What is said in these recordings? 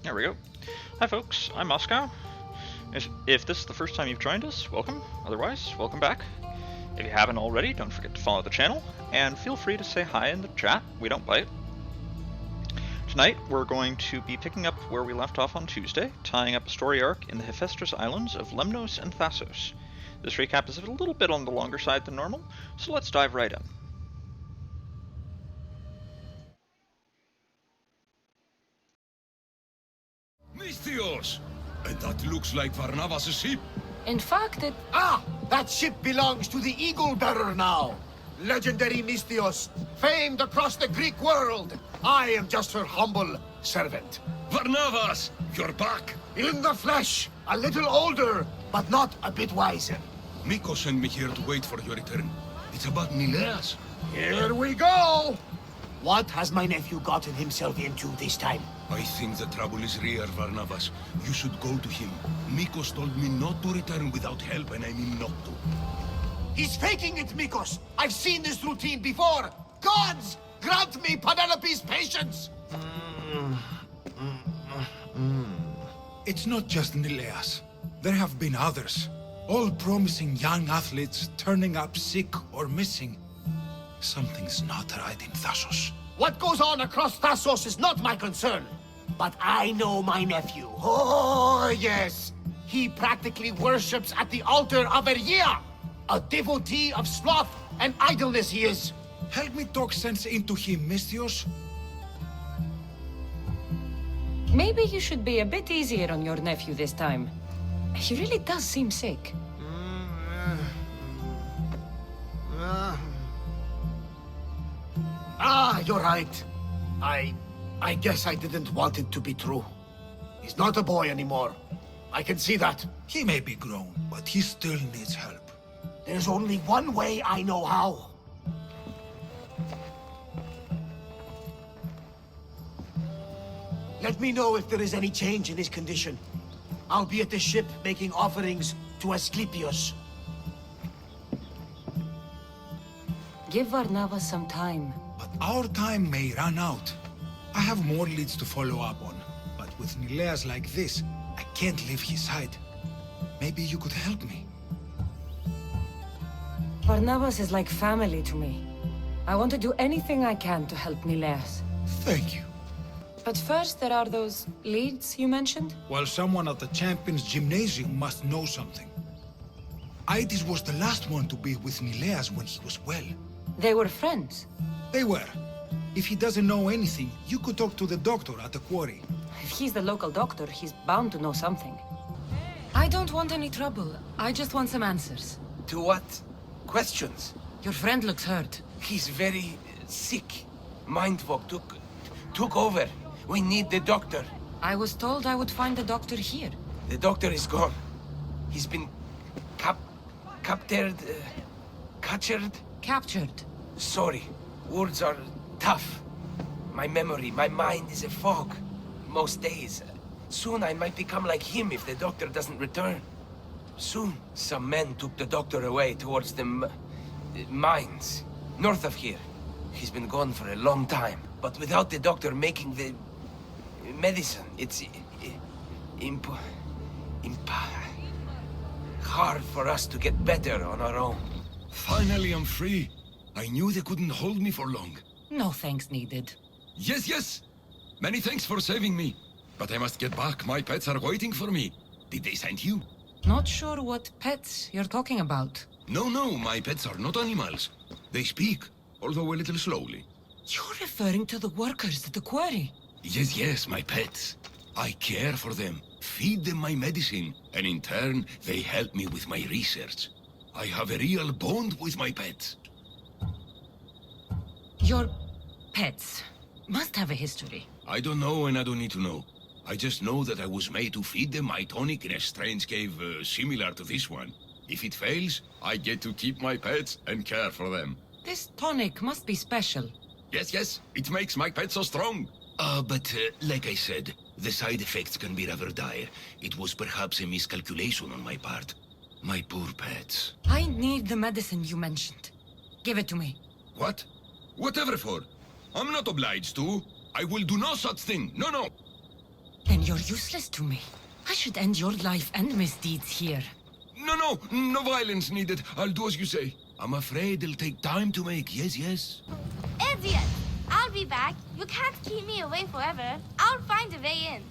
There we go. Hi folks, I'm Moscow. If this is the first time you've joined us, welcome. Otherwise, welcome back. If you haven't already, don't forget to follow the channel, and feel free to say hi in the chat. We don't bite. Tonight, we're going to be picking up where we left off on Tuesday, tying up a story arc in the Hephaestus Islands of Lemnos and Thasos. This recap is a little bit on the longer side than normal, so let's dive right in. Mystios! And that looks like Varnavas' ship. In fact, it... Ah! That ship belongs to the Eagle Bearer now. Legendary Mystios, famed across the Greek world. I am just her humble servant. Varnavas! You're back! In the flesh, a little older, but not a bit wiser. Miko sent me here to wait for your return. It's about Nileas. Here we go! What has my nephew gotten himself into this time? I think the trouble is real, Varnavas. You should go to him. Mikos told me not to return without help, and I mean not to. He's faking it, Mikos! I've seen this routine before! Gods! Grant me Penelope's patience! It's not just Nileas. There have been others. All promising young athletes turning up sick or missing. Something's not right in Thasos. What goes on across Thasos is not my concern. But I know my nephew. Oh, yes. He practically worships at the altar of Eria. A devotee of sloth and idleness he is. Help me talk sense into him, Mystios. Maybe you should be a bit easier on your nephew this time. He really does seem sick. Ah, you're right. I guess I didn't want it to be true. He's not a boy anymore. I can see that. He may be grown, but he still needs help. There's only one way I know how. Let me know if there is any change in his condition. I'll be at the ship making offerings to Asclepius. Give Varnava some time. But our time may run out. I have more leads to follow up on. But with Nileas like this, I can't leave his side. Maybe you could help me. Varnavas is like family to me. I want to do anything I can to help Nileas. Thank you. But first, there are those leads you mentioned? Well, someone at the Champions Gymnasium must know something. Aitis was the last one to be with Nileas when he was well. They were friends. They were. If he doesn't know anything, you could talk to the doctor at the quarry. If he's the local doctor, he's bound to know something. I don't want any trouble. I just want some answers. To what? Questions? Your friend looks hurt. He's very sick. Mindfolk took over. We need the doctor. I was told I would find the doctor here. The doctor is gone. He's been captured. Captured. Sorry, words are tough. My memory, my mind is a fog. Most days. Soon I might become like him if the doctor doesn't return. Soon, some men took the doctor away towards the mines, north of here. He's been gone for a long time, but without the doctor making the medicine, it's hard for us to get better on our own. Finally, I'm free. I knew they couldn't hold me for long. No thanks needed. Yes! Many thanks for saving me. But I must get back. My pets are waiting for me. Did they send you? Not sure what pets you're talking about. No, my pets are not animals. They speak, although a little slowly. You're referring to the workers at the quarry. Yes, my pets. I care for them, feed them my medicine, and in turn, they help me with my research. I have a real bond with my pets. Your pets must have a history. I don't know and I don't need to know. I just know that I was made to feed them my tonic in a strange cave similar to this one. If it fails, I get to keep my pets and care for them. This tonic must be special. Yes, it makes my pets so strong. But like I said, the side effects can be rather dire. It was perhaps a miscalculation on my part. My poor pets. I need the medicine you mentioned. Give it to me. What? Whatever for. I'm not obliged to. I will do no such thing. No. Then you're useless to me. I should end your life and misdeeds here. No violence needed. I'll do as you say. I'm afraid it'll take time to make. Yes. Idiot! I'll be back. You can't keep me away forever. I'll find a way in.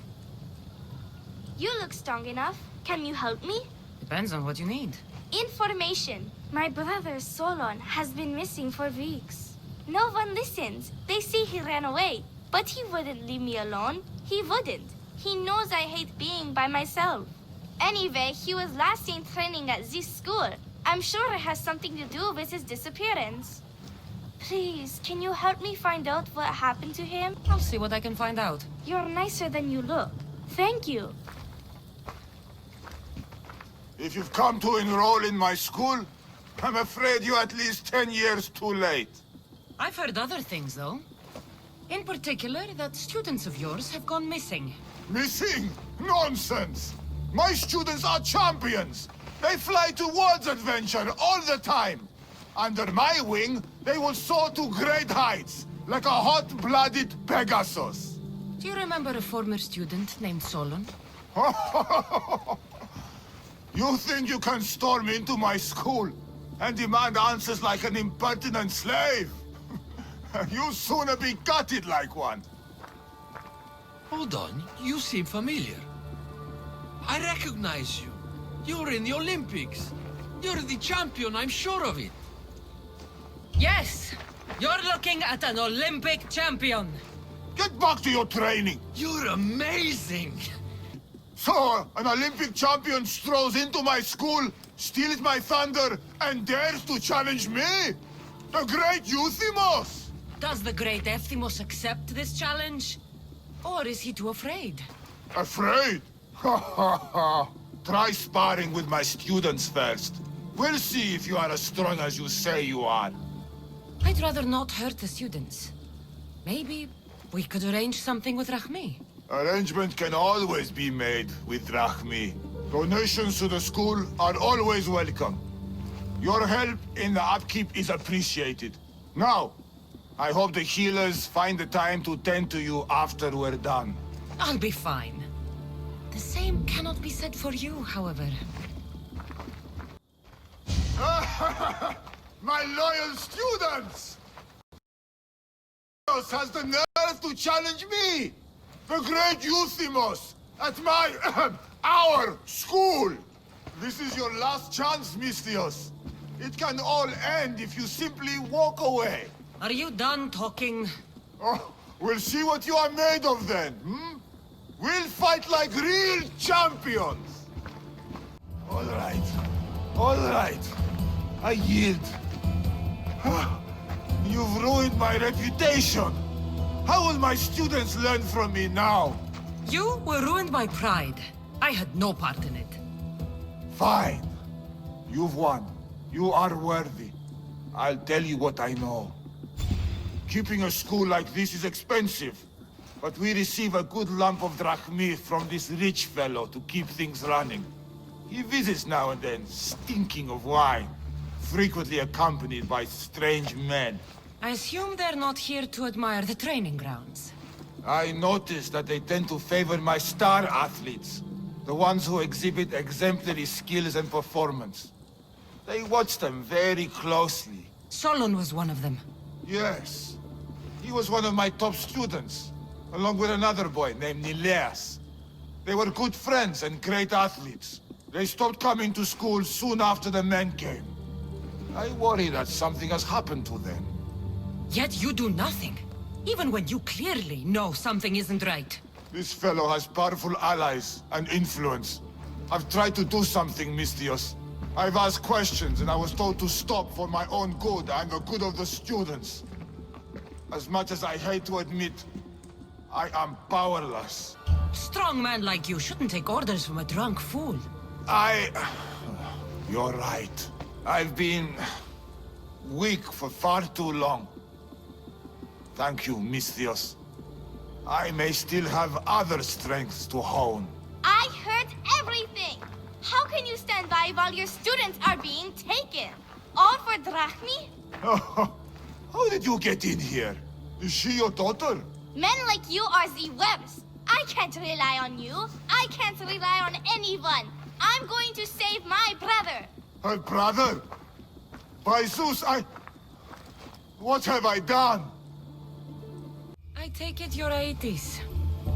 You look strong enough. Can you help me? Depends on what you need. Information. My brother Solon has been missing for weeks. No one listens. They say he ran away. But he wouldn't leave me alone. He wouldn't. He knows I hate being by myself. Anyway, he was last seen training at this school. I'm sure it has something to do with his disappearance. Please, can you help me find out what happened to him? I'll see what I can find out. You're nicer than you look. Thank you. If you've come to enroll in my school, I'm afraid you're at least 10 years too late. I've heard other things, though. In particular, that students of yours have gone missing. Missing? Nonsense! My students are champions! They fly towards adventure all the time! Under my wing, they will soar to great heights, like a hot-blooded Pegasus. Do you remember a former student named Solon? You think you can storm into my school and demand answers like an impertinent slave? You'll sooner be gutted like one. Hold on, you seem familiar. I recognize you. You're in the Olympics. You're the champion, I'm sure of it. Yes! You're looking at an Olympic champion! Get back to your training. You're amazing! So, an Olympic champion strolls into my school, steals my thunder, and dares to challenge me? The great Euthymos! Does the great Euthymos accept this challenge? Or is he too afraid? Afraid? Ha ha ha! Try sparring with my students first. We'll see if you are as strong as you say you are. I'd rather not hurt the students. Maybe we could arrange something with Rahmi. Arrangement can always be made with Rahmi. Donations to the school are always welcome. Your help in the upkeep is appreciated. Now, I hope the healers find the time to tend to you after we're done. I'll be fine. The same cannot be said for you, however. My loyal students! Has the nerve to challenge me! The great Euthymos! At my... our school! This is your last chance, Misthios. It can all end if you simply walk away. Are you done talking? Oh, we'll see what you are made of then, hmm? We'll fight like real champions! All right. I yield. You've ruined my reputation. How will my students learn from me now? You were ruined by pride. I had no part in it. Fine. You've won. You are worthy. I'll tell you what I know. Keeping a school like this is expensive, but we receive a good lump of drachmi from this rich fellow to keep things running. He visits now and then, stinking of wine, frequently accompanied by strange men. I assume they're not here to admire the training grounds. I noticed that they tend to favor my star athletes, the ones who exhibit exemplary skills and performance. They watch them very closely. Solon was one of them. Yes. He was one of my top students, along with another boy named Nileas. They were good friends and great athletes. They stopped coming to school soon after the men came. I worry that something has happened to them. Yet you do nothing, even when you clearly know something isn't right. This fellow has powerful allies and influence. I've tried to do something, Misthios. I've asked questions and I was told to stop for my own good and the good of the students. As much as I hate to admit, I am powerless. A strong man like you shouldn't take orders from a drunk fool. You're right. I've been... weak for far too long. Thank you, Misthios. I may still have other strengths to hone. I heard everything! How can you stand by while your students are being taken? All for drachmi? How did you get in here? Is she your daughter? Men like you are the webs. I can't rely on you. I can't rely on anyone. I'm going to save my brother. Her brother? By Zeus, what have I done? I take it you're Aedes.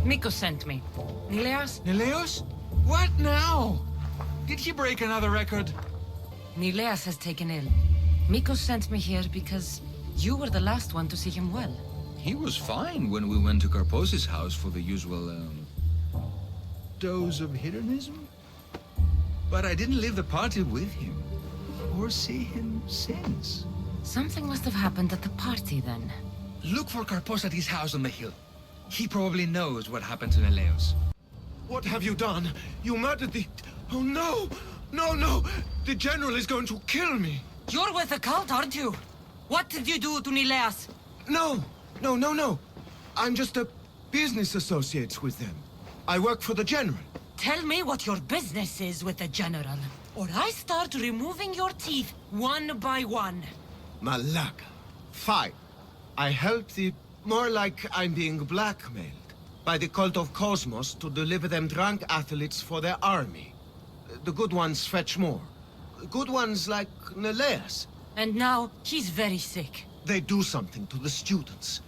Miko sent me. Nileas? Neleos? What now? Did he break another record? Nileas has taken ill. Miko sent me here because you were the last one to see him well. He was fine when we went to Karpos's house for the usual, dose of hedonism. But I didn't leave the party with him, or see him since. Something must have happened at the party then. Look for Karpos at his house on the hill. He probably knows what happened to Neleos. What have you done? You murdered the... Oh no! No, no! The general is going to kill me! You're with the cult, aren't you? What did you do to Nileas? No! No, no, no! I'm just a business associate with them. I work for the general. Tell me what your business is with the general, or I start removing your teeth one by one. Malaka. Fine. I help the... More like I'm being blackmailed by the cult of Cosmos to deliver them drunk athletes for their army. The good ones fetch more. Good ones like Neleas. And now, he's very sick. They do something to the students.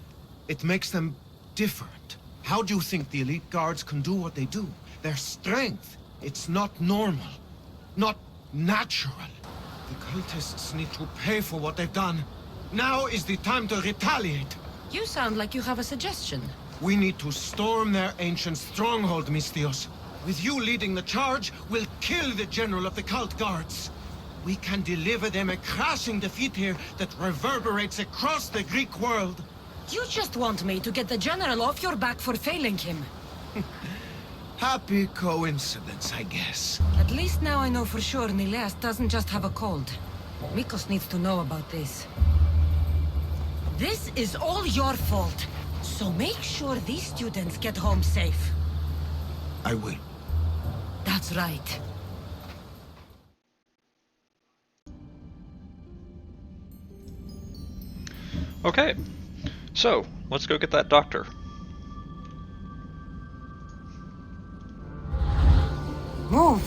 It makes them different. How do you think the elite guards can do what they do? Their strength. It's not normal. Not natural. The cultists need to pay for what they've done. Now is the time to retaliate. You sound like you have a suggestion. We need to storm their ancient stronghold, Misthios. With you leading the charge, we'll kill the general of the cult guards. We can deliver them a crashing defeat here that reverberates across the Greek world. You just want me to get the general off your back for failing him. Happy coincidence, I guess. At least now I know for sure Nileas doesn't just have a cold. Mikos needs to know about this. This is all your fault. So make sure these students get home safe. I will. That's right. Okay, so let's go get that doctor. Move!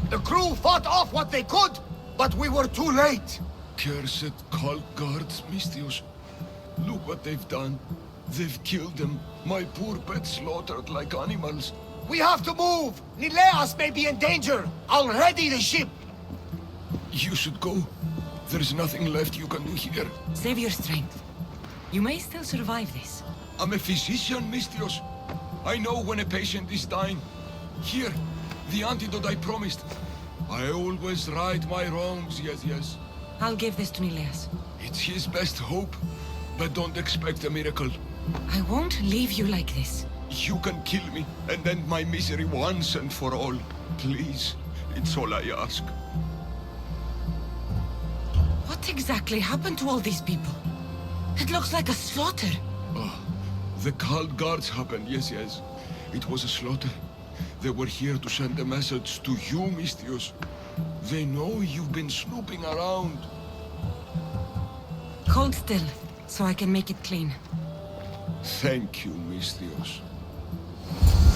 The crew fought off what they could, but we were too late. Cursed cult guards, Misthios. Look what they've done. They've killed them. My poor pets slaughtered like animals. We have to move. Nileas may be in danger. I'll ready the ship. You should go. There's nothing left you can do here. Save your strength. You may still survive this. I'm a physician, Misthios. I know when a patient is dying. Here, the antidote I promised. I always right my wrongs, yes. I'll give this to Nileas. It's his best hope, but don't expect a miracle. I won't leave you like this. You can kill me and end my misery once and for all. Please, it's all I ask. What exactly happened to all these people? It looks like a slaughter. The cult guards happened, yes. It was a slaughter. They were here to send a message to you, Mistios. They know you've been snooping around. Hold still, so I can make it clean. Thank you, Mistios.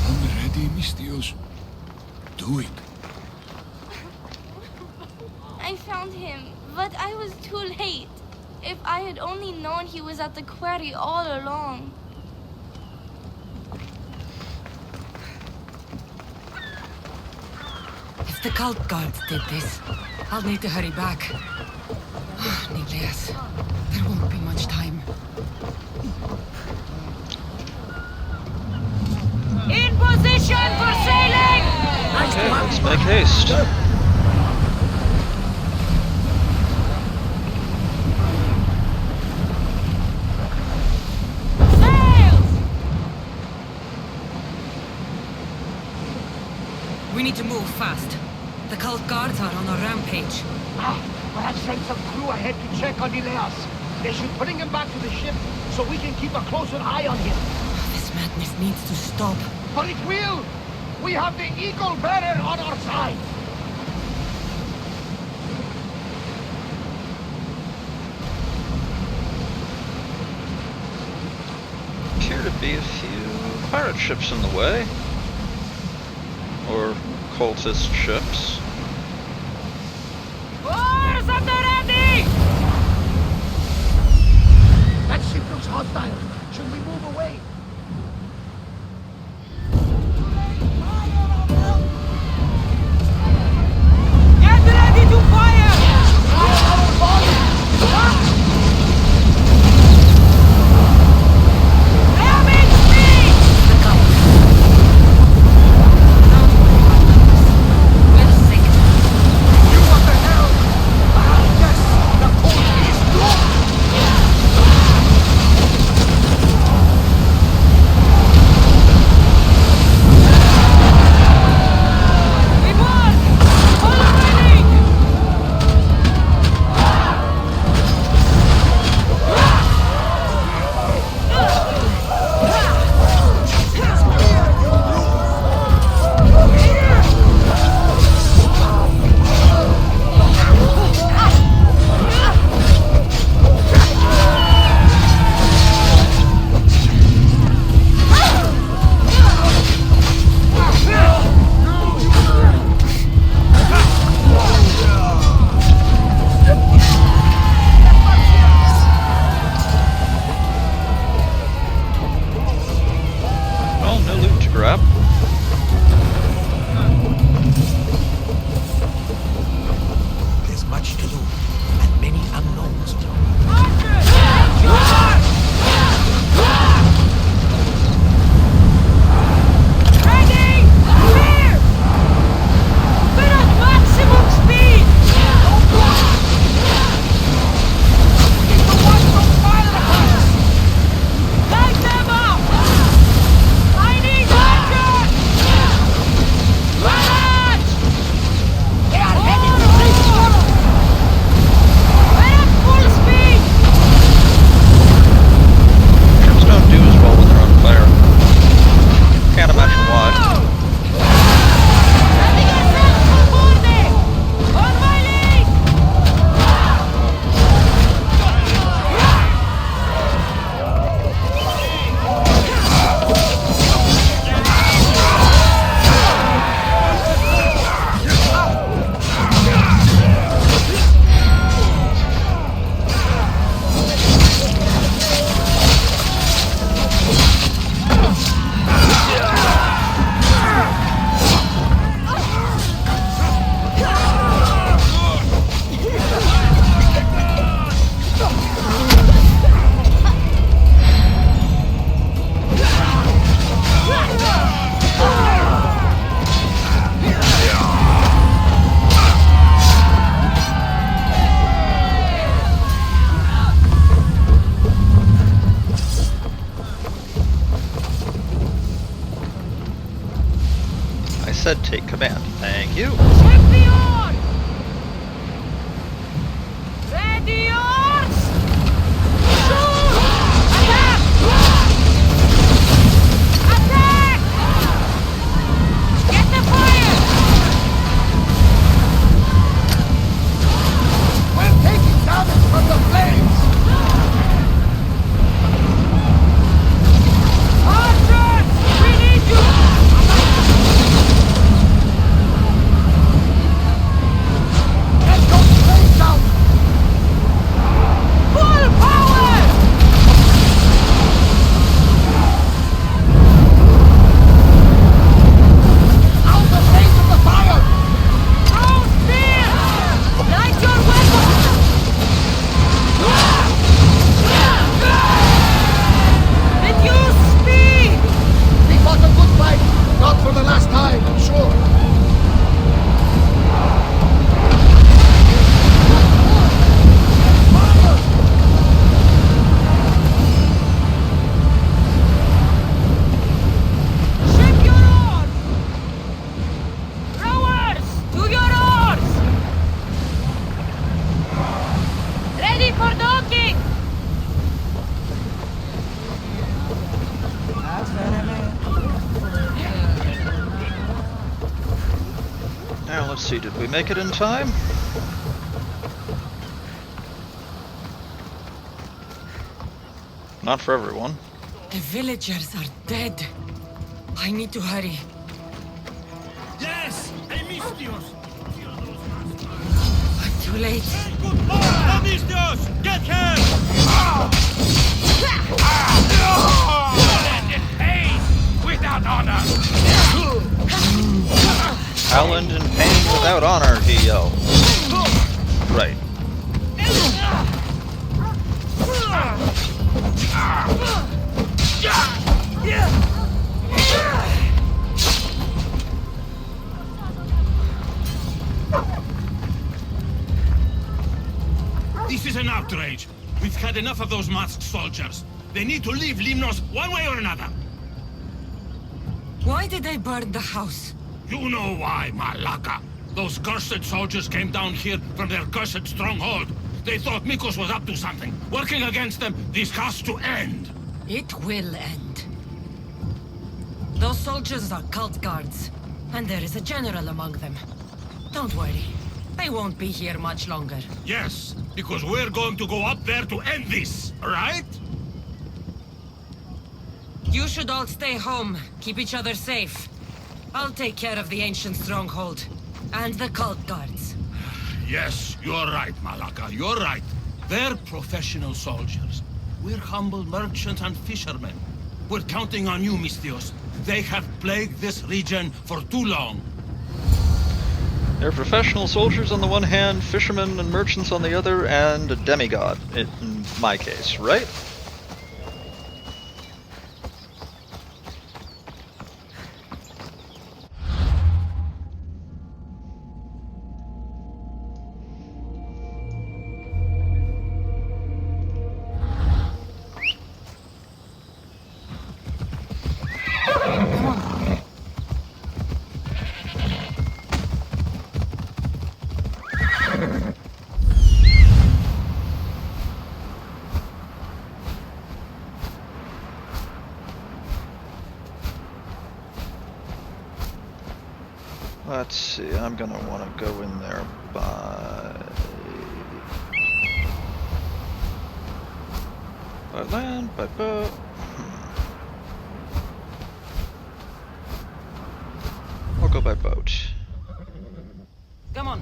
I'm ready, Mistios. Do it. I found him, but I was too late. If I had only known he was at the quarry all along. If the cult guards did this, I'll need to hurry back. Nileas, there won't be much time. In position for sailing! Okay, let's make haste. We need to move fast. The cult guards are on a rampage. But I've sent some crew ahead to check on Nileas. They should bring him back to the ship so we can keep a closer eye on him. This madness needs to stop. But it will! We have the Eagle Bearer on our side! Appear to be a few pirate ships in the way. Or cultist ships. Oars at the ready! That ship looks hostile. Should we move away? Get ready to fire! Ramming speed! The cult. We'll sink them. You what the hell? Yes! The port is doomed! We won! Follow my lead! Well, no loot to grab. There's much to do, and many unknowns. Ready! Clear! We're at maximum speed! Light them up! I need action! Lads! They are headed to this tunnel! We're at full speed! Ships don't do as well when they're on fire. Can't imagine why. Setting ourselves for boarding! On my lead! I said take command. Thank you. Check the oars! Ready oars! Shoot! Attack! Attack! let's see, did we make it in time? Not for everyone. The villagers are dead. I need to hurry. Yes! Amistios! I'm too late. Amistios! Get him! Without honor! Howland in pain without honor, he yelled. Right. This is an outrage. We've had enough of those masked soldiers. They need to leave Limnos one way or another. Why did they burn the house? You know why, Malaka. Those cursed soldiers came down here from their cursed stronghold. They thought Mikos was up to something. Working against them, this has to end. It will end. Those soldiers are cult guards, and there is a general among them. Don't worry. They won't be here much longer. Yes, because we're going to go up there to end this, right? You should all stay home. Keep each other safe. I'll take care of the ancient stronghold. And the cult guards. Yes, you're right, Malaka, you're right. They're professional soldiers. We're humble merchants and fishermen. We're counting on you, Mistios. They have plagued this region for too long. They're professional soldiers on the one hand, fishermen and merchants on the other, and a demigod, in my case, right? Let's see, I'm gonna want to go in there by land, by boat. I'll go by boat. Come on.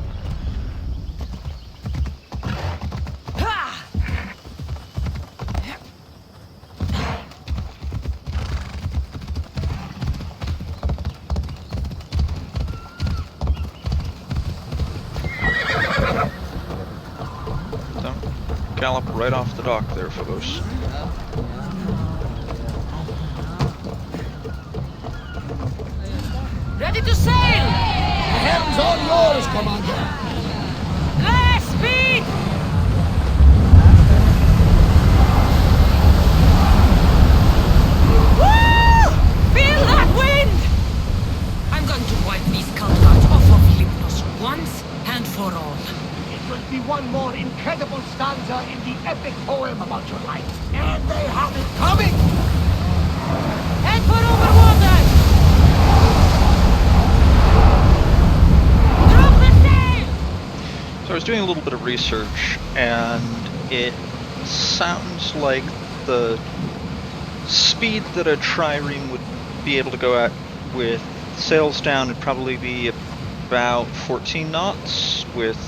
Gallop right off the dock there, fellows. Ready to sail! The helm's all yours, Commander. Less speed! Woo! Feel that wind! I'm going to wipe these cult guards off of Limnos once and for all. It will be one more incredible stanza in the epic poem about your life. And they have it coming! Head for overwater! Drop the sail! So I was doing a little bit of research, and it sounds like the speed that a trireme would be able to go at with sails down would probably be about 14 knots with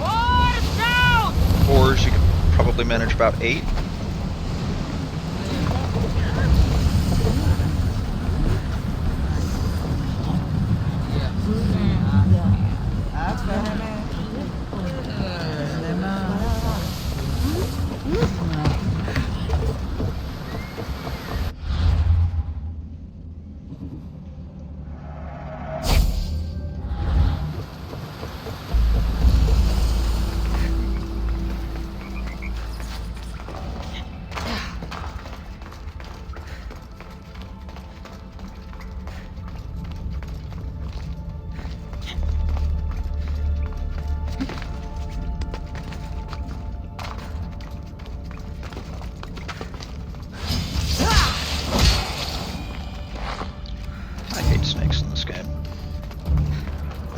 Oars down! oars. You could probably manage about 8.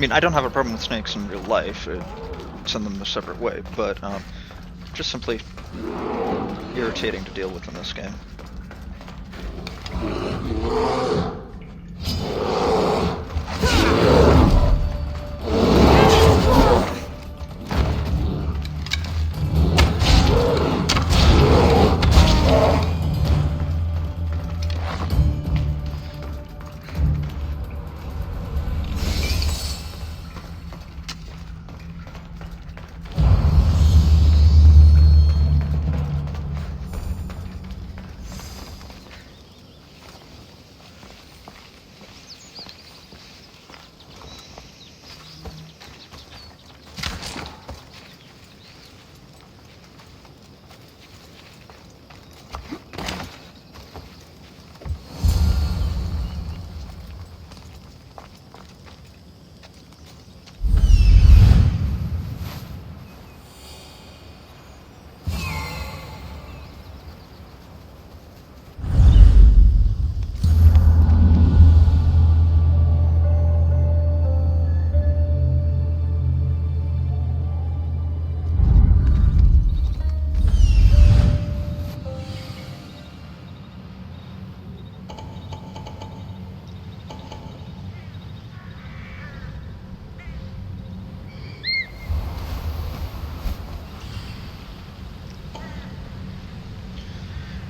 mean, I don't have a problem with snakes in real life. Send them a separate way, but just simply irritating to deal with in this game.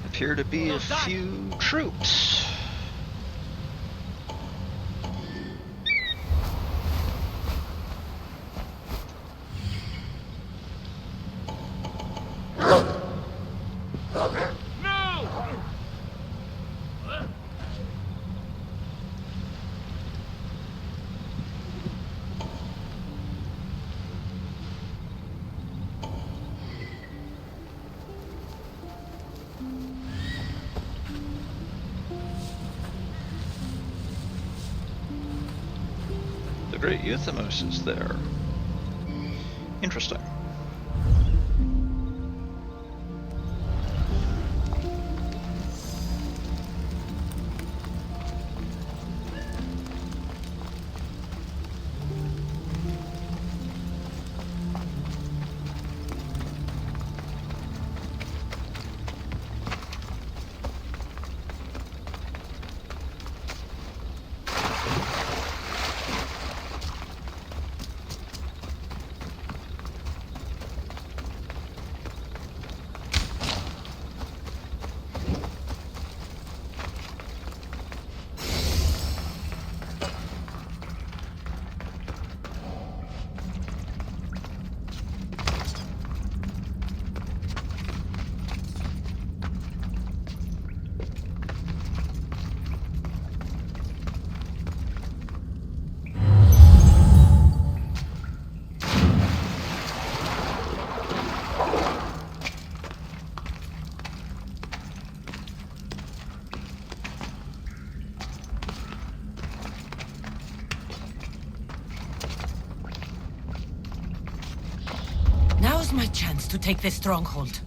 Appear to be a few troops. The Great Euthymos is there. Interesting. Now's my chance to take this stronghold.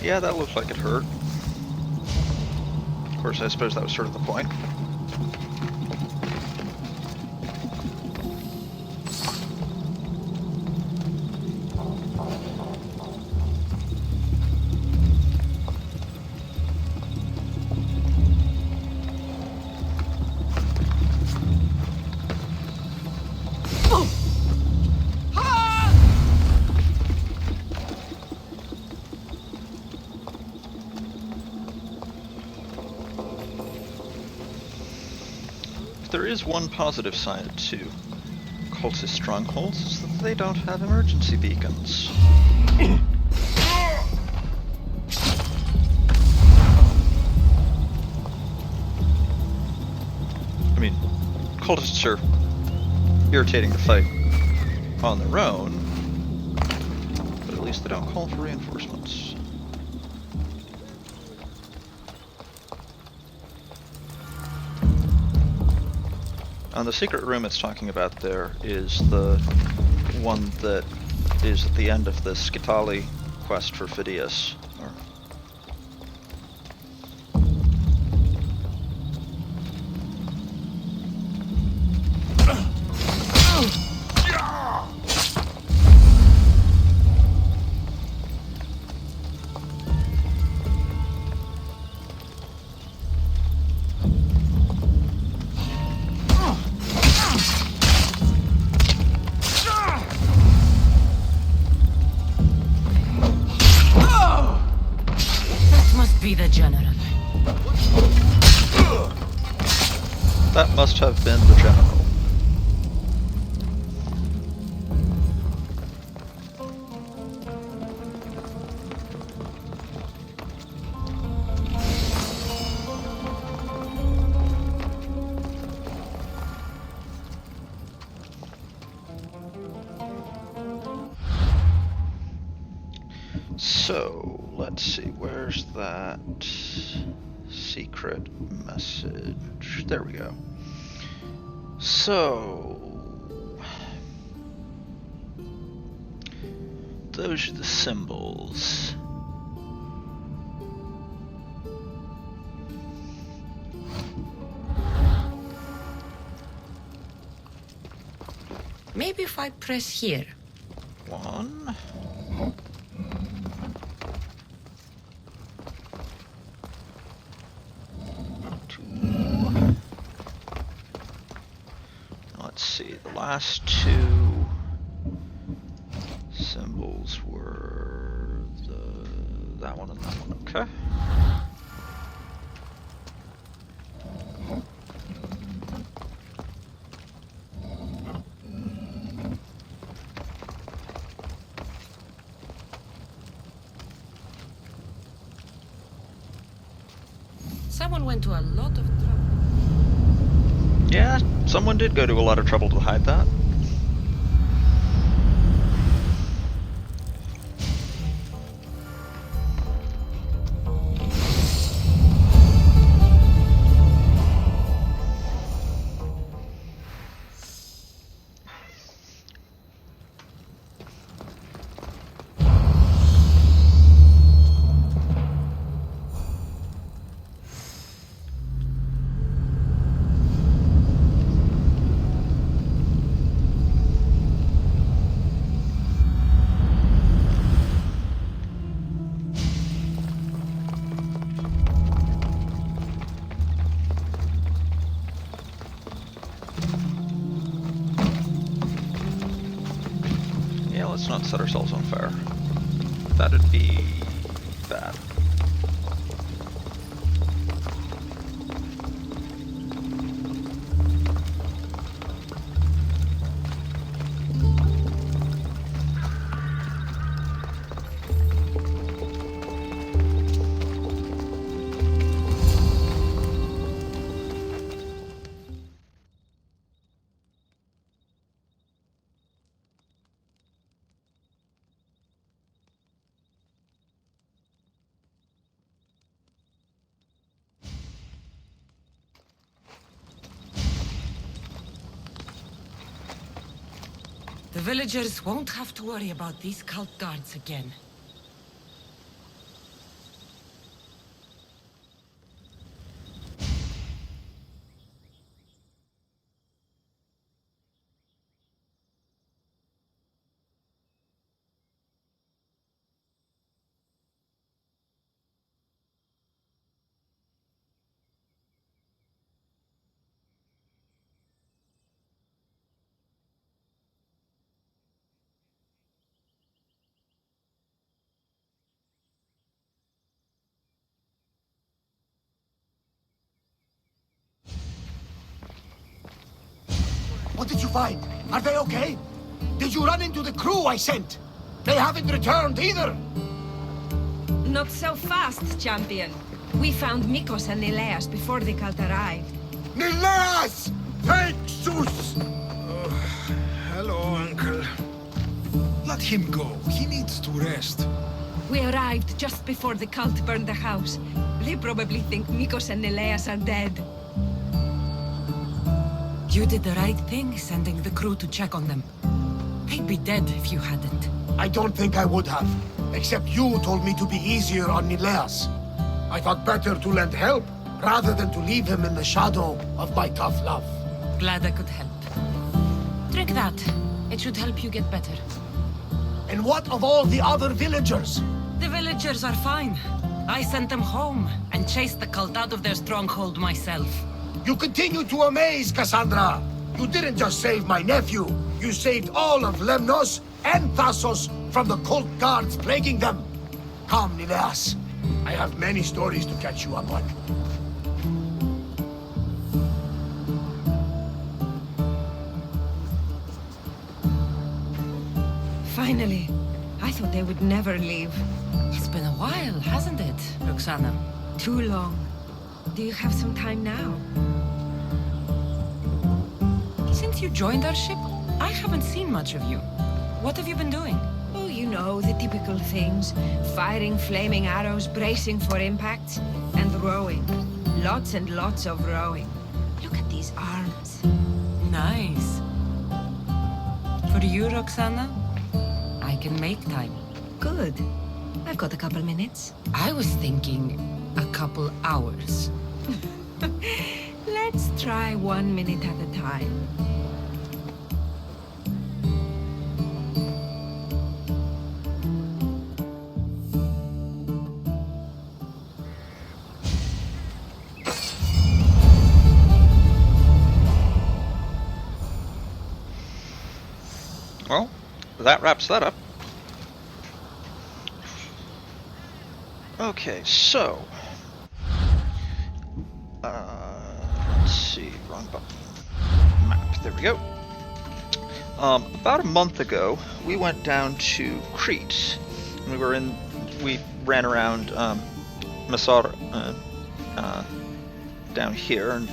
Yeah, that looked like it hurt. Of course, I suppose that was sort of the point. There is one positive side to cultist strongholds, is that they don't have emergency beacons. I mean, cultists are irritating to fight on their own, but at least they don't call for reinforcements. The secret room it's talking about there is the one that is at the end of the Skitali quest for Phidias. Be the general. That must have been the general. So, let's see, where's that secret message? There we go. So, those are the symbols. Maybe if I press here. One. Let's see, the last two symbols were that one and that one, okay. Someone went to a lot of trouble. Yeah, someone did go to a lot of trouble to hide that. Let's not set ourselves on fire. That'd be bad. The villagers won't have to worry about these cult guards again. What did you find? Are they okay? Did you run into the crew I sent? They haven't returned either. Not so fast, champion. We found Mikos and Nileas before the cult arrived. Nileas! Thank Zeus! Hello, Uncle. Let him go. He needs to rest. We arrived just before the cult burned the house. They probably think Mikos and Nileas are dead. You did the right thing, sending the crew to check on them. They'd be dead if you hadn't. I don't think I would have. Except you told me to be easier on Nileas. I thought better to lend help, rather than to leave him in the shadow of my tough love. Glad I could help. Drink that. It should help you get better. And what of all the other villagers? The villagers are fine. I sent them home, and chased the cult out of their stronghold myself. You continue to amaze, Cassandra! You didn't just save my nephew, you saved all of Lemnos and Thassos from the cult guards plaguing them. Come, Nileas. I have many stories to catch you up on. Finally. I thought they would never leave. It's been a while, hasn't it, Roxana? Too long. Do you have some time now? Since you joined our ship, I haven't seen much of you. What have you been doing? Oh, you know, the typical things. Firing flaming arrows, bracing for impact, and rowing. Lots and lots of rowing. Look at these arms. Nice. For you, Roxana, I can make time. Good. I've got a couple minutes. I was thinking a couple hours. Let's try 1 minute at a time. Well, that wraps that up. Okay, so let's see, wrong button. Map, there we go. About a month ago, we went down to Crete. We ran around Masar down here, and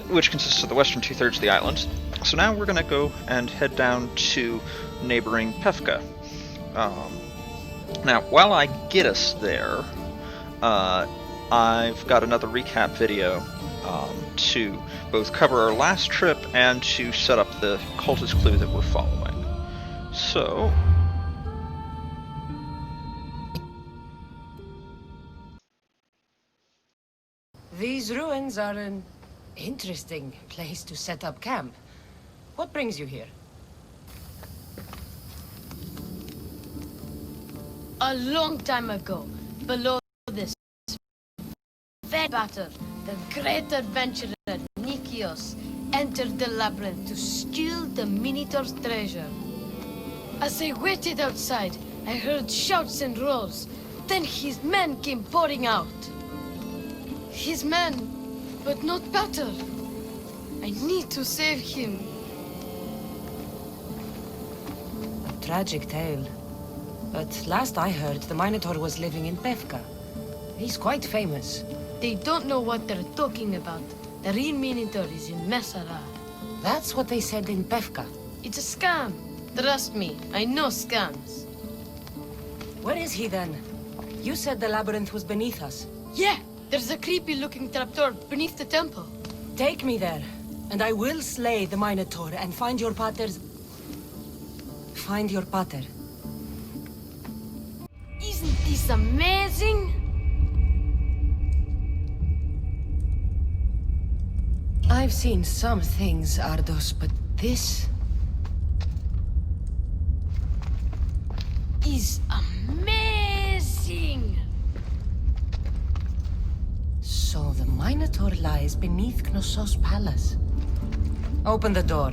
which consists of the western 2/3 of the island. So now we're gonna go and head down to neighboring Pefka. Now, while I get us there, I've got another recap video to both cover our last trip and to set up the cultist clue that we're following. So... These ruins are an interesting place to set up camp. What brings you here? A long time ago, below this very battle, the great adventurer Nikios entered the labyrinth to steal the Minotaur's treasure. As I waited outside, I heard shouts and roars. Then his men came pouring out. His men, but not better. I need to save him. A tragic tale. But last I heard, the Minotaur was living in Pefka. He's quite famous. They don't know what they're talking about. The real Minotaur is in Messara. That's what they said in Pefka. It's a scam. Trust me, I know scams. Where is he then? You said the labyrinth was beneath us. Yeah, there's a creepy-looking trapdoor beneath the temple. Take me there, and I will slay the Minotaur and find your pater's... Find your pater. Isn't this amazing? I've seen some things, Ardos, but this... is amazing! So the Minotaur lies beneath Knossos' palace. Open the door.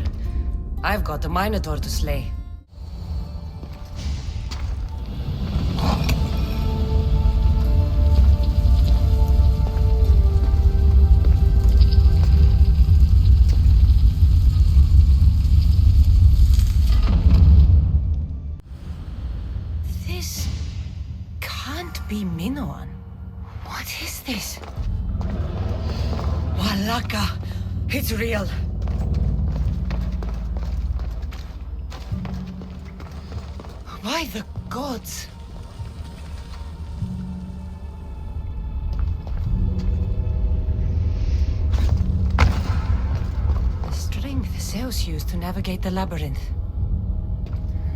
I've got a Minotaur to slay. be Minoan. What is this? Malaka! It's real! By the gods! The strength Zeus used to navigate the labyrinth.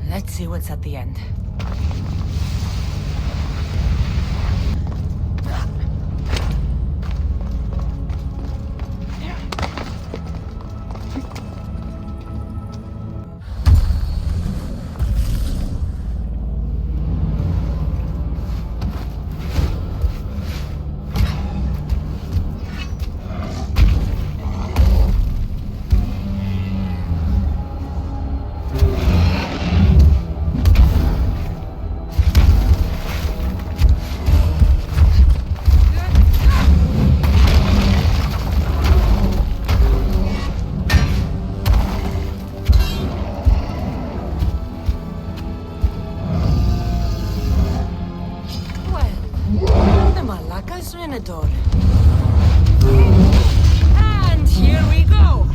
Let's see what's at the end. And here we go!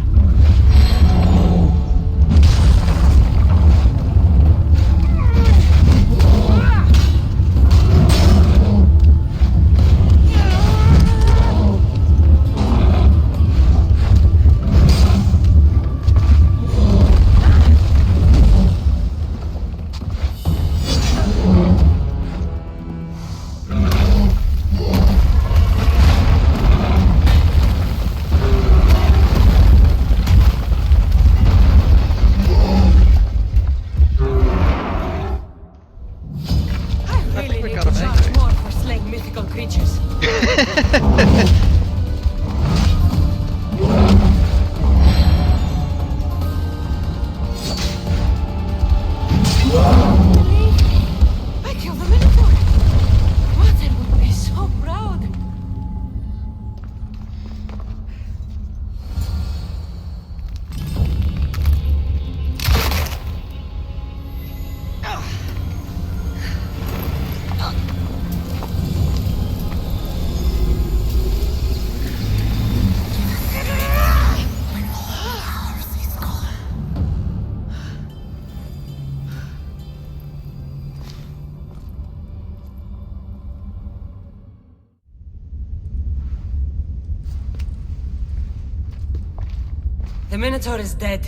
The Minotaur is dead.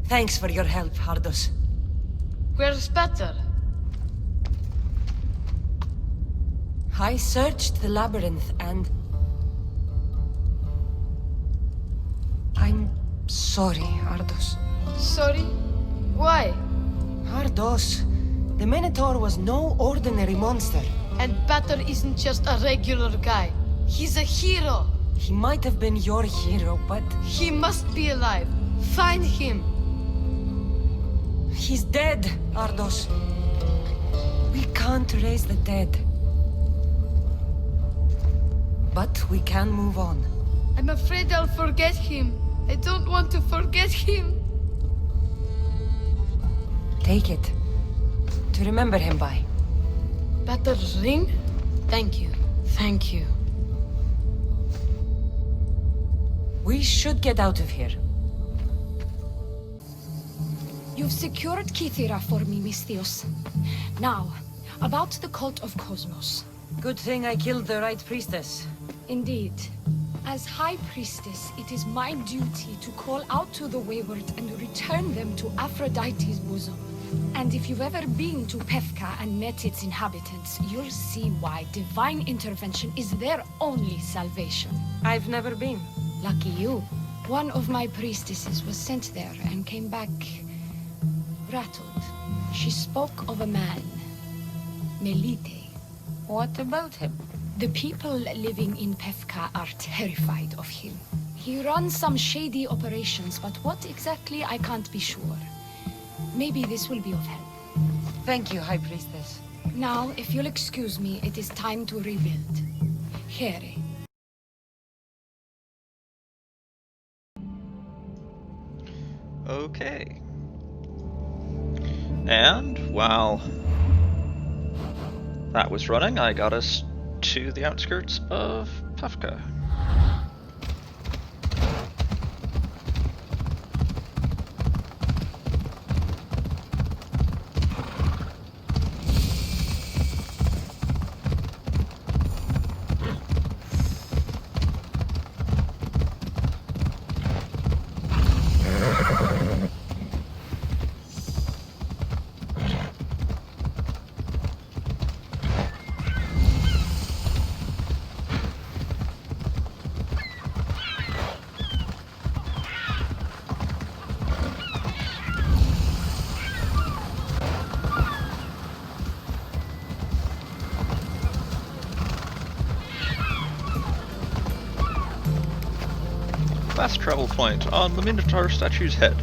Thanks for your help, Ardos. Where's better? I searched the labyrinth and... I'm sorry, Ardos. Sorry? Why? Ardos, the Minotaur was no ordinary monster. And Batter isn't just a regular guy. He's a hero. He might have been your hero, but... He must be alive. Find him. He's dead, Ardos. We can't raise the dead. But we can move on. I'm afraid I'll forget him. I don't want to forget him. Take it. To remember him by. Batter's ring? Thank you. Thank you. We should get out of here. You've secured Kythera for me, Misthios. Now, about the cult of Cosmos. Good thing I killed the right priestess. Indeed. As High Priestess, it is my duty to call out to the wayward and return them to Aphrodite's bosom. And if you've ever been to Pefka and met its inhabitants, you'll see why divine intervention is their only salvation. I've never been. Lucky you. One of my priestesses was sent there and came back... rattled. She spoke of a man. Melite. What about him? The people living in Pefka are terrified of him. He runs some shady operations, but what exactly I can't be sure. Maybe this will be of help. Thank you, High Priestess. Now, if you'll excuse me, it is time to rebuild. Here. Okay. And while that was running, I got us to the outskirts of Pefka. Fast travel point on the Minotaur statue's head.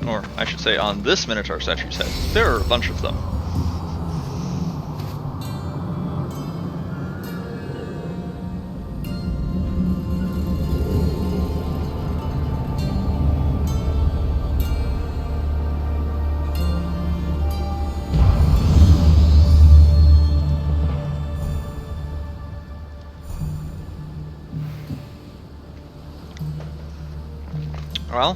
Or, I should say, on this Minotaur statue's head. There are a bunch of them. Well,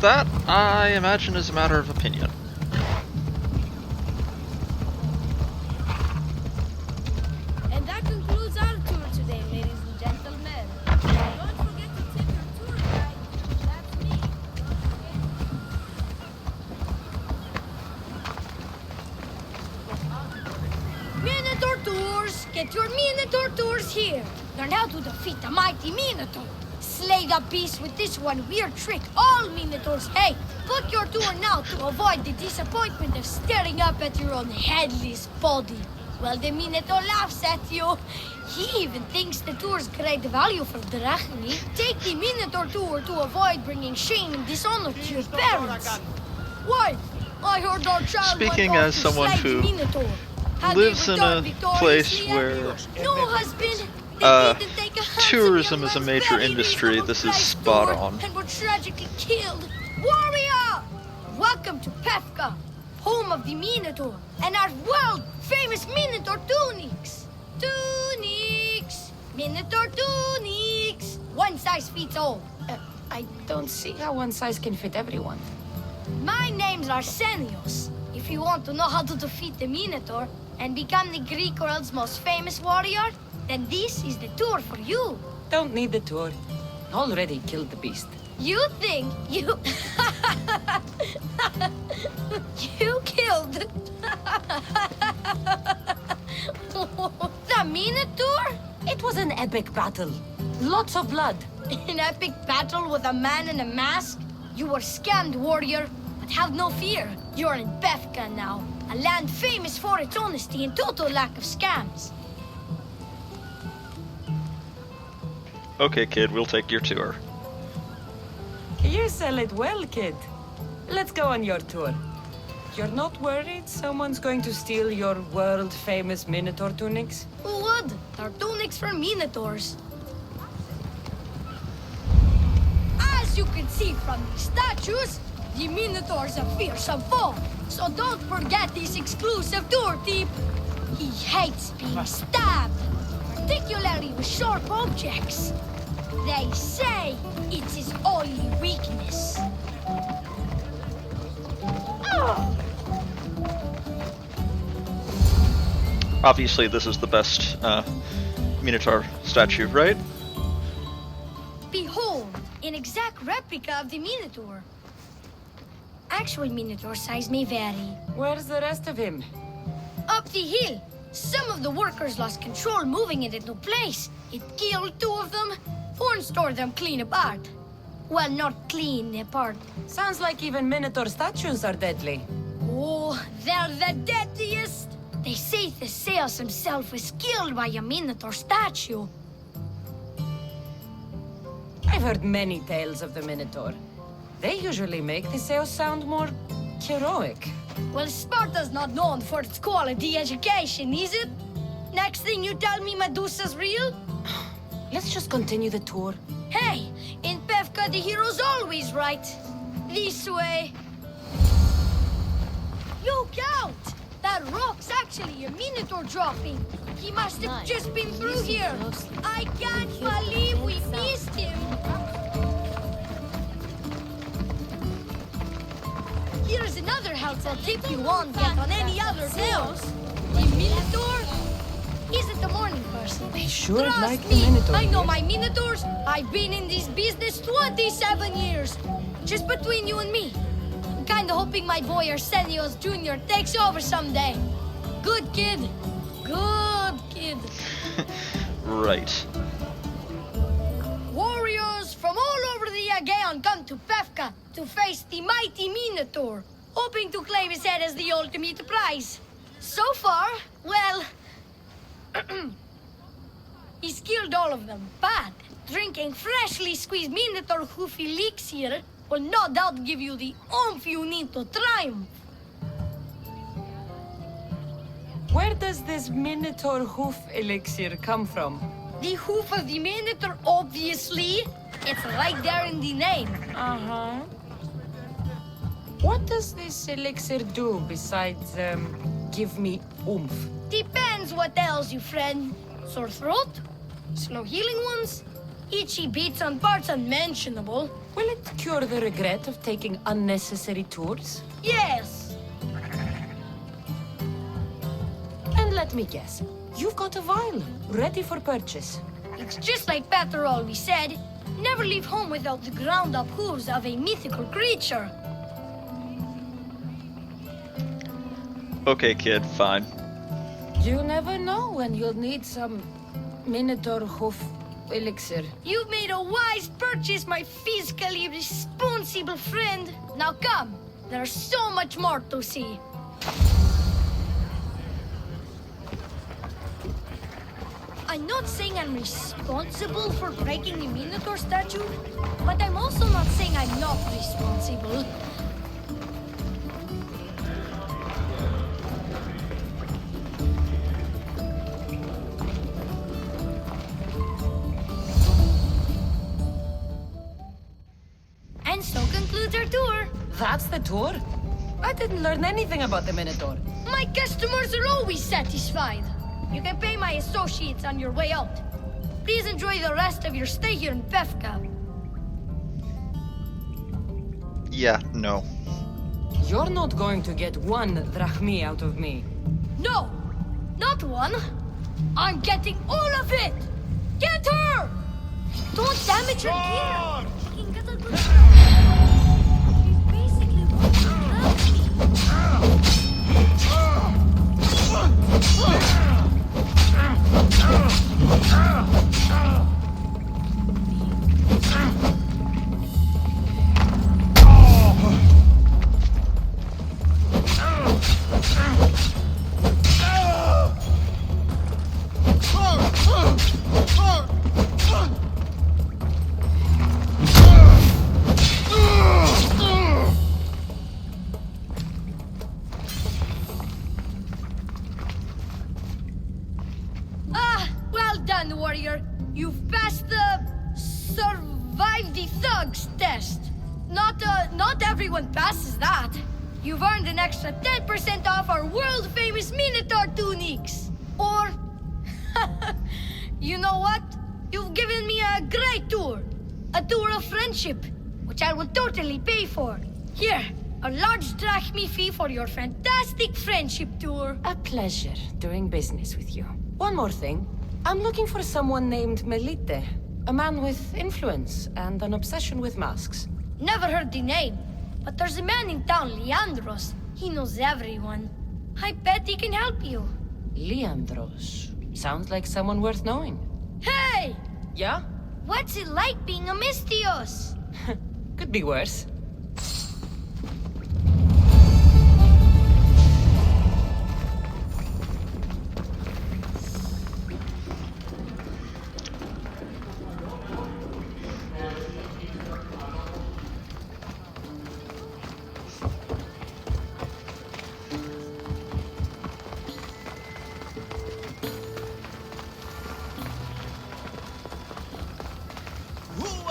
that, I imagine, is a matter of opinion. And that concludes our tour today, ladies and gentlemen. Don't forget to tip your tour guide. That's me. Minotaur tours! Get your Minotaur tours here! Learn how to defeat the mighty Minotaur! Slay the beast with this one weird trick all Minotaurs hate! Book your tour now to avoid the disappointment of staring up at your own headless body. Well, the Minotaur laughs at you. He even thinks the tour's great value for Drachni. Take the Minotaur tour to avoid bringing shame and dishonor to your parents. Why? I heard our child Speaking as someone who lives in a place where no husband. tourism is a major industry, this is spot on. And were tragically killed. Warrior! Welcome to Pefka, home of the Minotaur, and our world-famous Minotaur tunics. Tunics! Minotaur tunics! One size fits all. I don't see how one size can fit everyone. My name's Arsenios. If you want to know how to defeat the Minotaur and become the Greek world's most famous warrior, then this is the tour for you. Don't need the tour. Already killed the beast. You think you... you killed... the Minotaur? It was an epic battle. Lots of blood. An epic battle with a man in a mask? You were scammed, warrior. But have no fear. You're in Pefka now. A land famous for its honesty and total lack of scams. Okay, kid, we'll take your tour. You sell it well, kid. Let's go on your tour. You're not worried someone's going to steal your world-famous Minotaur tunics? Who would? They're tunics for Minotaurs. As you can see from the statues, the Minotaur's a fearsome foe. So don't forget this exclusive tour tip. He hates being stabbed, particularly with sharp objects. They say it's his only weakness. Obviously, this is the best Minotaur statue, right? Behold, an exact replica of the Minotaur. Actual Minotaur size may vary. Where's the rest of him? Up the hill. Some of the workers lost control moving it into place. It killed two of them. Horns tore them clean apart. Well, not clean apart. Sounds like even Minotaur statues are deadly. Oh, they're the deadliest. They say Theseus himself was killed by a Minotaur statue. I've heard many tales of the Minotaur. They usually make Theseus sound more heroic. Well, Sparta's not known for its quality education, is it? Next thing you tell me Medusa's real? Let's just continue the tour. Hey, in Pevka, the hero's always right. This way. Yo, Count! That rock's actually a Minotaur dropping. He must have just been through here. I can't believe we missed him. Here's another helpful tip you won't get on any other tales. The Minotaur isn't a morning person. They sure Trust like the me, Minotaur. I know my Minotaurs. I've been in this business 27 years. Just between you and me. I'm kinda hoping my boy Arsenios Jr. takes over someday. Good kid. Good kid. Right. Warriors from all over the Aegean come to Pevka to face the mighty Minotaur, hoping to claim his head as the ultimate prize. So far, well, he's killed all of them, but drinking freshly squeezed Minotaur hoof elixir will no doubt give you the oomph you need to triumph. Where does this Minotaur hoof elixir come from? The hoof of the Minotaur, obviously. It's right there in the name. Uh-huh. What does this elixir do besides, give me oomph? Depends what ails you, friend. Sore throat? Slow healing ones? Itchy bits on parts unmentionable? Will it cure the regret of taking unnecessary tours? Yes! And let me guess, you've got a vial, ready for purchase. It's just like Peter always said, never leave home without the ground-up hooves of a mythical creature. Okay, kid, fine. You never know when you'll need some Minotaur hoof elixir. You've made a wise purchase, my fiscally responsible friend. Now come, there's so much more to see. I'm not saying I'm responsible for breaking the Minotaur statue, but I'm also not saying I'm not responsible. And so concludes our tour. That's the tour? I didn't learn anything about the Minotaur. My customers are always satisfied. You can pay my associates on your way out. Please enjoy the rest of your stay here in Pevka. Yeah, no. You're not going to get one drachmi out of me. No, not one. I'm getting all of it. Get her! Don't damage her gear. She can get a good... She's basically wants to help me. Well done, warrior. You've passed the survive the thugs test. Not everyone passes that. You've earned an extra 10% off our world-famous Minotaur tunics. Or, you know what? You've given me a great tour. A tour of friendship, which I will totally pay for. Here, a large drachmi fee for your fantastic friendship tour. A pleasure doing business with you. One more thing. I'm looking for someone named Melite. A man with influence and an obsession with masks. Never heard the name, but there's a man in town, Leandros. He knows everyone. I bet he can help you. Leandros. Sounds like someone worth knowing. Hey! Yeah? What's it like being a Mystios? Could be worse.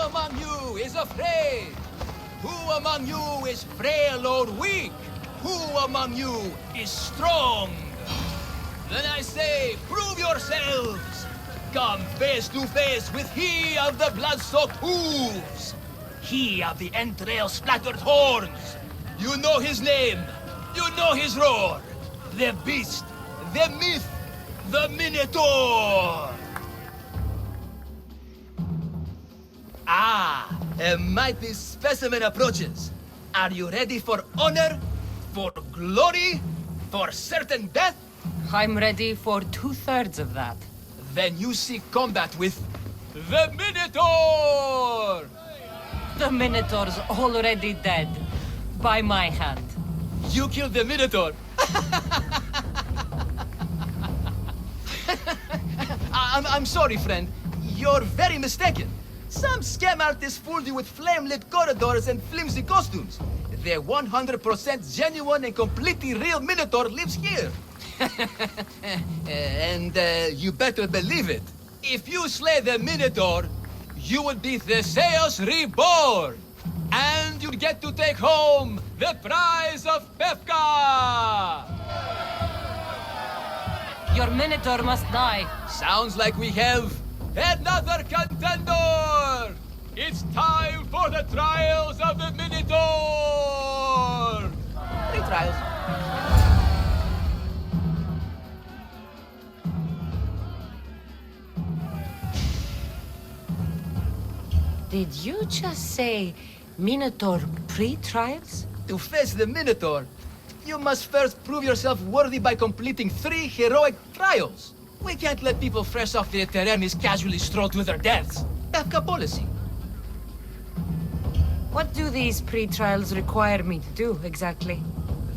among you is afraid? Who among you is frail or weak? Who among you is strong? Then I say, prove yourselves! Come face to face with he of the blood-soaked hooves! He of the entrail-splattered horns! You know his name! You know his roar! The beast! The myth! The Minotaur! Ah! A mighty specimen approaches. Are you ready for honor? For glory? For certain death? I'm ready for 2/3 of that. Then you seek combat with the Minotaur! The Minotaur's already dead. By my hand. You killed the Minotaur! I'm sorry, friend. You're very mistaken. Some scam artists fooled you with flame-lit corridors and flimsy costumes. The 100% genuine and completely real Minotaur lives here. And you better believe it. If you slay the Minotaur, you will be Theseus reborn. And you'll get to take home the prize of Pefka! Your Minotaur must die. Sounds like we have another contender! It's time for the trials of the Minotaur! 3 trials. Did you just say Minotaur pre-trials? To face the Minotaur, you must first prove yourself worthy by completing 3 heroic trials. We can't let people fresh off the Terranis casually stroll to their deaths. Pefka policy. What do these pre-trials require me to do, exactly?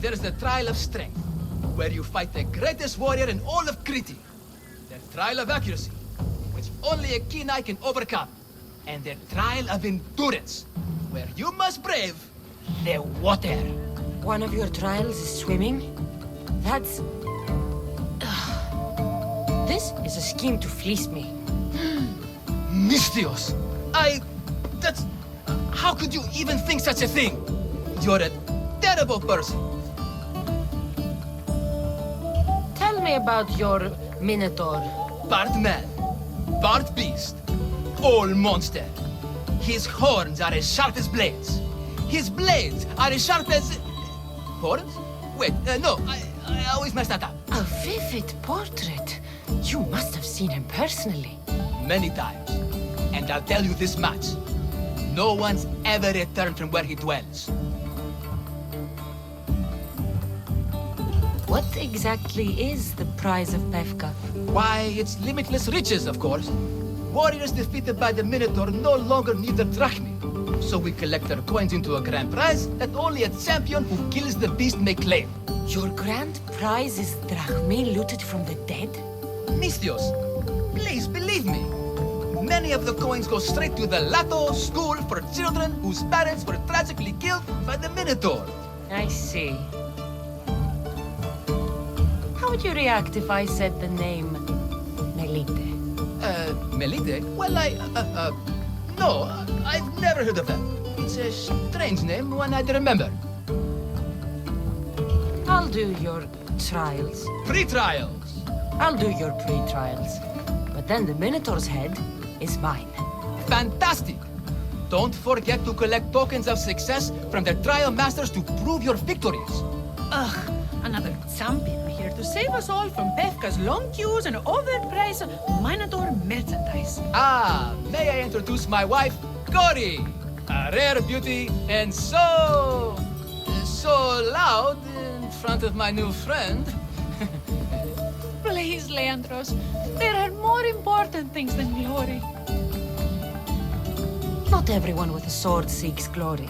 There's the Trial of Strength, where you fight the greatest warrior in all of Crete. The Trial of Accuracy, which only a keen eye can overcome. And the Trial of Endurance, where you must brave the water. One of your trials is swimming? That's... This is a scheme to fleece me. Mystios! That's... How could you even think such a thing? You're a terrible person. Tell me about your Minotaur. Part man, part beast, all monster. His horns are as sharp as blades. His blades are as sharp as... Horns? Wait, no, I always mess that up. A vivid portrait. You must have seen him personally. Many times. And I'll tell you this much. No one's ever returned from where he dwells. What exactly is the prize of Pefka? Why, it's limitless riches, of course. Warriors defeated by the Minotaur no longer need their drachmi. So we collect their coins into a grand prize that only a champion who kills the beast may claim. Your grand prize is drachmi looted from the dead? Mystios, please believe me. Many of the coins go straight to the Lato School for children whose parents were tragically killed by the Minotaur. I see. How would you react if I said the name Melite? Melite? Well, no, I've never heard of that. It's a strange name, one I'd remember. I'll do your trials. Pre-trials! I'll do your pre-trials. But then the Minotaur's head is mine. Fantastic! Don't forget to collect tokens of success from the trial masters to prove your victories. Ugh, another champion here to save us all from Pefka's long queues and overpriced Minotaur merchandise. Ah, may I introduce my wife, Cory? A rare beauty and so loud in front of my new friend. Please, Leandros. There are more important things than glory. Not everyone with a sword seeks glory.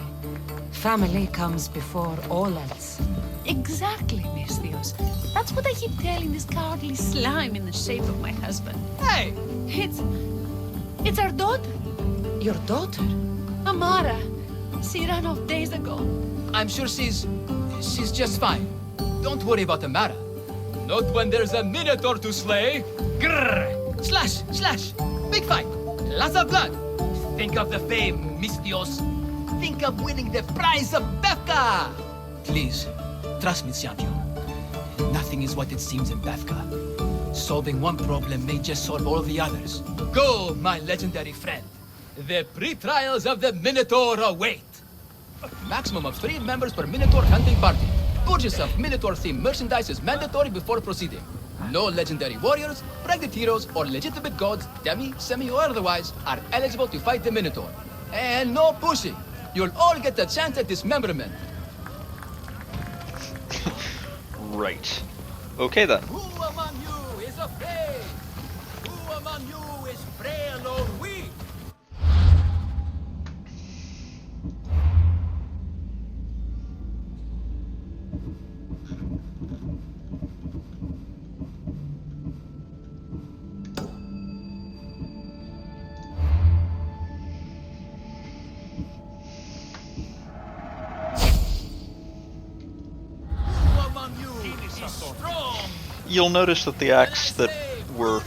Family comes before all else. Exactly, Mystios. That's what I keep telling this cowardly slime in the shape of my husband. Hey! It's our daughter. Your daughter? Amara. She ran off days ago. I'm sure she's just fine. Don't worry about Amara. Not when there's a Minotaur to slay. Grrr! Slash! Slash! Big fight! Lots of blood! Think of the fame, Mistios. Think of winning the prize of Befka! Please, trust me, champion. Nothing is what it seems in Befka. Solving one problem may just solve all the others. Go, my legendary friend. The pre-trials of the Minotaur await. Maximum of 3 members per Minotaur hunting party. Purchase of Minotaur-themed merchandise is mandatory before proceeding. No legendary warriors, pregnant heroes, or legitimate gods, demi, semi, or otherwise, are eligible to fight the Minotaur. And no pushing. You'll all get a chance at dismemberment. Right. Okay then. Who among you is afraid? Who among you is frail or weak? You'll notice that the axe that we're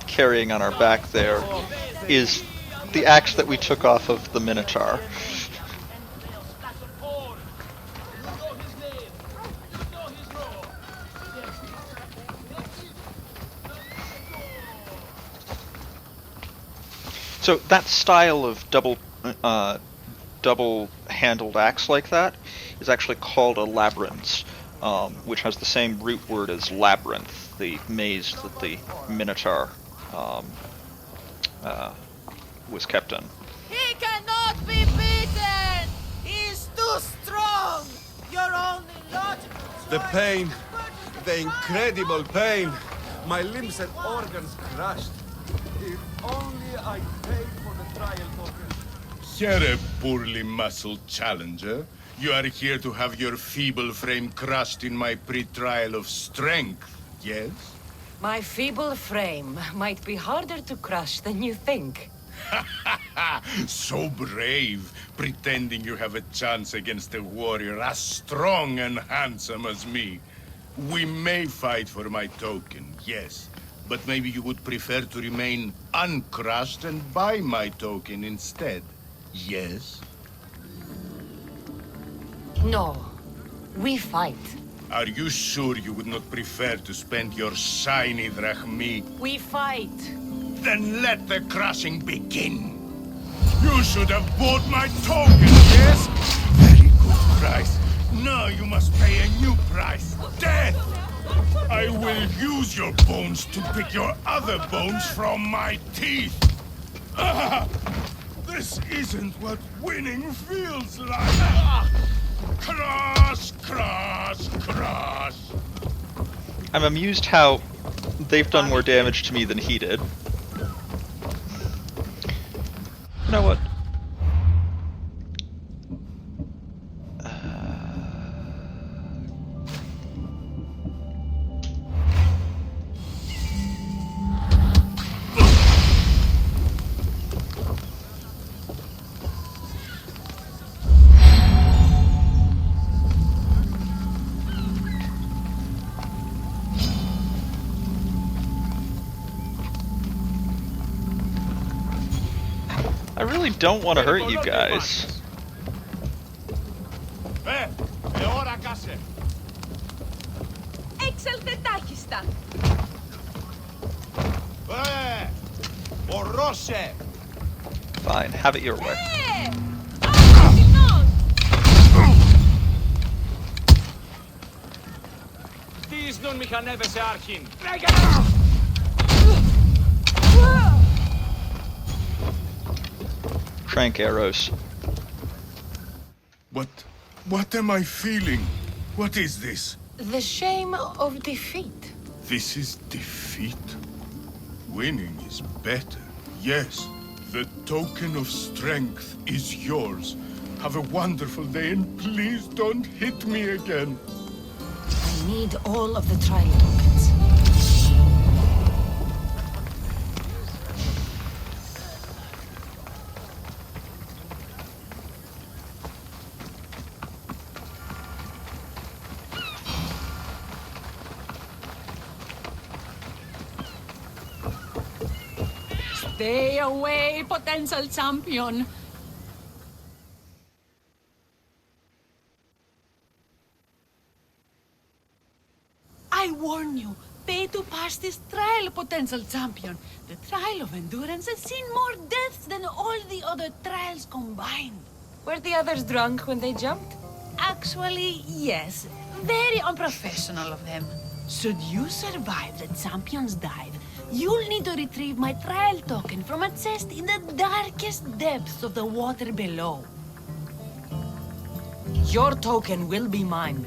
carrying on our back there is the axe that we took off of the Minotaur. So that style of double-handled axe like that is actually called a labyrinth. Which has the same root word as labyrinth, the maze that the Minotaur was kept in. He cannot be beaten! He's too strong! You're only logical. The pain, the incredible pain. My limbs and organs crushed. If only I paid for the trial token. Here, a poorly muscled challenger. You are here to have your feeble frame crushed in my pre-trial of strength, yes? My feeble frame might be harder to crush than you think. So brave, pretending you have a chance against a warrior as strong and handsome as me. We may fight for my token, yes. But maybe you would prefer to remain uncrushed and buy my token instead, yes? No, we fight. Are you sure you would not prefer to spend your shiny drachmi? We fight. Then let the crushing begin. You should have bought my token, yes? Very good price. Now you must pay a new price. Death! I will use your bones to pick your other bones from my teeth. Ah! This isn't what winning feels like. Crush, crush, crush. I'm amused how they've done more damage to me than he did. You know what? I really don't want to hurt you guys. Έξελθε τάχιστα. Fine, have it your way. Δίσνον μηχανεύεσαι άρχιν. Crank arrows. What am I feeling? What is this? The shame of defeat. This is defeat? Winning is better, yes. The token of strength is yours. Have a wonderful day and please don't hit me again. I need all of the trial tokens. Stay away, potential champion. I warn you, pay to pass this trial, potential champion. The trial of endurance has seen more deaths than all the other trials combined. Were the others drunk when they jumped? Actually, yes. Very unprofessional of them. Should you survive the champion's dive, you'll need to retrieve my trial token from a chest in the darkest depths of the water below. Your token will be mine.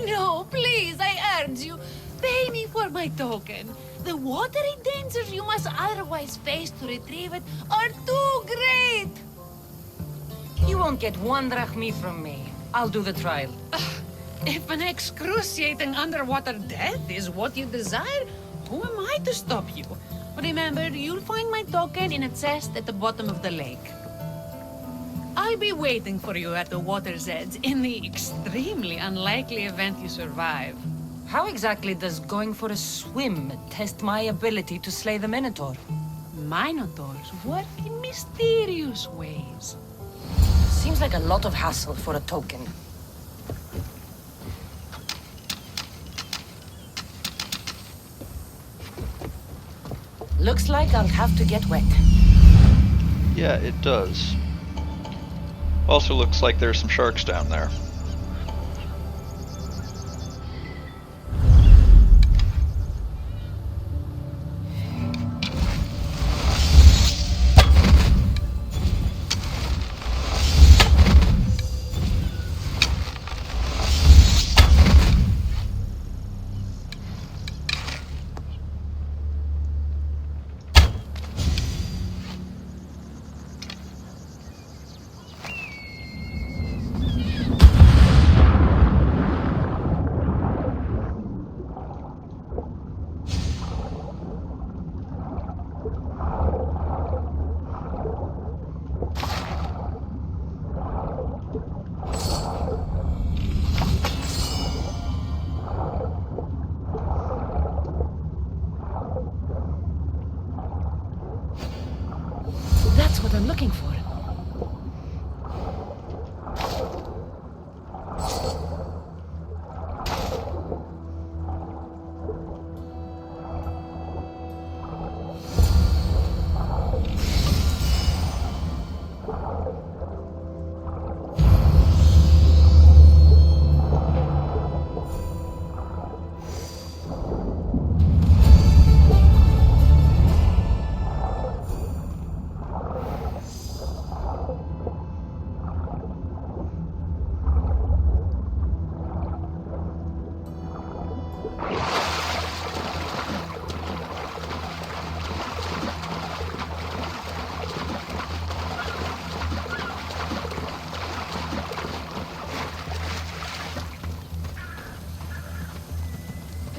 No, please, I urge you. Pay me for my token. The watery dangers you must otherwise face to retrieve it are too great. You won't get one drachmi from me. I'll do the trial. If an excruciating underwater death is what you desire, who am I to stop you? Remember, you'll find my token in a chest at the bottom of the lake. I'll be waiting for you at the water's edge in the extremely unlikely event you survive. How exactly does going for a swim test my ability to slay the Minotaur? Minotaurs work in mysterious ways. Seems like a lot of hassle for a token. Looks like I'll have to get wet. Yeah, it does. Also looks like there's some sharks down there. That's what I'm looking for.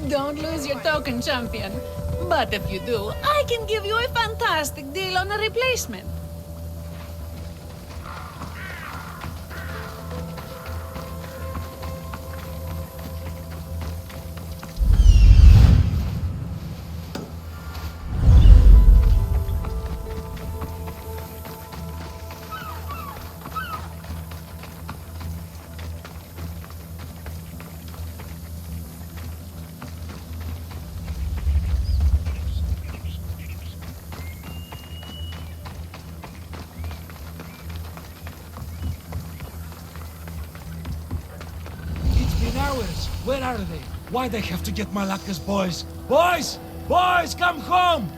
Don't lose your token, champion. But if you do, I can give you a fantastic deal on a replacement. Hours. Where are they? Why they have to get Malaka's boys? Boys! Boys, come home!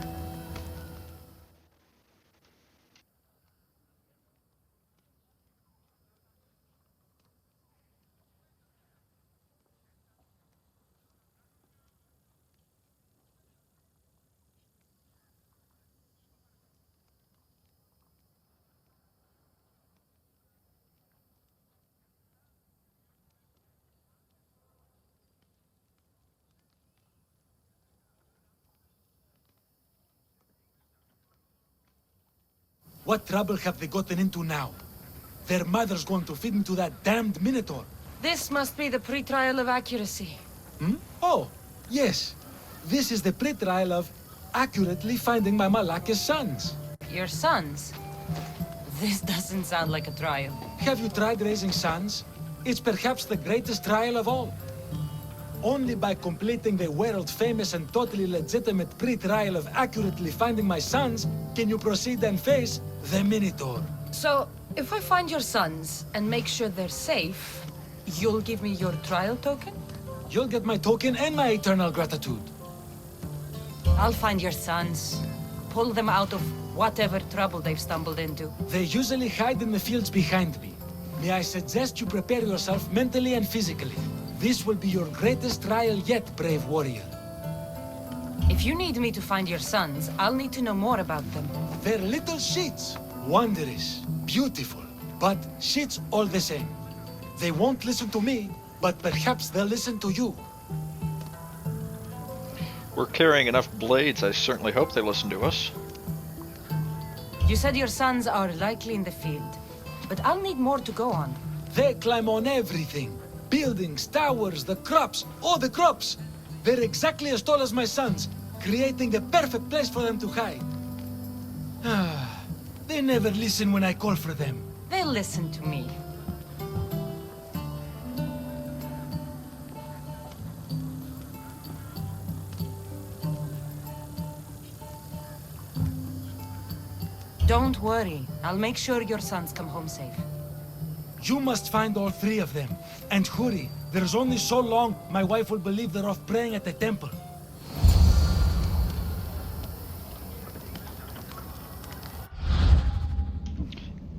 What trouble have they gotten into now? Their mother's going to feed into that damned Minotaur. This must be the pre-trial of accuracy. Hmm? Oh, yes. This is the pre-trial of accurately finding my Malaka's sons. Your sons? This doesn't sound like a trial. Have you tried raising sons? It's perhaps the greatest trial of all. Only by completing the world-famous and totally legitimate pre-trial of accurately finding my sons can you proceed and face the Minotaur. So, if I find your sons and make sure they're safe, you'll give me your trial token? You'll get my token and my eternal gratitude. I'll find your sons. Pull them out of whatever trouble they've stumbled into. They usually hide in the fields behind me. May I suggest you prepare yourself mentally and physically. This will be your greatest trial yet, brave warrior. If you need me to find your sons, I'll need to know more about them. They're little shits. Wondrous, beautiful, but shits all the same. They won't listen to me, but perhaps they'll listen to you. We're carrying enough blades, I certainly hope they listen to us. You said your sons are likely in the field, but I'll need more to go on. They climb on everything. Buildings, towers, the crops, all the crops. They're exactly as tall as my sons, creating the perfect place for them to hide. They never listen when I call for them. They'll listen to me. Don't worry. I'll make sure your sons come home safe. You must find all three of them. And hurry. There's only so long my wife will believe they're off praying at the temple.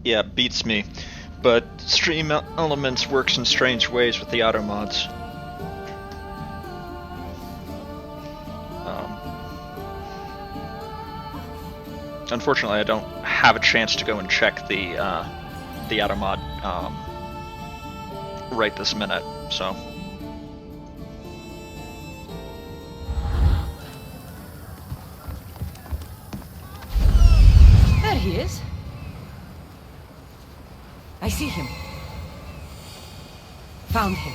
Yeah, beats me. But Stream Elements works in strange ways with the auto mods. Unfortunately, I don't have a chance to go and check the auto mod right this minute, so. There he is. I see him. Found him.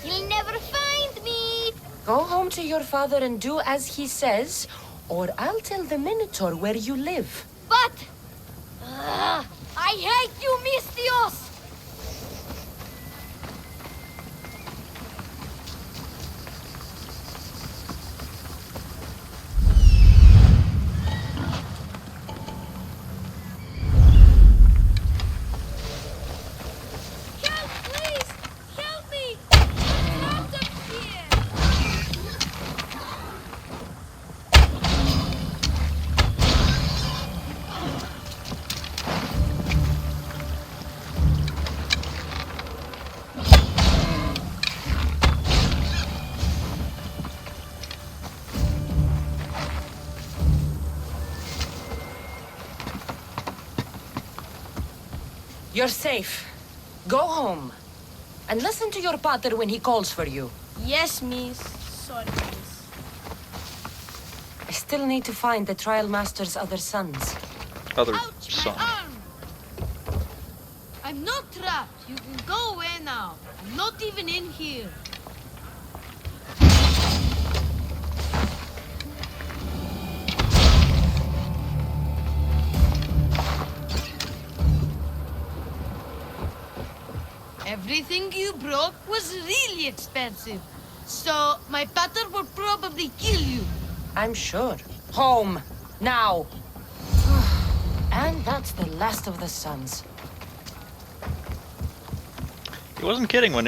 You'll never find me! Go home to your father and do as he says, or I'll tell the Minotaur where you live. But... I hate you, Mistios! Help, please! Help me! Out of here! You're safe. Go home. And listen to your pater when he calls for you. Yes, miss. Sorry, miss. I still need to find the Trial Master's other sons. Other Ouch, son. my arm! I'm not trapped. You can go away now. I'm not even in here. Everything you broke was really expensive. So, my pater will probably kill you. I'm sure. Home. Now. And that's the last of the sons. He wasn't kidding when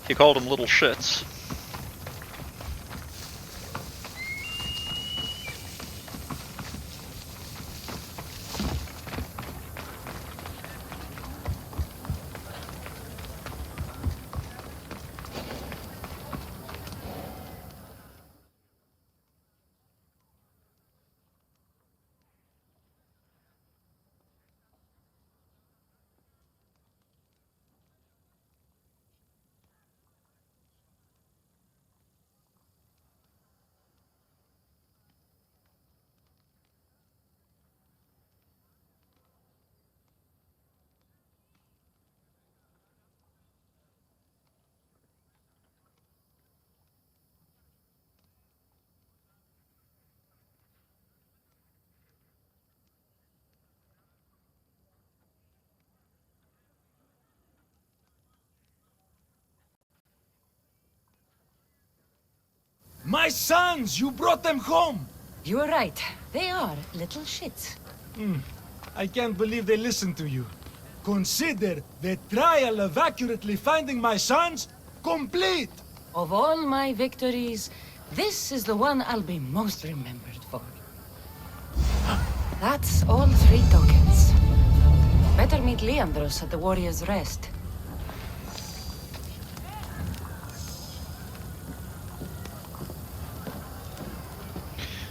he called them little shits. My sons! You brought them home! You were right. They are little shits. I can't believe they listened to you. Consider the trial of accurately finding my sons complete! Of all my victories, this is the one I'll be most remembered for. That's all 3 tokens. Better meet Leandros at the Warrior's Rest.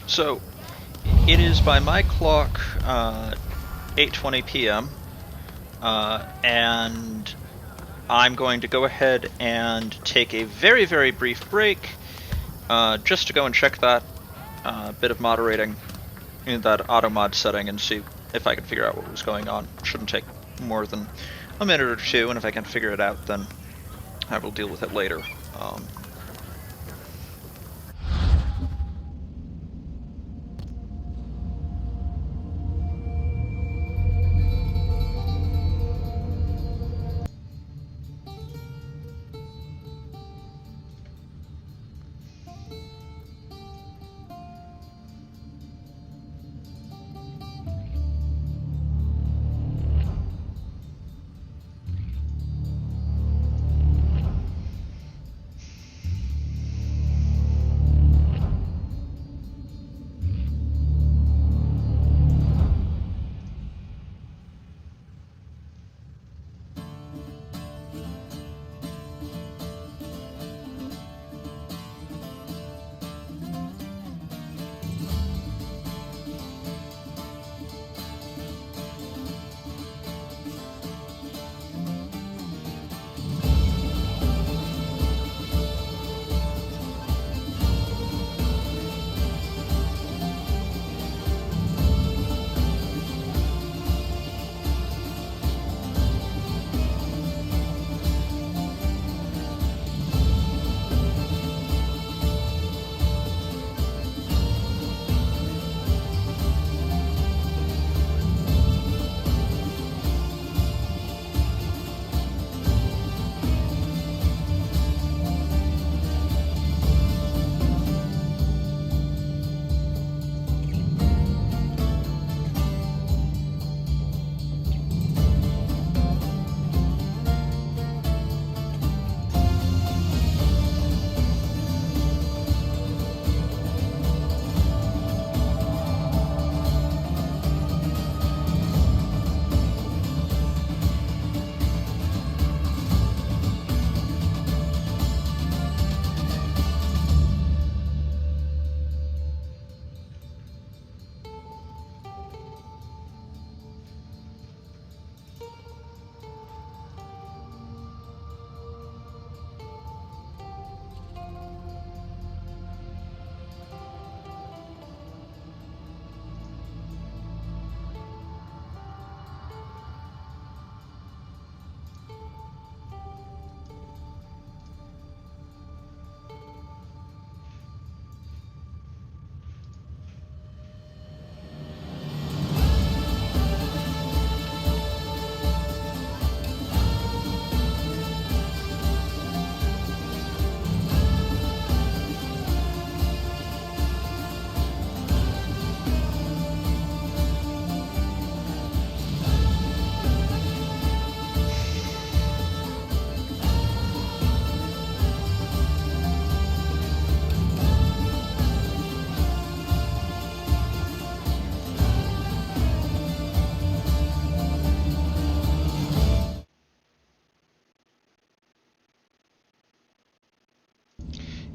So, it is by my clock 8:20 p.m. And I'm going to go ahead and take a very, very brief break just to go and check that bit of moderating in that auto mod setting and see if I can figure out what was going on. Shouldn't take more than a minute or 2, and if I can figure it out, then I will deal with it later.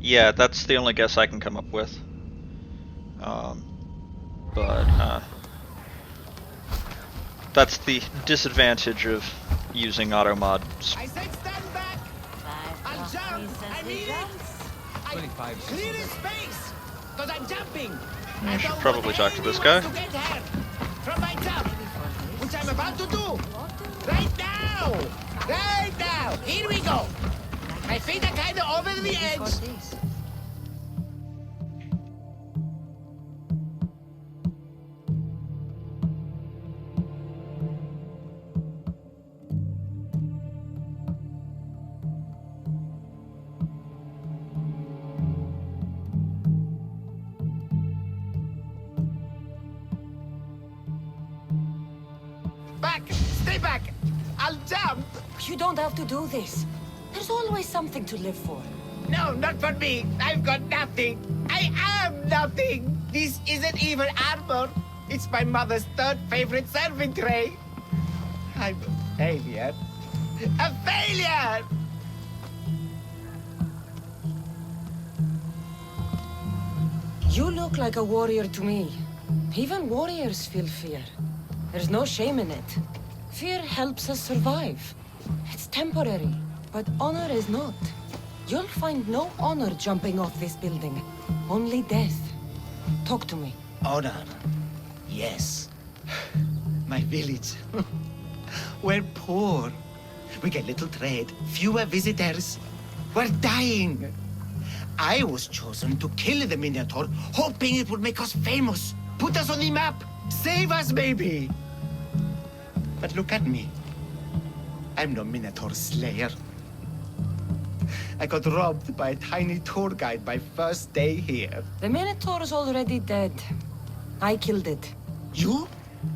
Yeah, that's the only guess I can come up with. That's the disadvantage of using auto mods. I said stand back! I'll jump! I mean it! 25. Clear his space! Because I'm jumping! I should probably talk to this guy. From my jump! Which I'm about to do! Right now! Right now! Here we go! My feet are kind of over the edge. I'll jump. You don't have to do this. There's always something to live for. No, not for me. I've got nothing. I am nothing. This isn't even armor. It's my mother's third favorite serving tray. I'm a failure. A failure! You look like a warrior to me. Even warriors feel fear. There's no shame in it. Fear helps us survive. It's temporary, but honor is not. You'll find no honor jumping off this building. Only death. Talk to me. Honor. Yes. My village. We're poor. We get little trade, fewer visitors. We're dying. I was chosen to kill the Minotaur, hoping it would make us famous, put us on the map, save us, maybe. But look at me. I'm no Minotaur slayer. I got robbed by a tiny tour guide my first day here. The Minotaur's already dead. I killed it. You?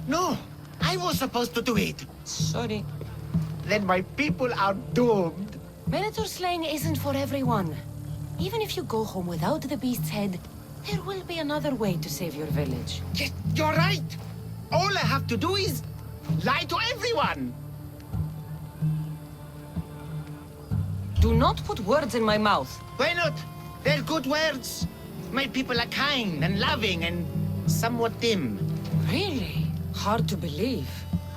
No, I was supposed to do it. Sorry. Then my people are doomed. Minotaur slaying isn't for everyone. Even if you go home without the beast's head, there will be another way to save your village. Yes, you're right. All I have to do is lie to everyone. Do not put words in my mouth. Why not? They're good words. My people are kind and loving and somewhat dim. Really? Hard to believe.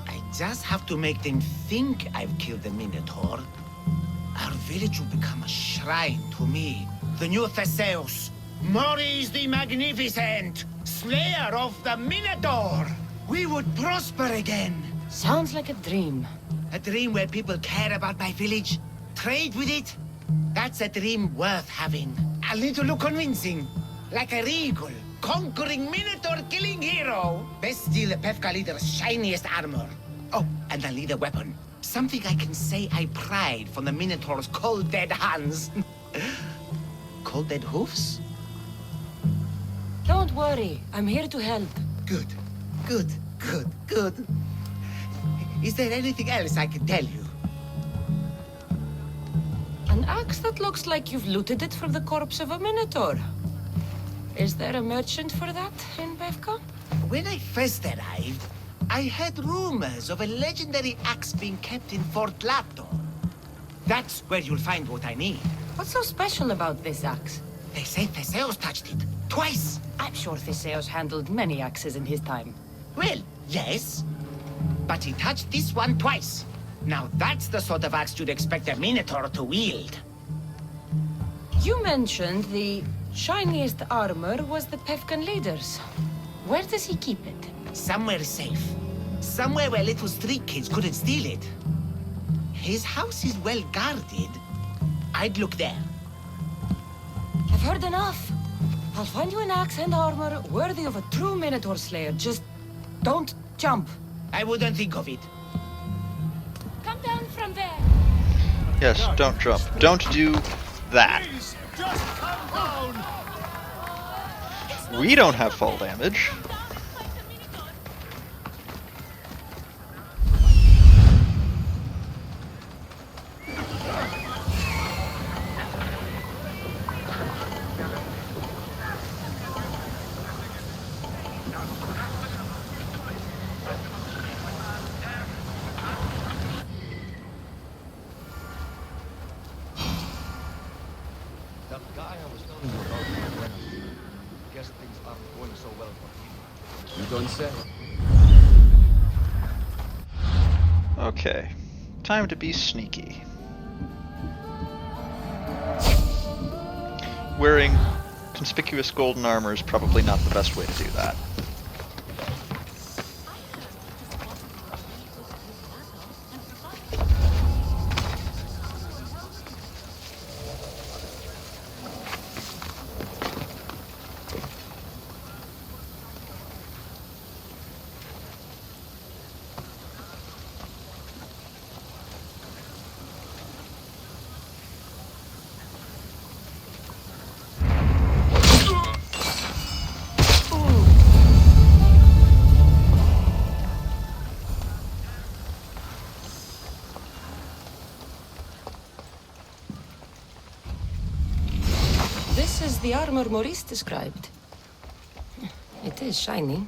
I just have to make them think I've killed the Minotaur. Our village will become a shrine to me, the new Theseus, Maurice the Magnificent, slayer of the Minotaur. We would prosper again. Sounds like a dream. A dream where people care about my village, trade with it. That's a dream worth having. I'll need to look convincing, like a regal, conquering Minotaur-killing hero. Best steal the Pefka leader's shiniest armor. Oh, and I'll need a weapon. Something I can say I pried from the Minotaur's cold dead hands. Cold dead hoofs? Don't worry, I'm here to help. Good, good, good, good. Is there anything else I can tell you? An axe that looks like you've looted it from the corpse of a Minotaur. Is there a merchant for that in Bevka? When I first arrived, I heard rumors of a legendary axe being kept in Fort Lato. That's where you'll find what I need. What's so special about this axe? They say Theseus touched it. Twice. I'm sure Theseus handled many axes in his time. Well, yes. But he touched this one twice. Now that's the sort of axe you'd expect a Minotaur to wield. You mentioned the shiniest armor was the Pefkan leader's. Where does he keep it? Somewhere safe. Somewhere where little street kids couldn't steal it. His house is well guarded. I'd look there. I've heard enough. I'll find you an axe and armor worthy of a true Minotaur slayer. Just don't jump. I wouldn't think of it. Come down from there. Yes, don't jump. Don't do that. Please, just come down. We don't have fall damage. That guy I was telling you about, well, guess things aren't going so well for him. You don't say. Okay, time to be sneaky. Wearing conspicuous golden armor is probably not the best way to do that. This is the armor Maurice described. It is shiny.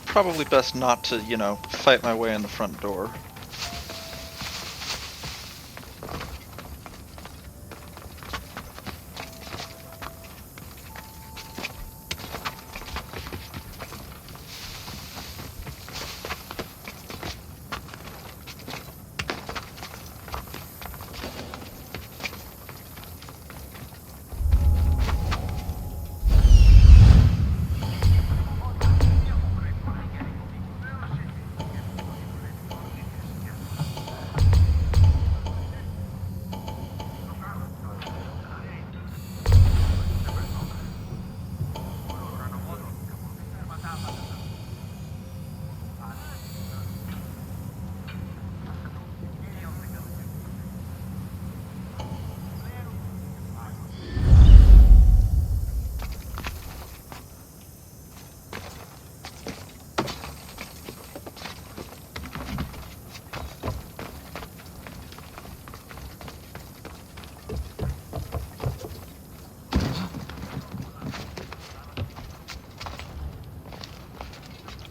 Probably best not to, you know, fight my way in the front door.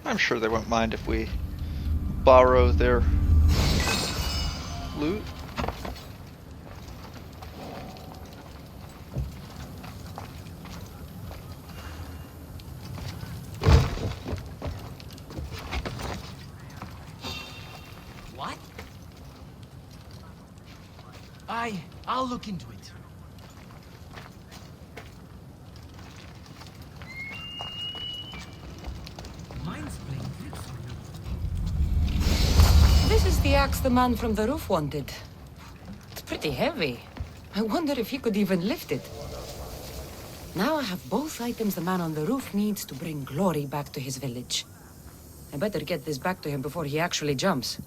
I'm sure they won't mind if we borrow their loot. What? I'll look into it. This is the axe the man from the roof wanted. It's pretty heavy. I wonder if he could even lift it. Now I have both items the man on the roof needs to bring glory back to his village. I better get this back to him before he actually jumps.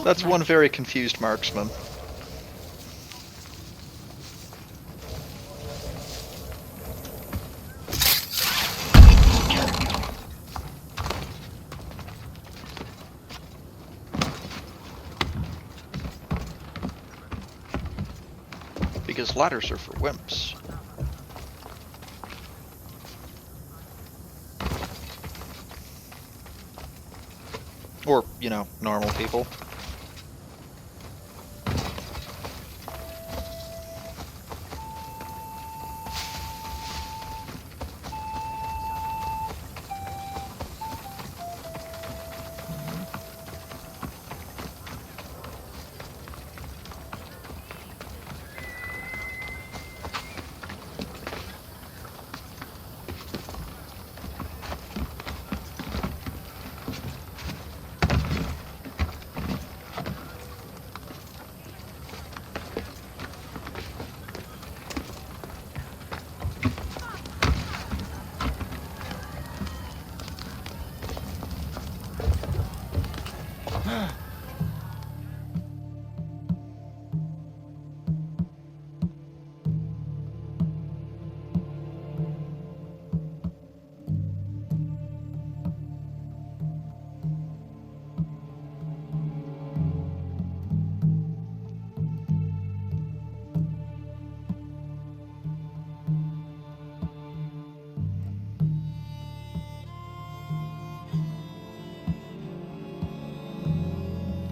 That's one very confused marksman. Because ladders are for wimps. Or, you know, normal people.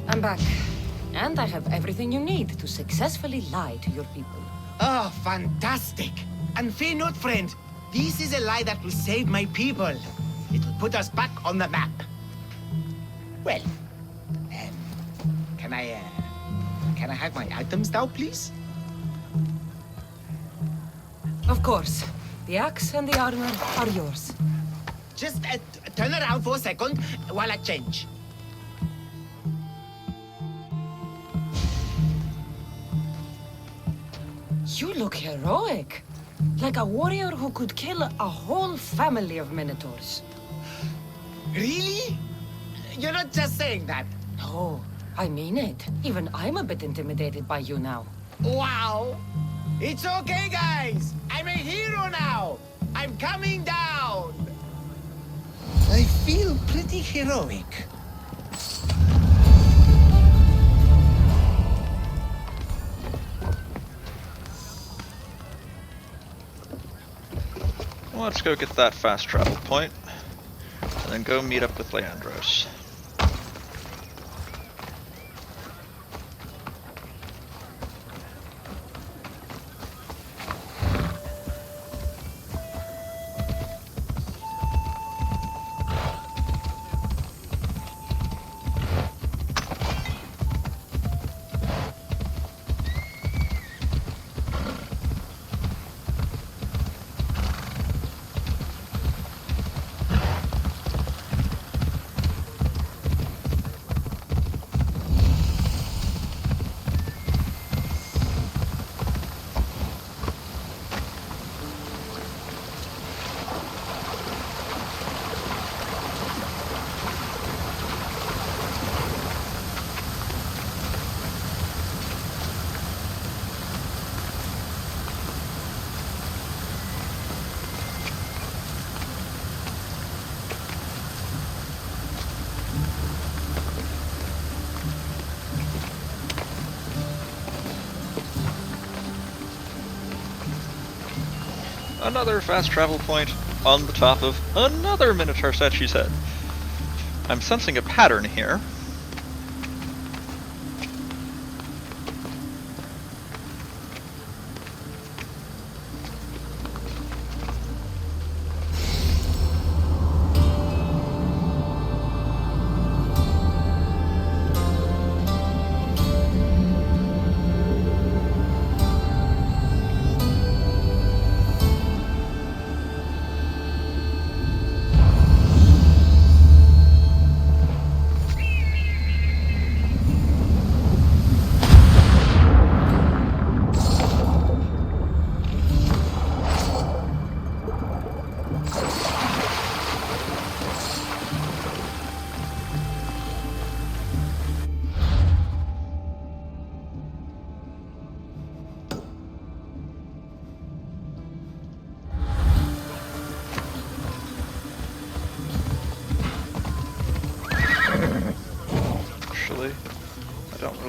I'm back. And I have everything you need to successfully lie to your people. Oh, fantastic. And fear not, friend. This is a lie that will save my people. It will put us back on the map. Well, can I have my items now, please? Of course. The axe and the armor are yours. Just turn around for a second while I change. You look heroic. Like a warrior who could kill a whole family of minotaurs. Really? You're not just saying that. No, I mean it. Even I'm a bit intimidated by you now. Wow! It's okay, guys! I'm a hero now! I'm coming down! I feel pretty heroic. Let's go get that fast travel point, and then go meet up with Leandros. Another fast travel point on the top of another Minotaur statue's head. I'm sensing a pattern here.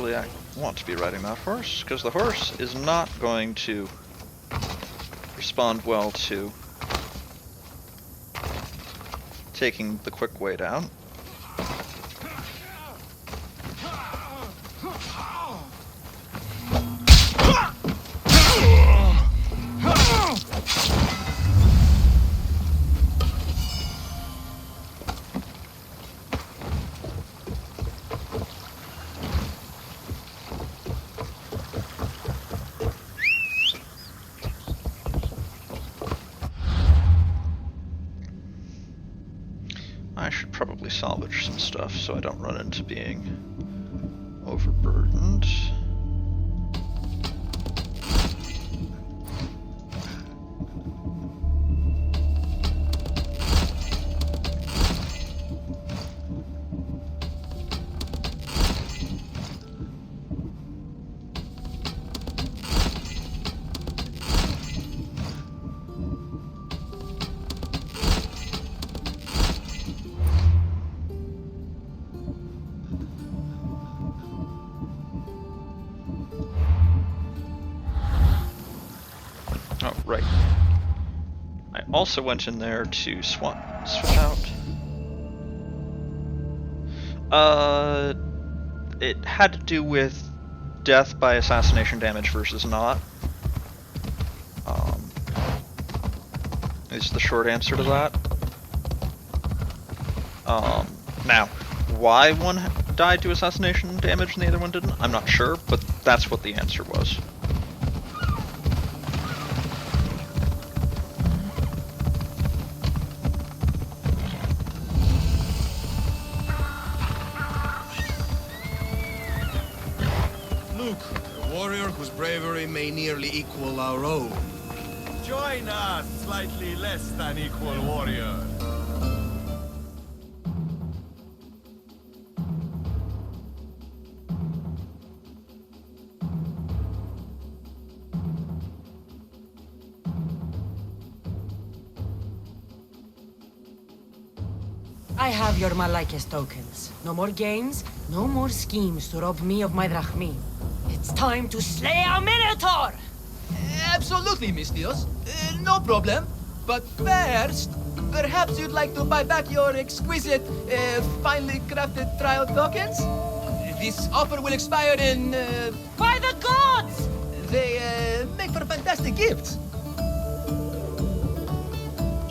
I want to be riding that horse, because the horse is not going to respond well to taking the quick way down. I should probably salvage some stuff so I don't run into being overburdened. Oh, right. I also went in there to swap out. It had to do with death by assassination damage versus not. is the short answer to that. Now, why one died to assassination damage and the other one didn't, I'm not sure, but that's what the answer was. Look, a warrior whose bravery may nearly equal our own. Join us, slightly less than equal warrior. I have your Malakes tokens. No more games, no more schemes to rob me of my drachmi. It's time to slay a Minotaur! Absolutely, Mistios. No problem. But first, perhaps you'd like to buy back your exquisite, finely crafted trial tokens? This offer will expire in... By the gods! They make for fantastic gifts.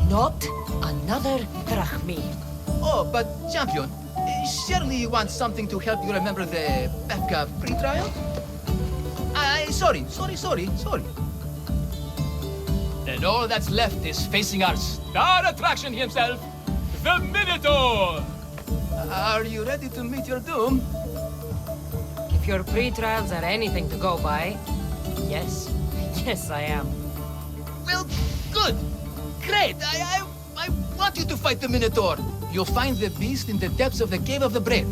Not another drachmi. Oh, but champion, surely you want something to help you remember the Befka pre-trial? Sorry. And all that's left is facing our star attraction himself, the Minotaur! Are you ready to meet your doom? If your pre-trials are anything to go by, yes. Yes, I am. Well, good. Great. I want you to fight the Minotaur. You'll find the beast in the depths of the Cave of the Brave,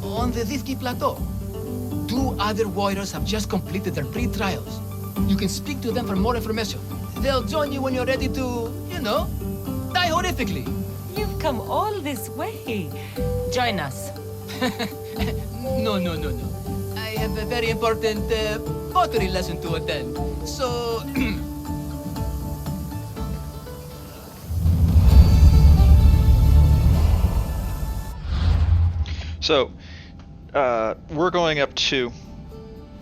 on the Vithki Plateau. 2 other warriors have just completed their pre-trials. You can speak to them for more information. They'll join you when you're ready to, you know, die horrifically. You've come all this way. Join us. No. I have a very important pottery lesson to attend. So... So, we're going up to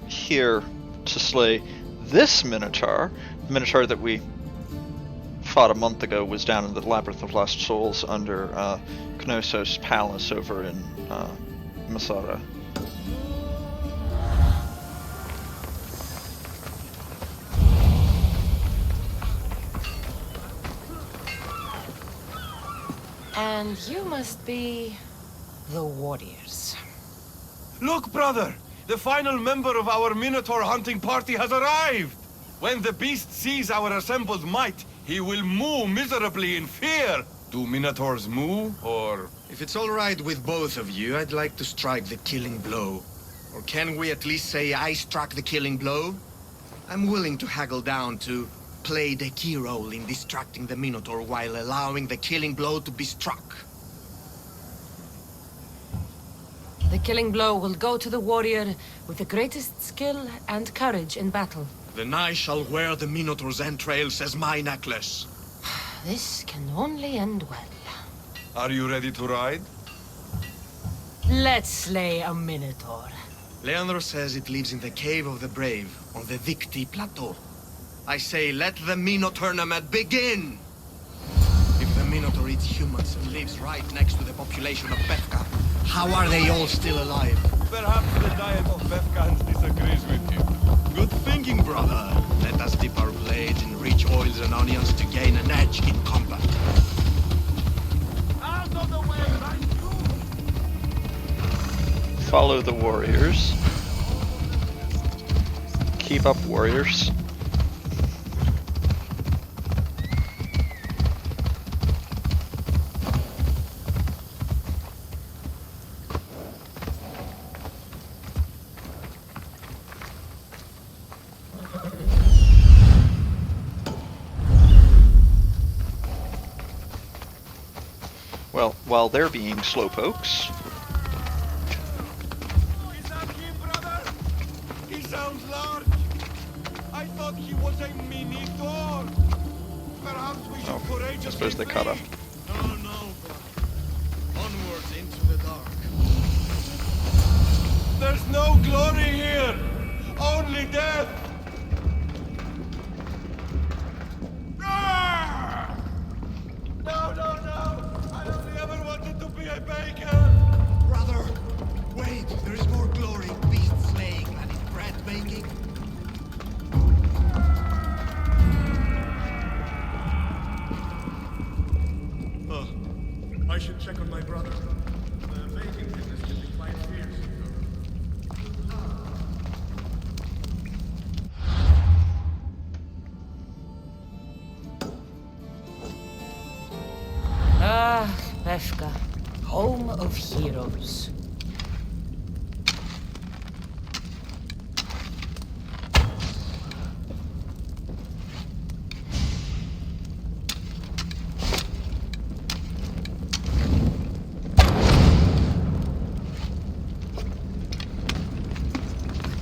here to slay this Minotaur. The Minotaur that we fought a month ago was down in the Labyrinth of Lost Souls under Knossos' palace over in Masada. And you must be the warriors. Look, brother! The final member of our Minotaur hunting party has arrived! When the beast sees our assembled might, he will moo miserably in fear! Do Minotaurs moo, or...? If it's all right with both of you, I'd like to strike the killing blow. Or can we at least say I struck the killing blow? I'm willing to haggle down to play the key role in distracting the Minotaur while allowing the killing blow to be struck. The killing blow will go to the warrior with the greatest skill and courage in battle. Then I shall wear the Minotaur's entrails as my necklace. This can only end well. Are you ready to ride? Let's slay a Minotaur. Leonor says it lives in the Cave of the Brave, on the Vithki Plateau. I say, let the Minotaur tournament begin! If the Minotaur eats humans and lives right next to the population of Befka, how are they all still alive? Perhaps the diet of Befkans disagrees with you. Good thinking, brother. Let us dip our blades in rich oils and onions to gain an edge in combat. Out of the way, right? Follow the warriors. Keep up, warriors. Well, while they're being slowpokes. Is that him, brother? He sounds large. I thought he was a Minotaur. Perhaps we should courageously... I suppose they cut up. No, onwards into the dark. There's no glory here. Only death. get bacon! Brother, wait, there is more glory in beast slaying than in bread making. I should check on my brother. The baking business can be quite fierce. Ah, Befka, home of heroes.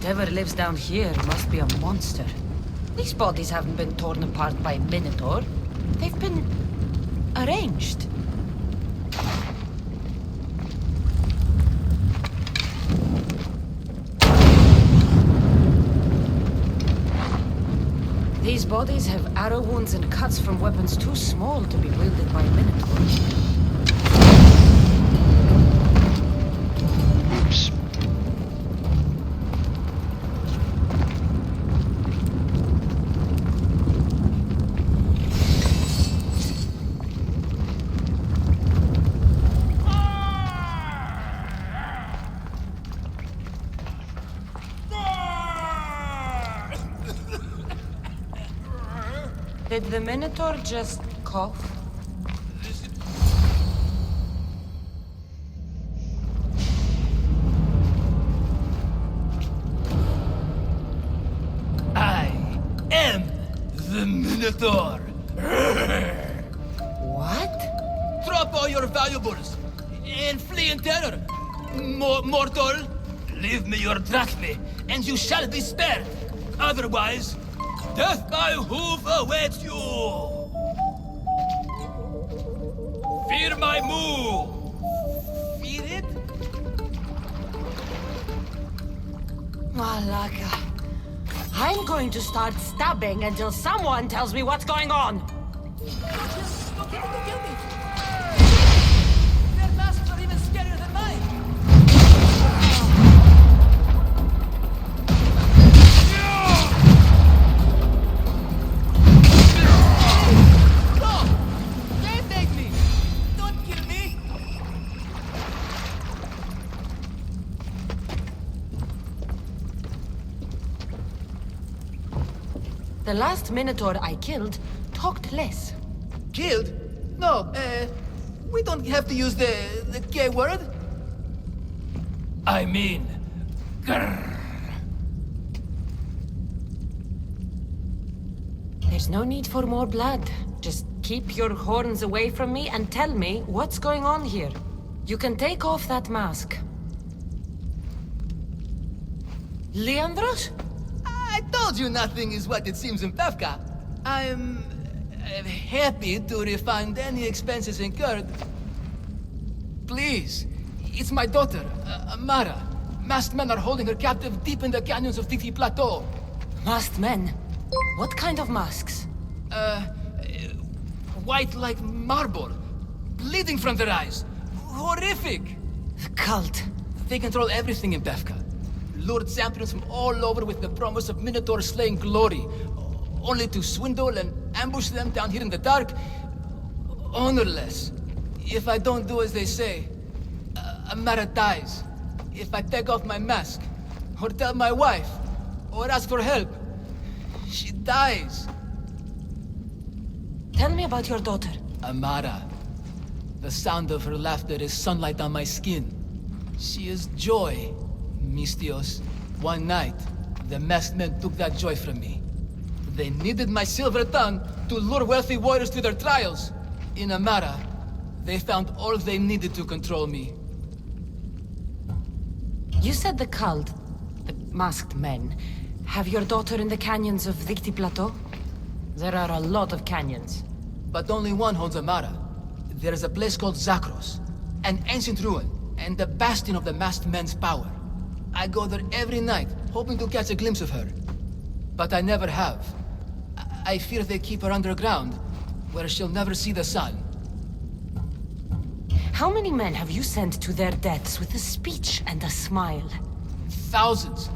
Whatever lives down here must be a monster. These bodies haven't been torn apart by a minotaur. They've been arranged. These bodies have arrow wounds and cuts from weapons too small to be wielded by minotaurs. Oops. Did the minotaur just cough? I am the Minotaur. What? Drop all your valuables and flee in terror. Mortal, leave me your drachme, and you shall be spared. Otherwise, death by hoof awaits you! Fear my move! Fear it? Malaka. I'm going to start stabbing until someone tells me what's going on. Don't kill me! Their masks are even scarier than mine! The last minotaur I killed talked less. Killed? No, we don't have to use the K word. I mean, grrr. There's no need for more blood. Just keep your horns away from me and tell me what's going on here. You can take off that mask. Leandros? I told you nothing is what it seems in Pevka. I'm happy to refund any expenses incurred. Please, it's my daughter, Amara. Masked men are holding her captive deep in the canyons of Titi Plateau. Masked men? What kind of masks? White like marble, bleeding from their eyes. Horrific! The cult. They control everything in Pevka. Lured champions from all over with the promise of Minotaur slaying glory, only to swindle and ambush them down here in the dark. Honorless. If I don't do as they say, Amara dies. If I take off my mask, or tell my wife, or ask for help, she dies. Tell me about your daughter. Amara. The sound of her laughter is sunlight on my skin. She is joy. Mistios, one night, the masked men took that joy from me. They needed my silver tongue to lure wealthy warriors to their trials. In Amara, they found all they needed to control me. You said the cult, the masked men, have your daughter in the canyons of Victi Plateau? There are a lot of canyons. But only one holds Amara. There is a place called Zakros, an ancient ruin, and the bastion of the masked men's power. I go there every night, hoping to catch a glimpse of her. But I never have. I fear they keep her underground, where she'll never see the sun. How many men have you sent to their deaths with a speech and a smile? Thousands.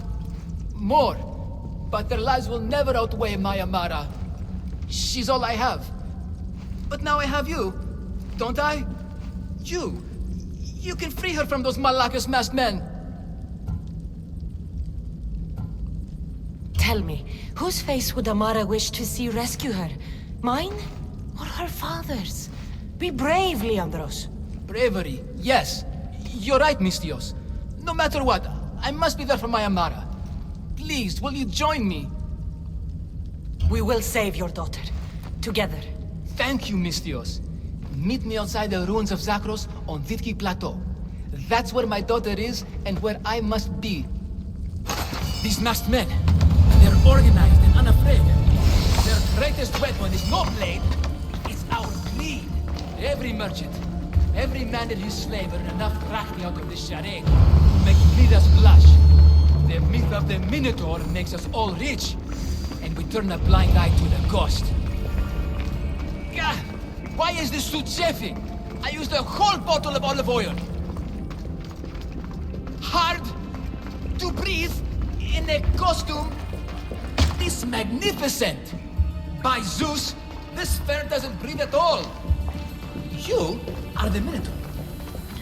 More. But their lives will never outweigh my Amara. She's all I have. But now I have you, don't I? You. You can free her from those Malakas masked men. Tell me, whose face would Amara wish to see rescue her? Mine? Or her father's? Be brave, Leandros. Bravery, yes. You're right, Mistios. No matter what, I must be there for my Amara. Please, will you join me? We will save your daughter. Together. Thank you, Mistios. Meet me outside the ruins of Zakros on Vitki Plateau. That's where my daughter is and where I must be. These masked men, they're organized and unafraid. Their greatest weapon is no blade, it's our greed. Every merchant, every man and his slave earn enough drachmi out of this charade to make Midas blush. The myth of the Minotaur makes us all rich, and we turn a blind eye to the ghost. God, why is this suit chafing? I used a whole bottle of olive oil. Hard to breathe in a costume this magnificent. By Zeus, this fair doesn't breathe at all. You are the Minotaur.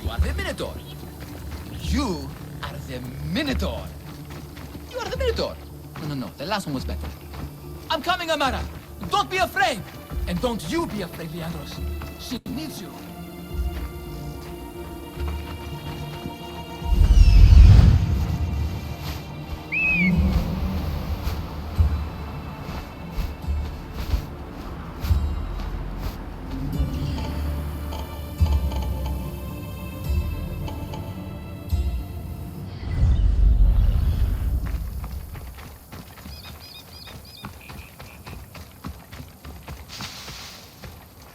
You are the Minotaur. You are the Minotaur. You are the Minotaur. No, the last one was better. I'm coming, Amara. Don't be afraid. And don't you be afraid, Leandros. She needs you.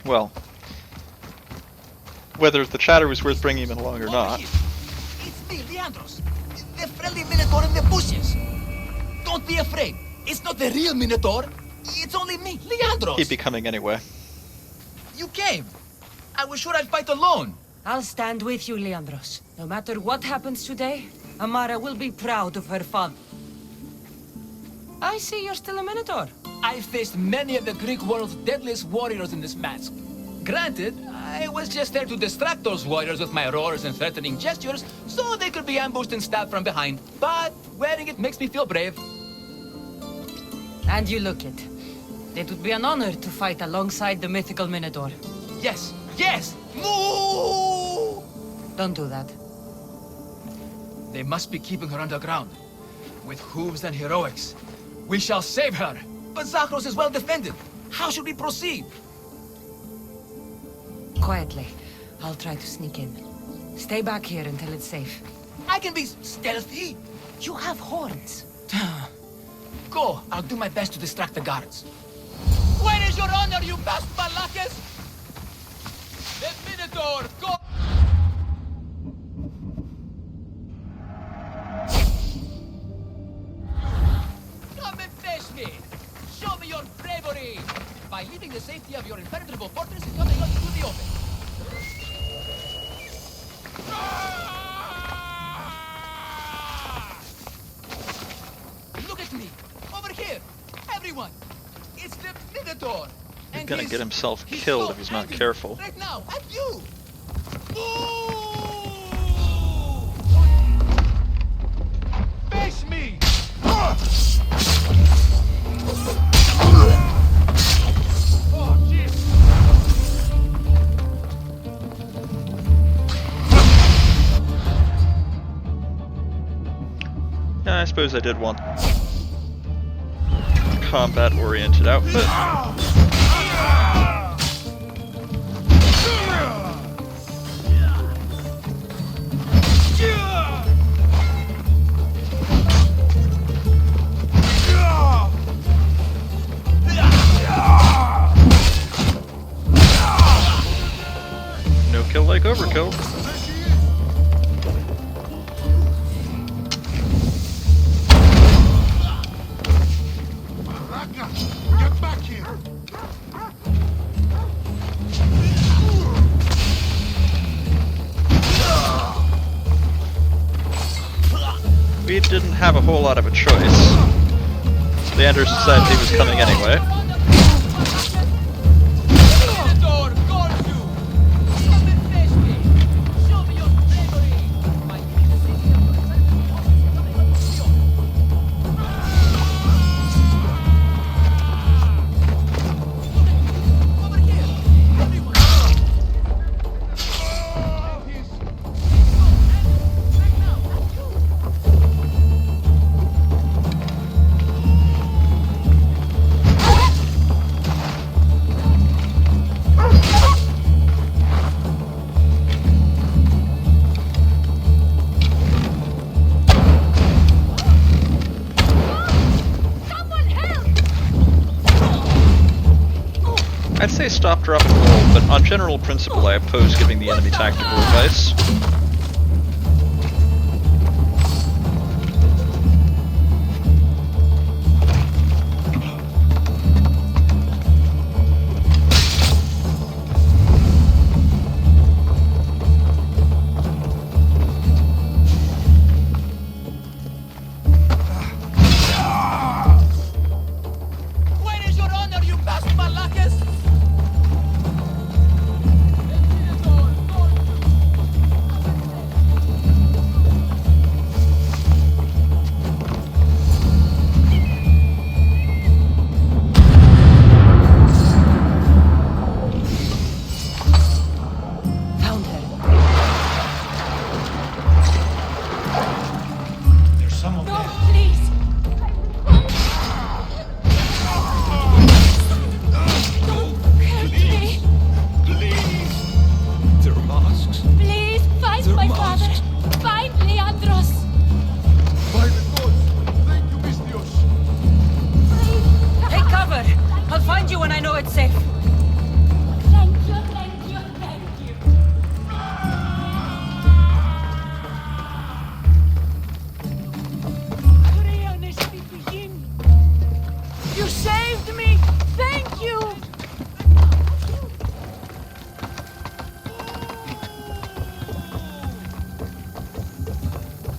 Well, whether the chatter was worth bringing him along or not. It's me, Leandros. The friendly Minotaur in the bushes. Don't be afraid. It's not the real Minotaur. It's only me, Leandros. He'd be coming anyway. You came. I was sure I'd fight alone. I'll stand with you, Leandros. No matter what happens today, Amara will be proud of her father. I see you're still a Minotaur. I faced many of the Greek world's deadliest warriors in this mask. Granted, I was just there to distract those warriors with my roars and threatening gestures, so they could be ambushed and stabbed from behind. But wearing it makes me feel brave. And you look it. It would be an honor to fight alongside the mythical Minotaur. Yes, yes! Moo! Don't do that. They must be keeping her underground. With hooves and heroics. We shall save her! But Zakros is well defended. How should we proceed? Quietly. I'll try to sneak in. Stay back here until it's safe. I can be stealthy. You have horns. Go. I'll do my best to distract the guards. Where is your honor, you best Malakas? The Minotaur, go! Come and face me! Show me your bravery! By leaving the safety of your impenetrable fortress and coming up to the open. Look at me! Over here! Everyone! It's the Minotaur! He's gonna get himself killed if he's not careful. Right now, at you! Face me! Yeah, I suppose I did want combat-oriented outfit. No kill like overkill. Get back here! have a whole lot of a choice. Leander said he was coming anyway. I'd say stop, drop, and roll, but on general principle I oppose giving the enemy tactical advice. Where is your honor, you bastard Malakas? Found her. There's someone No, there. please. Help me. Their masks. Please, find They're my masks. father. Find Leandros. By the gods! Thank you, Mistios! Take cover. I'll find you when I know it's safe. Thank you, thank you, thank you. You saved me! Thank you!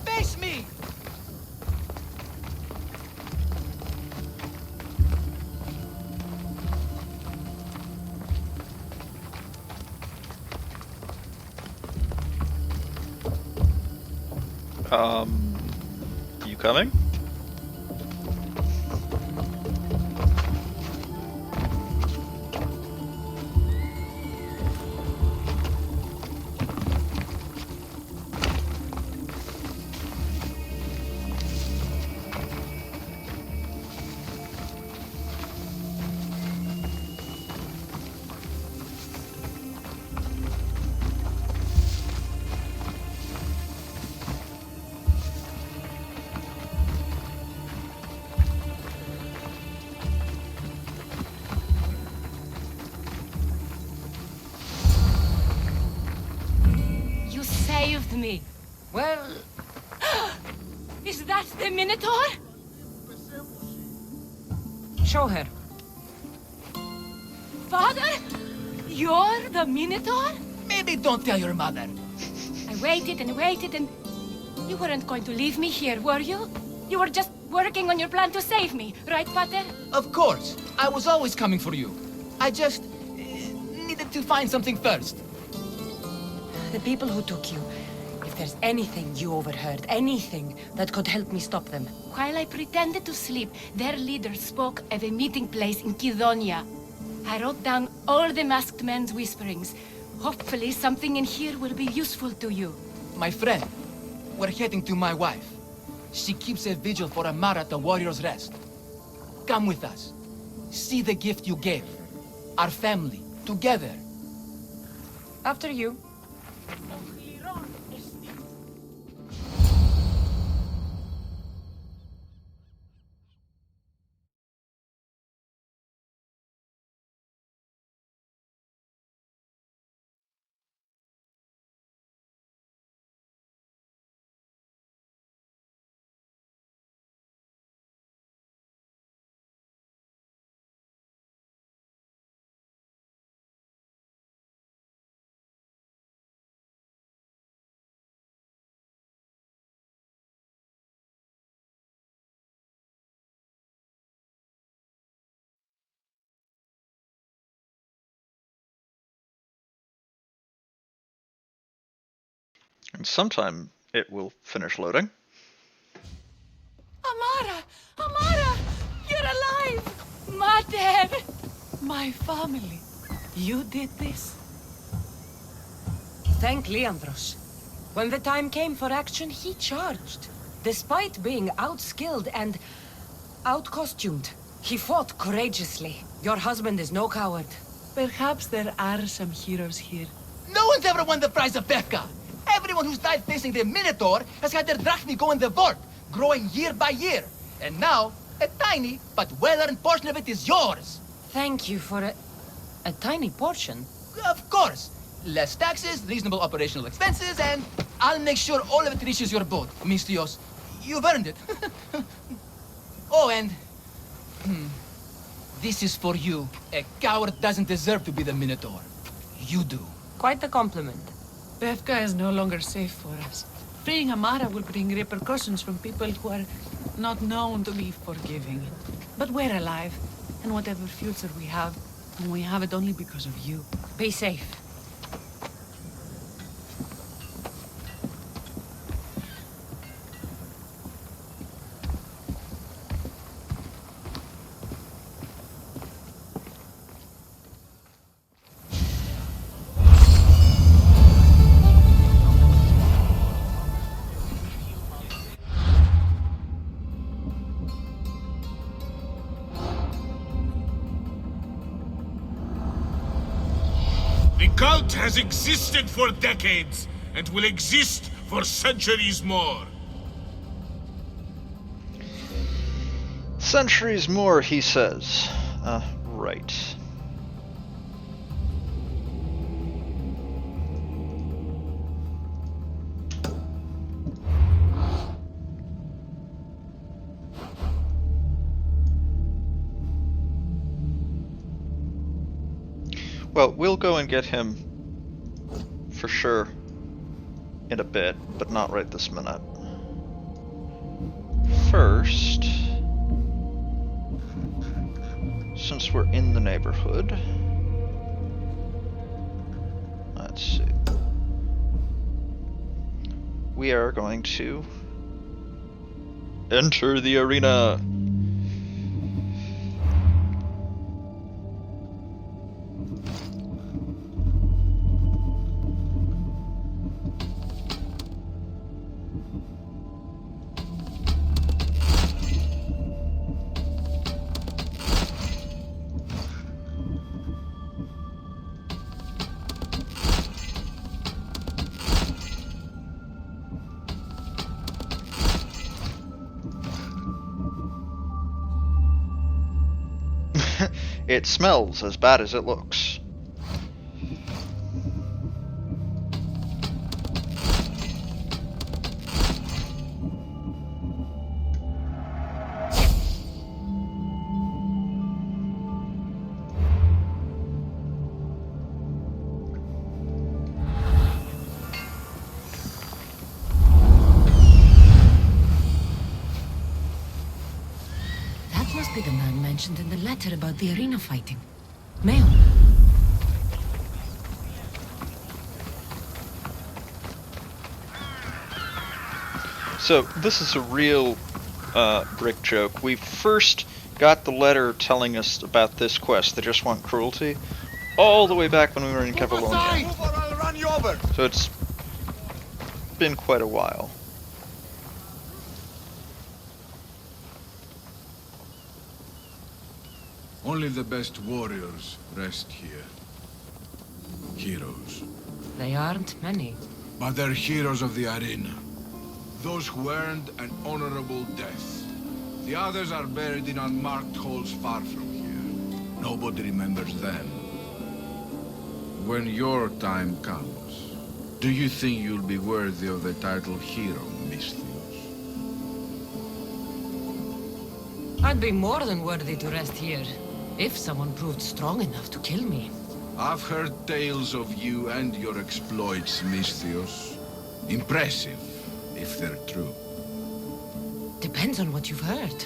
Face me! You coming? You saved me. Well, Is that the Minotaur? show her. Father? You're the Minotaur? Maybe don't tell your mother. I waited and waited and... You weren't going to leave me here, were you? You were just working on your plan to save me, right, Pater? Of course. I was always coming for you. I just needed to find something first. The people who took you. If there's anything you overheard, anything that could help me stop them. While I pretended to sleep, their leader spoke of a meeting place in Kidonia. I wrote down all the masked men's whisperings. Hopefully something in here will be useful to you. My friend, we're heading to my wife. She keeps a vigil for Amar at the Warrior's Rest. Come with us. See the gift you gave. Our family, together. After you. And sometime it will finish loading. Amara! Amara! You're alive! Mater! My family. You did this? Thank Leandros. When the time came for action, he charged. Despite being outskilled and out-costumed, he fought courageously. Your husband is no coward. Perhaps there are some heroes here. No one's ever won the prize of Befka. Everyone who's died facing the Minotaur has had their drachmi go in the vault, growing year by year. And now, a tiny but well-earned portion of it is yours. Thank you for a tiny portion. Of course. Less taxes, reasonable operational expenses, and I'll make sure all of it reaches your boat, Mistios. You've earned it. Oh, and... this is for you. A coward doesn't deserve to be the Minotaur. You do. Quite the compliment. Befka is no longer safe for us. Freeing Amara will bring repercussions from people who are not known to be forgiving. But we're alive, and whatever future we have it only because of you. Be safe. The cult has existed for decades, and will exist for centuries more. Centuries more, he says. Right. Well, we'll go and get him for sure in a bit, but not right this minute. First, since we're in the neighborhood, let's see. We are going to enter the arena. It smells as bad as it looks. That must be the man mentioned in the letter about the arena fighting. Mail. So, this is a real brick joke. We first got the letter telling us about this quest, They Just Want Cruelty, all the way back when we were in Kefalonia. Move or I'll run you over. So it's been quite a while. Only the best warriors rest here. Heroes. They aren't many. But they're heroes of the arena. Those who earned an honorable death. The others are buried in unmarked holes far from here. Nobody remembers them. When your time comes, do you think you'll be worthy of the title hero, Misthios? I'd be more than worthy to rest here, if someone proved strong enough to kill me. I've heard tales of you and your exploits, Misthios. Impressive, if they're true. Depends on what you've heard.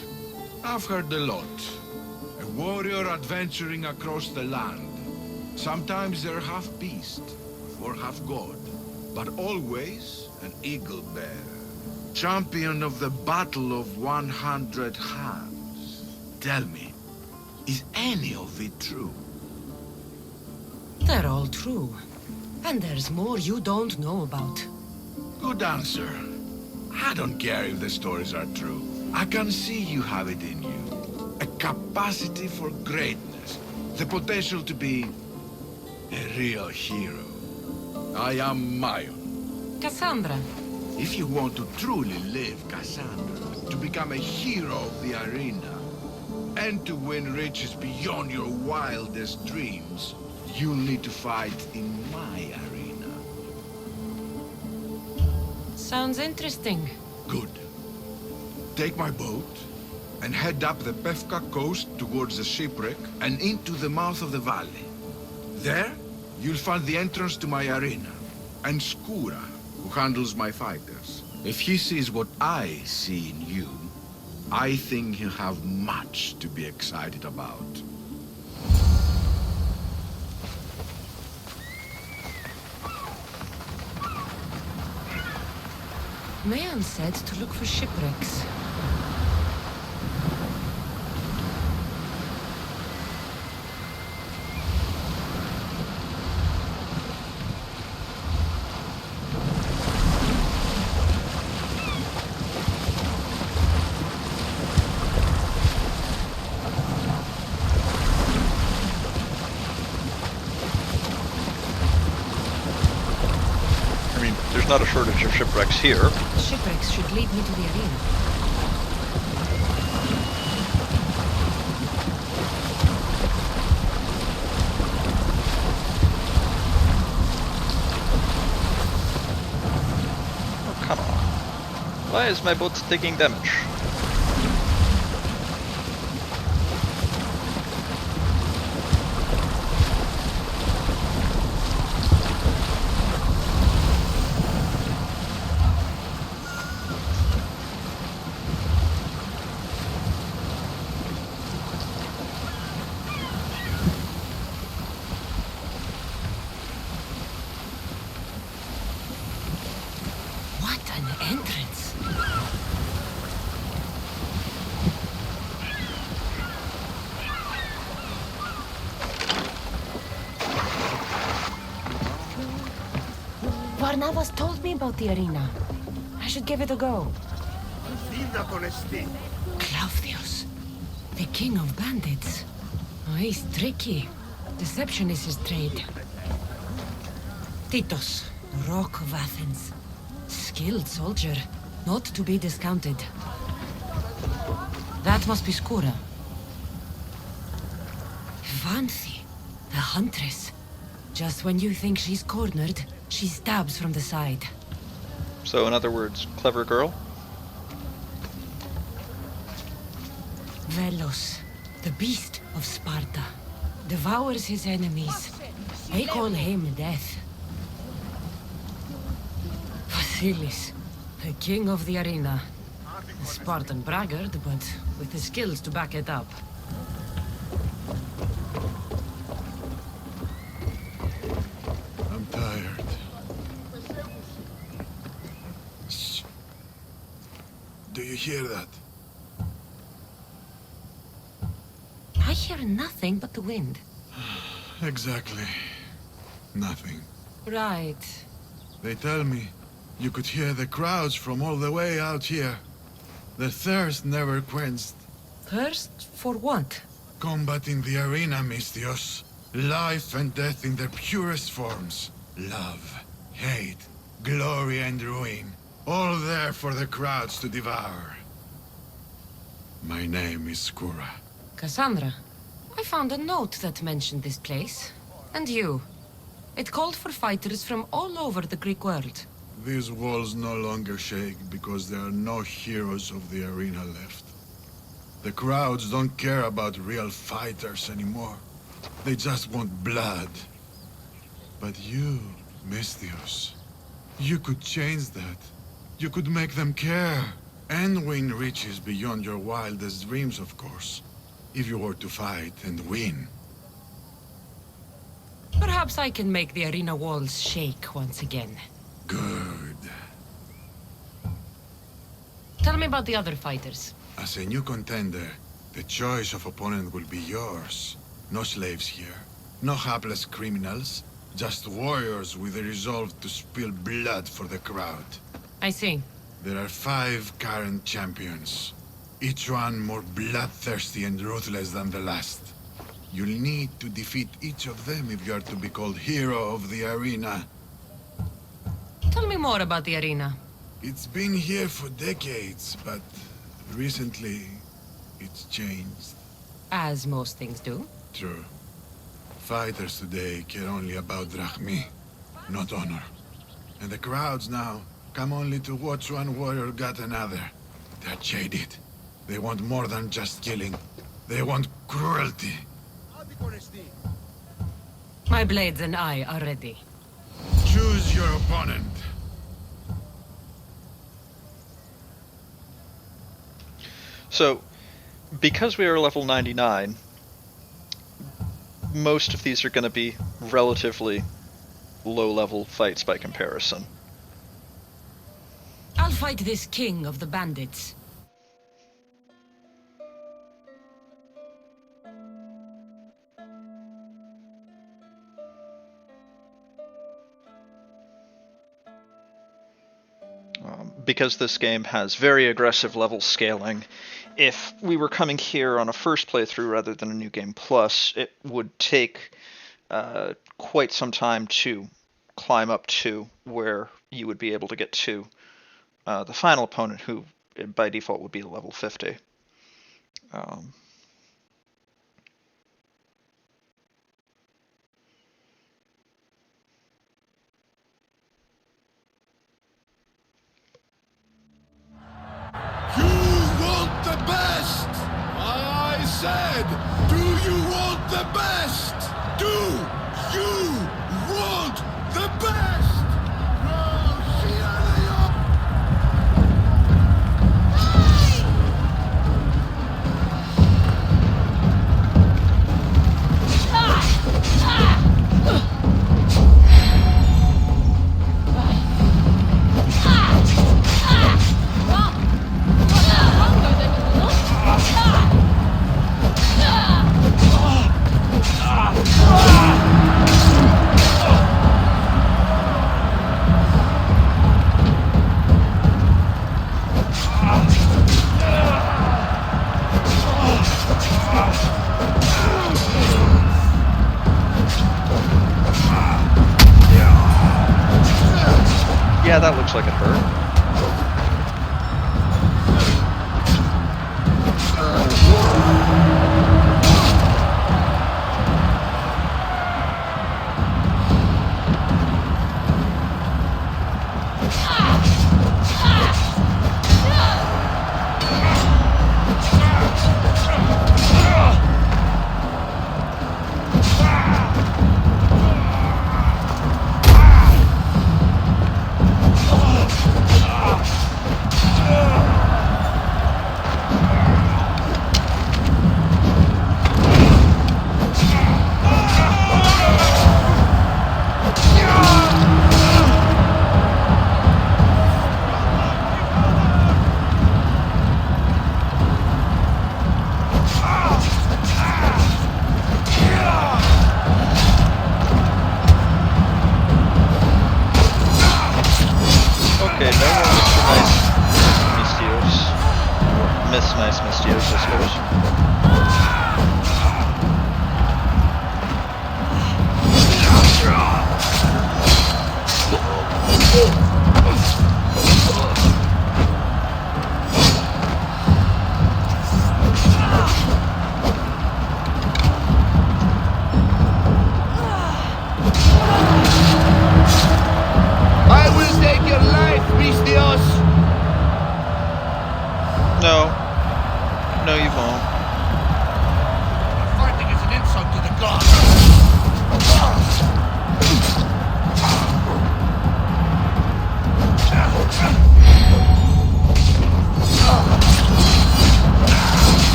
I've heard a lot. A warrior adventuring across the land. Sometimes they're half beast, or half god. But always an eagle bear, champion of the Battle of 100 Hands. Tell me, is any of it true? They're all true. And there's more you don't know about. Good answer. I don't care if the stories are true. I can see you have it in you. A capacity for greatness. The potential to be a real hero. I am Mayon. Cassandra. If you want to truly live, Cassandra, to become a hero of the arena, and to win riches beyond your wildest dreams, you'll need to fight in my arena. Sounds interesting. Good. Take my boat and head up the Pefka coast towards the shipwreck and into the mouth of the valley. There, you'll find the entrance to my arena, and Skura, who handles my fighters. If he sees what I see in you, I think he'll have much to be excited about. Mayon said to look for shipwrecks. Not a shortage of shipwrecks here. Shipwrecks should lead me to the arena. Oh, come on. Why is my boat taking damage? Varnavas told me about the arena. I should give it a go. Claudius, the king of bandits. Oh, he's tricky. Deception is his trade. Titus, the Rock of Athens. Skilled soldier, not to be discounted. That must be Skura. Vanthi, the huntress. Just when you think she's cornered, she stabs from the side. So, in other words, clever girl? Velos, the beast of Sparta, devours his enemies. They call him Death. Vasilis, the king of the arena. A Spartan braggart, but with the skills to back it up. I'm tired. Do you hear that? I hear nothing but the wind. Exactly. Nothing. Right. They tell me you could hear the crowds from all the way out here. The thirst never quenched. Thirst for what? Combat in the arena, Misthios. Life and death in their purest forms. Love, hate, glory and ruin. All there for the crowds to devour. My name is Skura. Cassandra, I found a note that mentioned this place. And you. It called for fighters from all over the Greek world. These walls no longer shake because there are no heroes of the arena left. The crowds don't care about real fighters anymore. They just want blood. But you, Misthios, you could change that. You could make them care. And win riches beyond your wildest dreams, of course. If you were to fight and win. Perhaps I can make the arena walls shake once again. Good. about the other fighters? As a new contender, the choice of opponent will be yours. No slaves here. No hapless criminals. Just warriors with the resolve to spill blood for the crowd. I see. There are 5 current champions. Each one more bloodthirsty and ruthless than the last. You'll need to defeat each of them if you are to be called hero of the arena. Tell me more about the arena. It's been here for decades, but recently it's changed. As most things do. True. Fighters today care only about drachmi, not honor. And the crowds now come only to watch one warrior gut another. They're jaded. They want more than just killing. They want cruelty. My blades and I are ready. Choose your opponent. So, because we are level 99, most of these are going to be relatively low-level fights by comparison. I'll fight this king of the bandits. Because this game has very aggressive level scaling, if we were coming here on a first playthrough rather than a New Game Plus, it would take quite some time to climb up to where you would be able to get to the final opponent, who by default would be level 50. The best! I said, do you want the best? Do you want the best? Yeah, that looks like it hurt.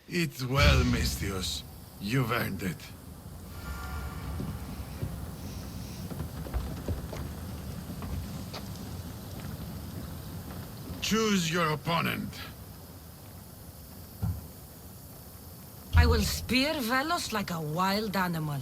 Eat well, Mistios. You've earned it. Choose your opponent. I will spear Velos like a wild animal.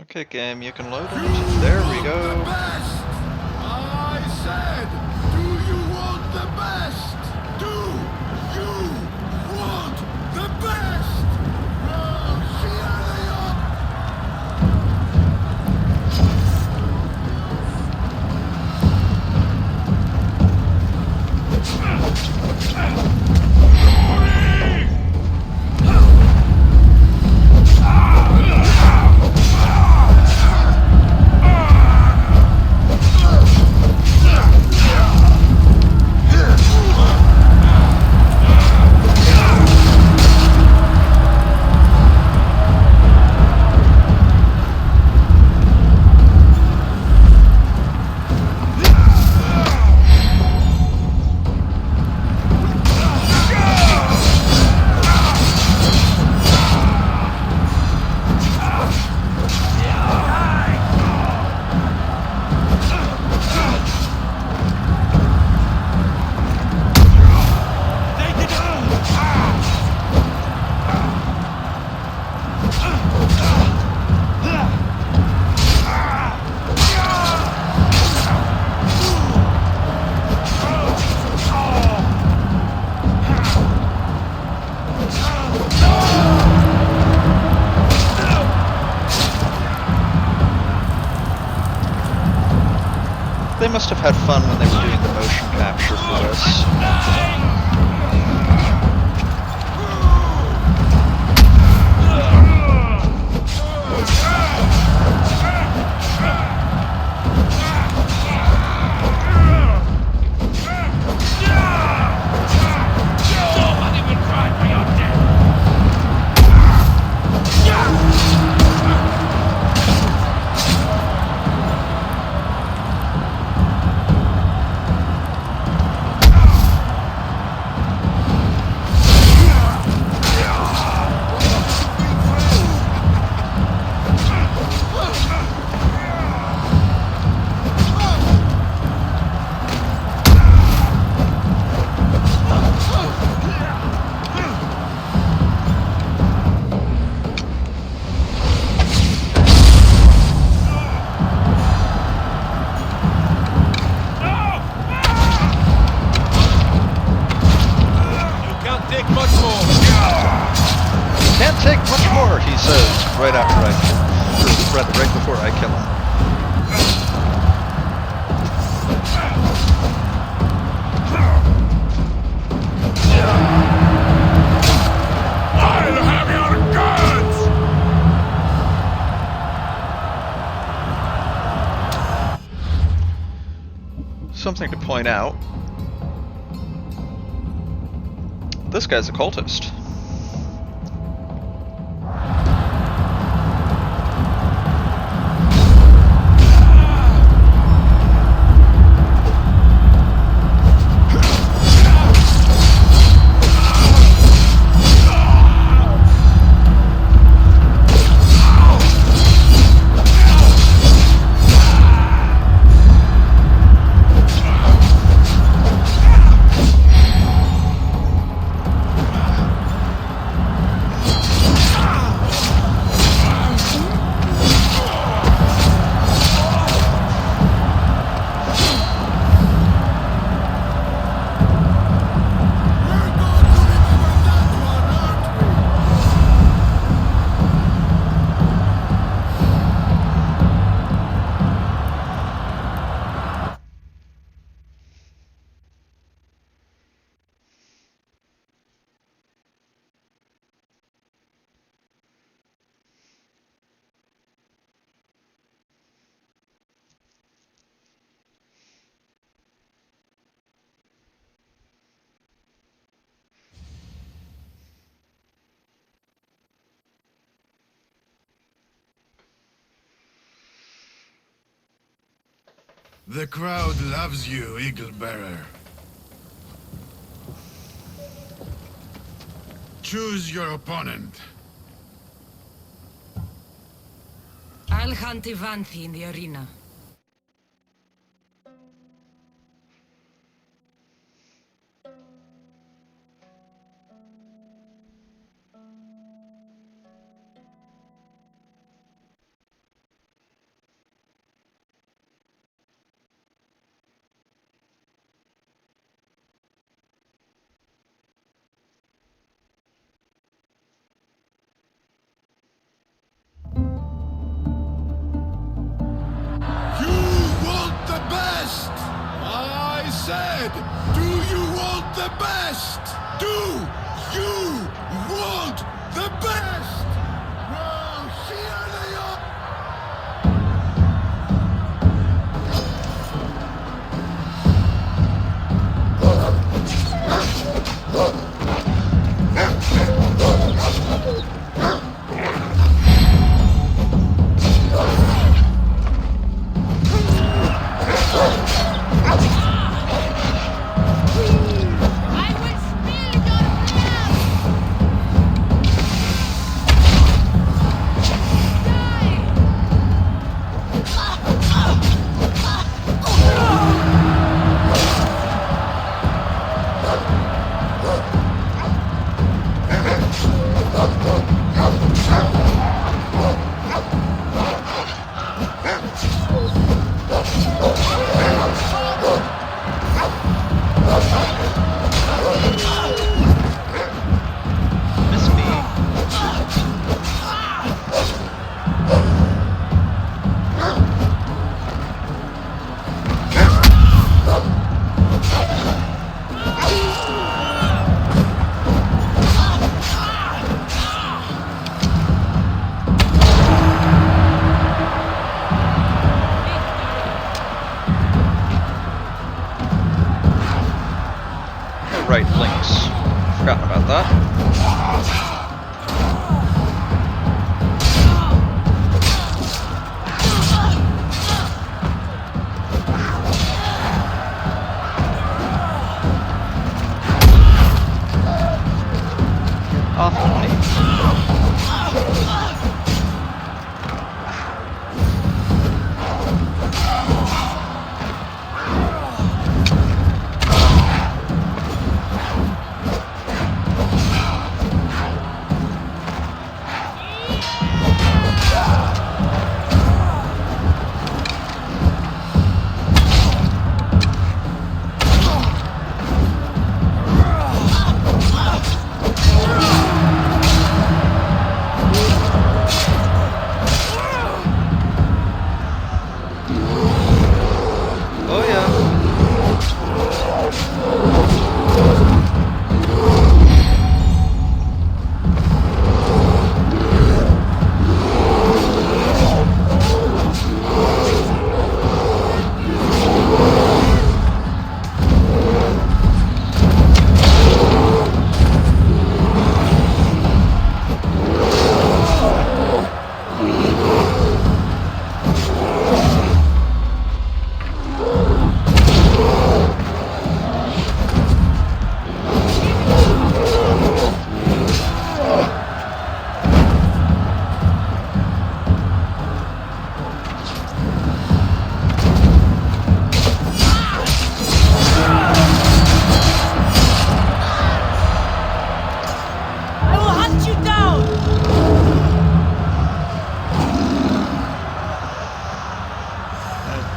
Okay, game, you can load it. There we go. I said, do you want the best? Do you want the best? Oh, cheer they up! They must have had fun when they were doing the motion capture for this. Can't take much more, he says, right after I kill him. Right before I kill him. I'll have your guns! Something to point out. This guy's a cultist. The crowd loves you, Eagle Bearer. Choose your opponent. I'll hunt Ivanthi in the arena. Said, do you want the best? Do you want the best? Well, here they are. Right, links. Forgotten about that.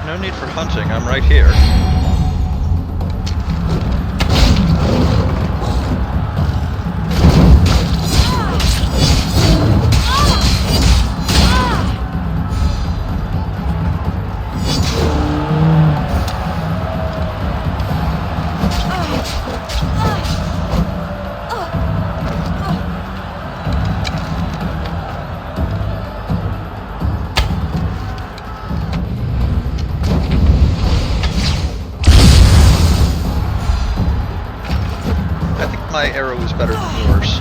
No need for hunting, I'm right here. My arrow is better than yours.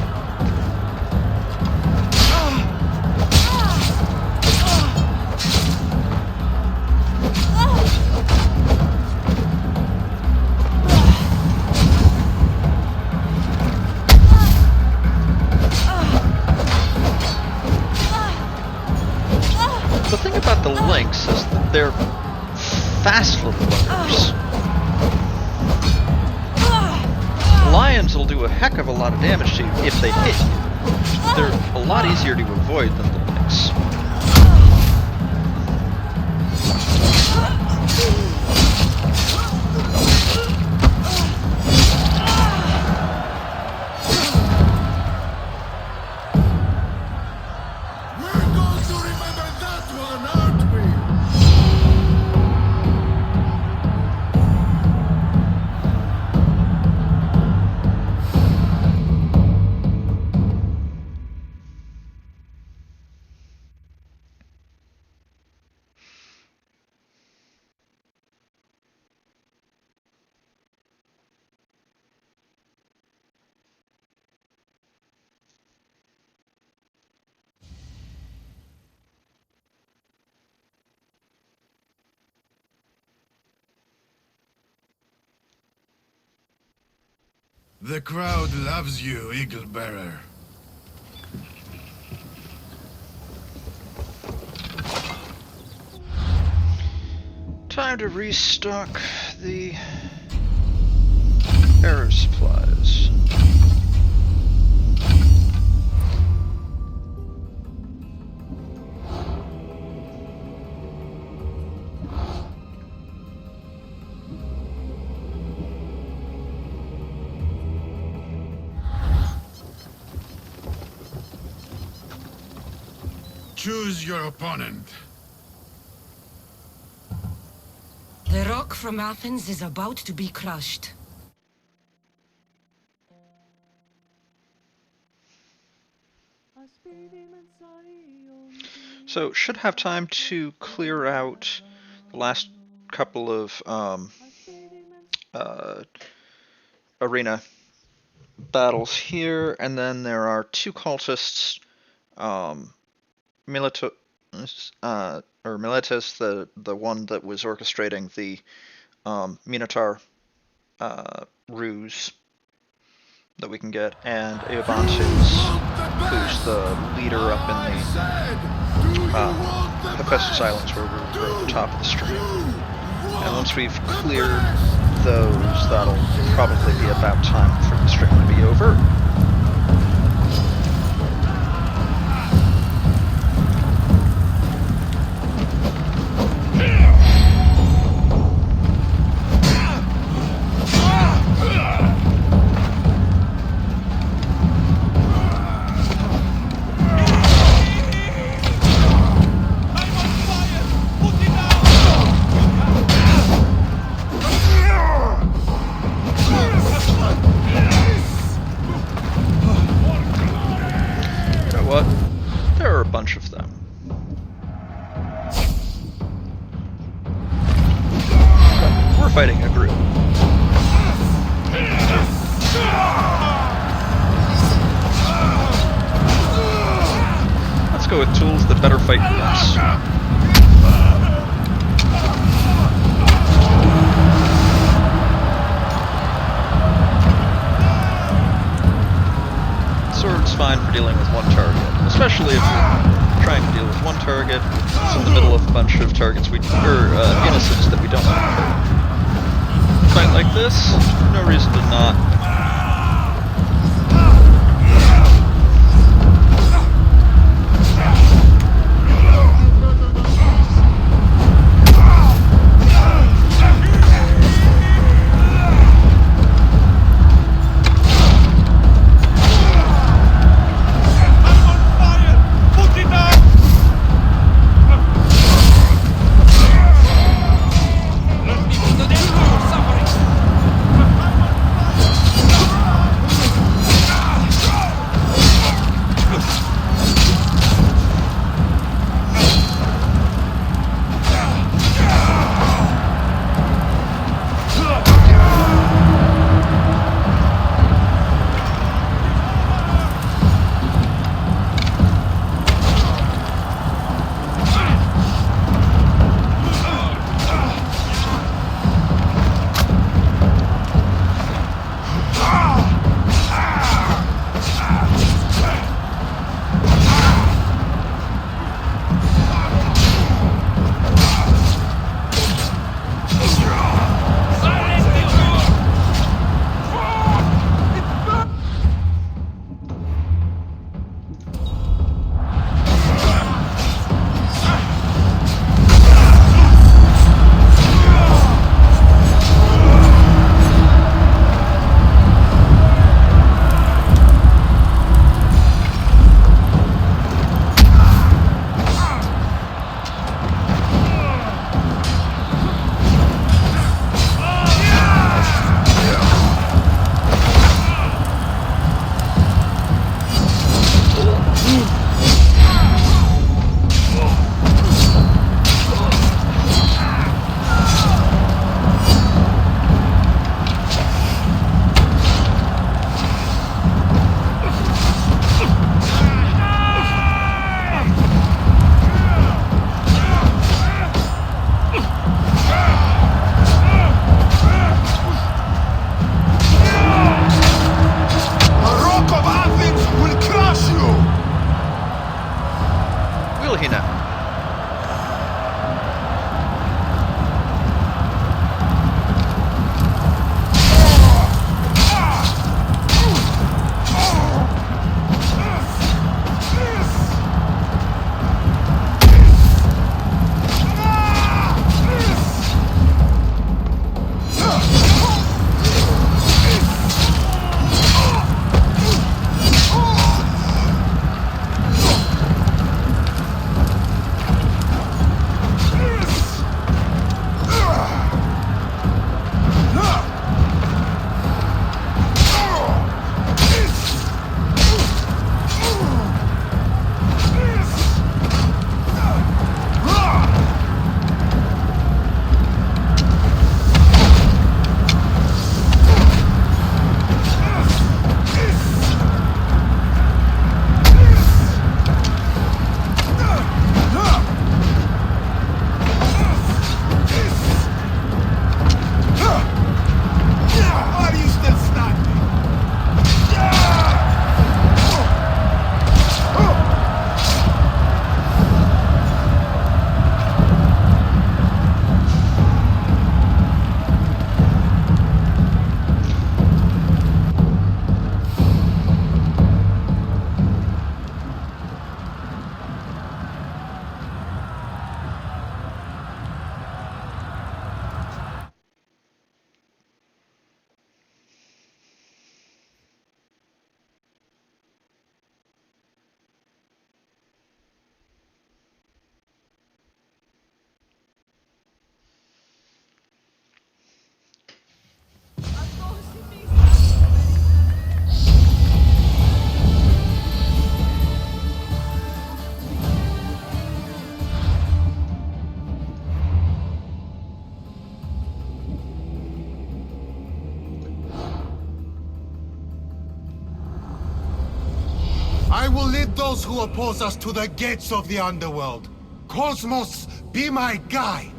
the thing about the lynx is that they're fast little buggers. Lions will do a heck of a lot of damage to you if they hit you. They're a lot easier to avoid than the lynx. The crowd loves you, Eagle Bearer. Time to restock the error supplies. Choose your opponent. The rock from Athens is about to be crushed. So, should have time to clear out the last couple of arena battles here, and then there are two cultists, Miletus, the one that was orchestrating the Minotaur ruse that we can get, and Eobantus, who's the leader up in the Pestis Islands where we're at the top of the stream. And once we've cleared those, that'll probably be about time for the stream to be over. Of them. We're fighting a group. Let's go with tools that better fight than us. Sword's fine for dealing with one target, especially if you're trying to deal with one target. It's in the middle of a bunch of targets innocents that we don't want to hurt. Fight like this, no reason to not. those who oppose us to the gates of the underworld. Cosmos, be my guide.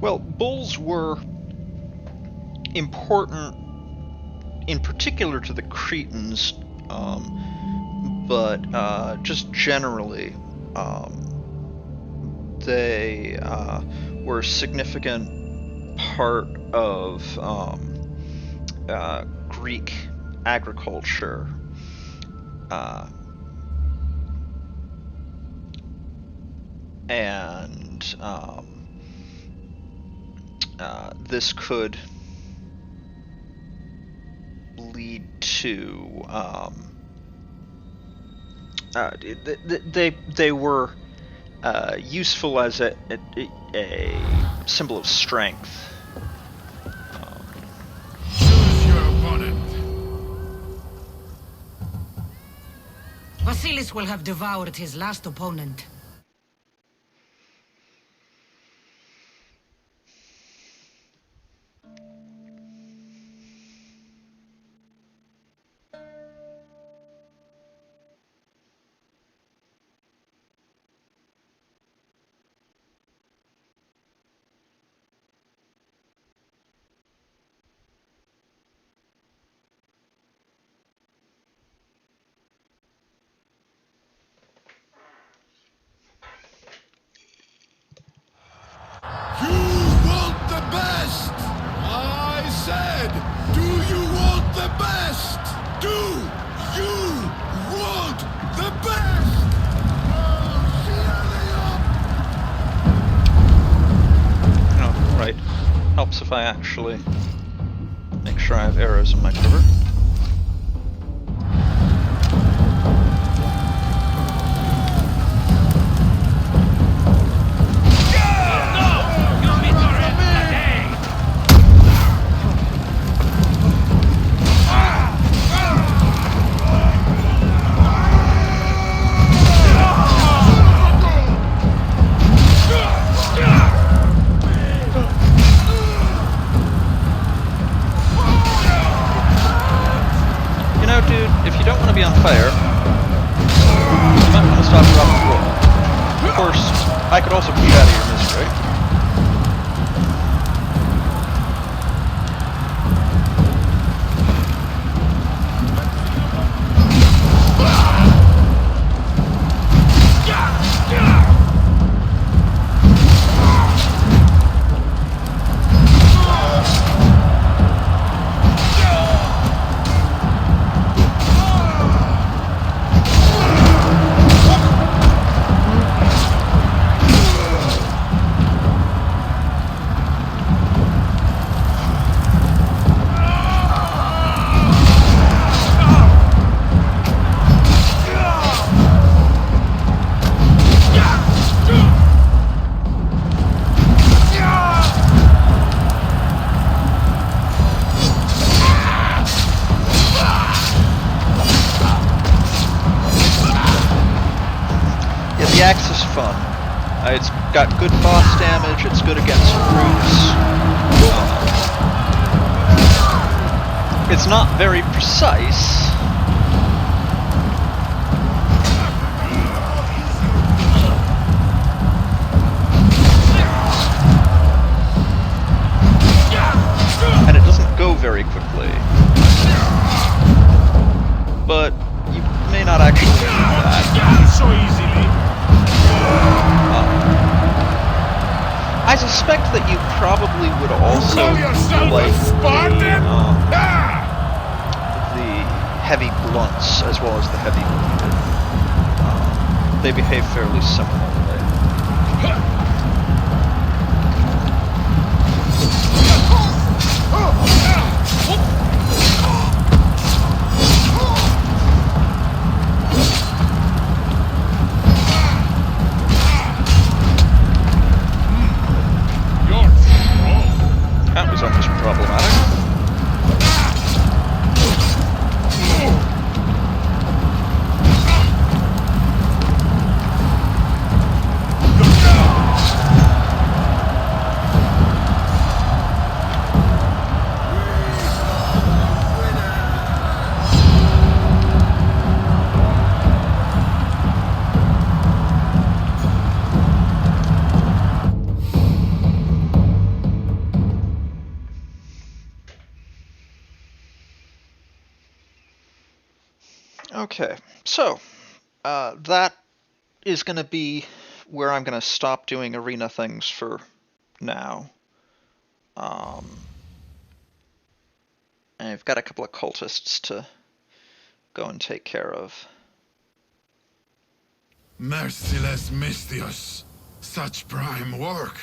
Well, bulls were important in particular to the Cretans, but just generally, they were a significant part of Greek agriculture. And this could lead to they were useful as a symbol of strength. Choose your opponent. Vasilis will have devoured his last opponent. Helps if I actually make sure I have arrows in my quiver. Be on fire, you might want to stop dropping the roll. Of course, I could also beat out of your misery. The axe is fun. It's got good boss damage, it's good against brutes. It's not very precise. And it doesn't go very quickly. But you may not actually need that. So easily. I suspect that you probably would also like the heavy blunts as well as the heavy bladed. They behave fairly similarly. That was Okay, so that is going to be where I'm going to stop doing arena things for now. I've got a couple of cultists to go and take care of. Merciless Misthios. Such prime work.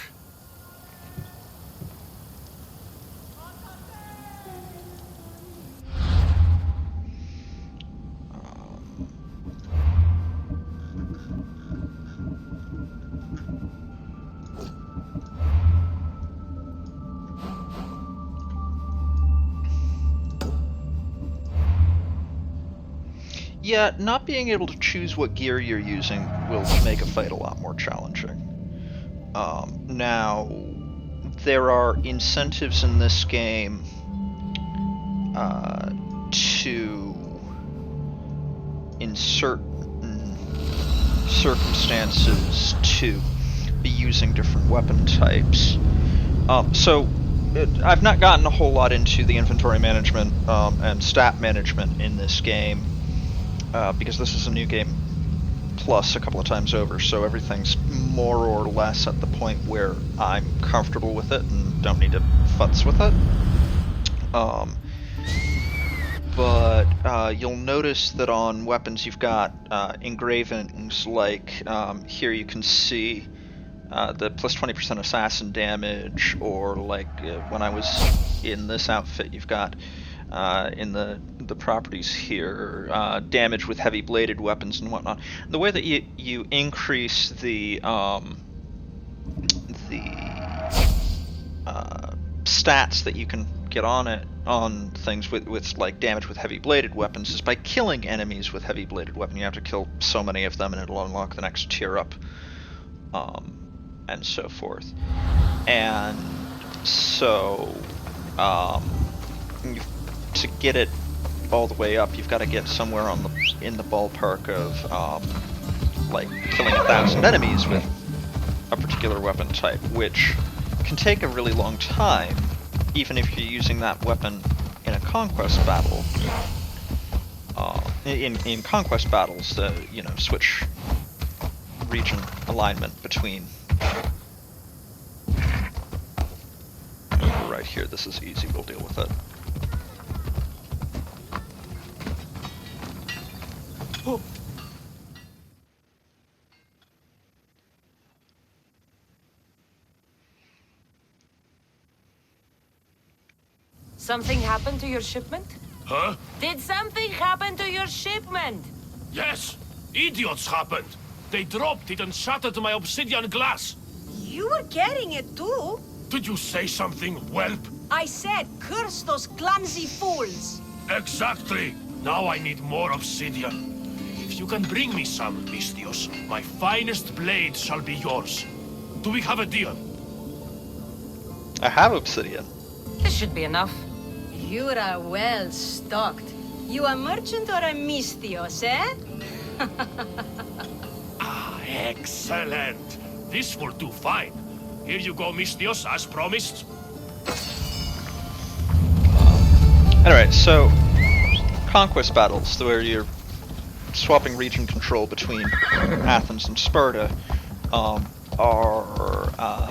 Yeah, not being able to choose what gear you're using will make a fight a lot more challenging. Now, there are incentives in this game to, in certain circumstances, to be using different weapon types. I've not gotten a whole lot into the inventory management and stat management in this game, because this is a new game plus a couple of times over, so everything's more or less at the point where I'm comfortable with it and don't need to futz with it. But you'll notice that on weapons you've got engravings like here you can see the plus 20% assassin damage, or like when I was in this outfit you've got in the properties here, damage with heavy bladed weapons and whatnot. The way that you increase the stats that you can get on things with like damage with heavy bladed weapons is by killing enemies with heavy bladed weapon. You have to kill so many of them and it'll unlock the next tier up, and so forth. And so to get it all the way up, you've got to get somewhere in the ballpark of like killing 1,000 enemies with a particular weapon type, which can take a really long time, even if you're using that weapon in a conquest battle. In conquest battles, you know, switch region alignment between. Right here, this is easy. We'll deal with it. Oh. Something happened to your shipment? Huh? Did something happen to your shipment? Yes! Idiots happened! They dropped it and shattered my obsidian glass! You were carrying it too. Did you say something, whelp? I said, curse those clumsy fools. Exactly! Now I need more obsidian. If you can bring me some, Misthios, my finest blade shall be yours. Do we have a deal? I have obsidian. This should be enough. You are well stocked. You a merchant or a Misthios, eh? Excellent! This will do fine. Here you go, Misthios, as promised. Alright, so conquest battles, where you're swapping region control between Athens and Sparta, are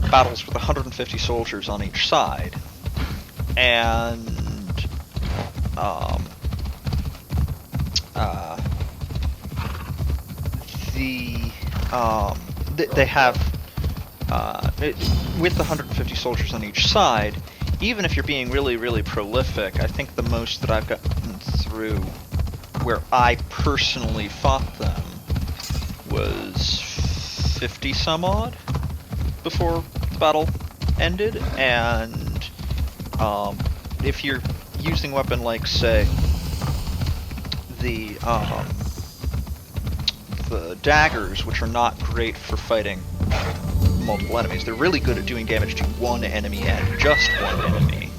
battles with 150 soldiers on each side. And they have with the 150 soldiers on each side, even if you're being really, really prolific, I think the most that I've gotten through where I personally fought them was 50 some odd before the battle ended. And if you're using a weapon like, say, the daggers, which are not great for fighting multiple enemies, they're really good at doing damage to one enemy and just one enemy.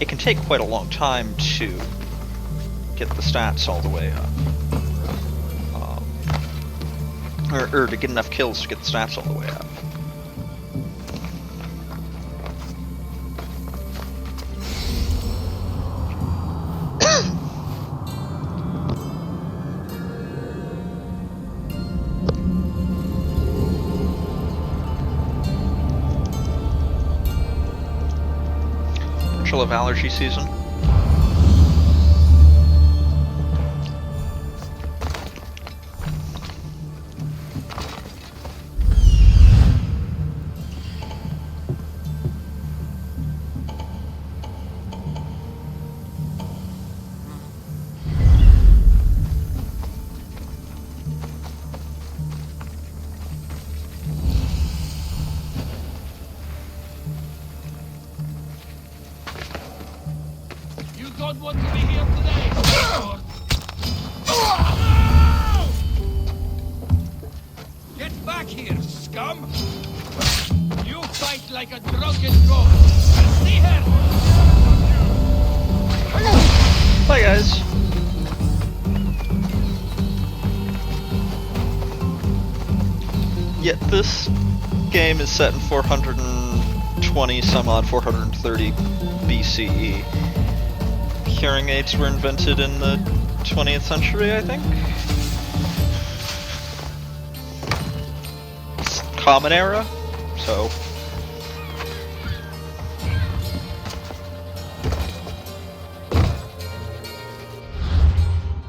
It can take quite a long time to get the stats all the way up. Or to get enough kills to get the stats all the way up. potential of allergy season. Don't want to be here today. Get back here, scum! You fight like a drunken goat. See her! Bye, guys. Yet this game is set in 420 some odd 430 BCE. Hearing aids were invented in the 20th century, I think? It's Common Era, so...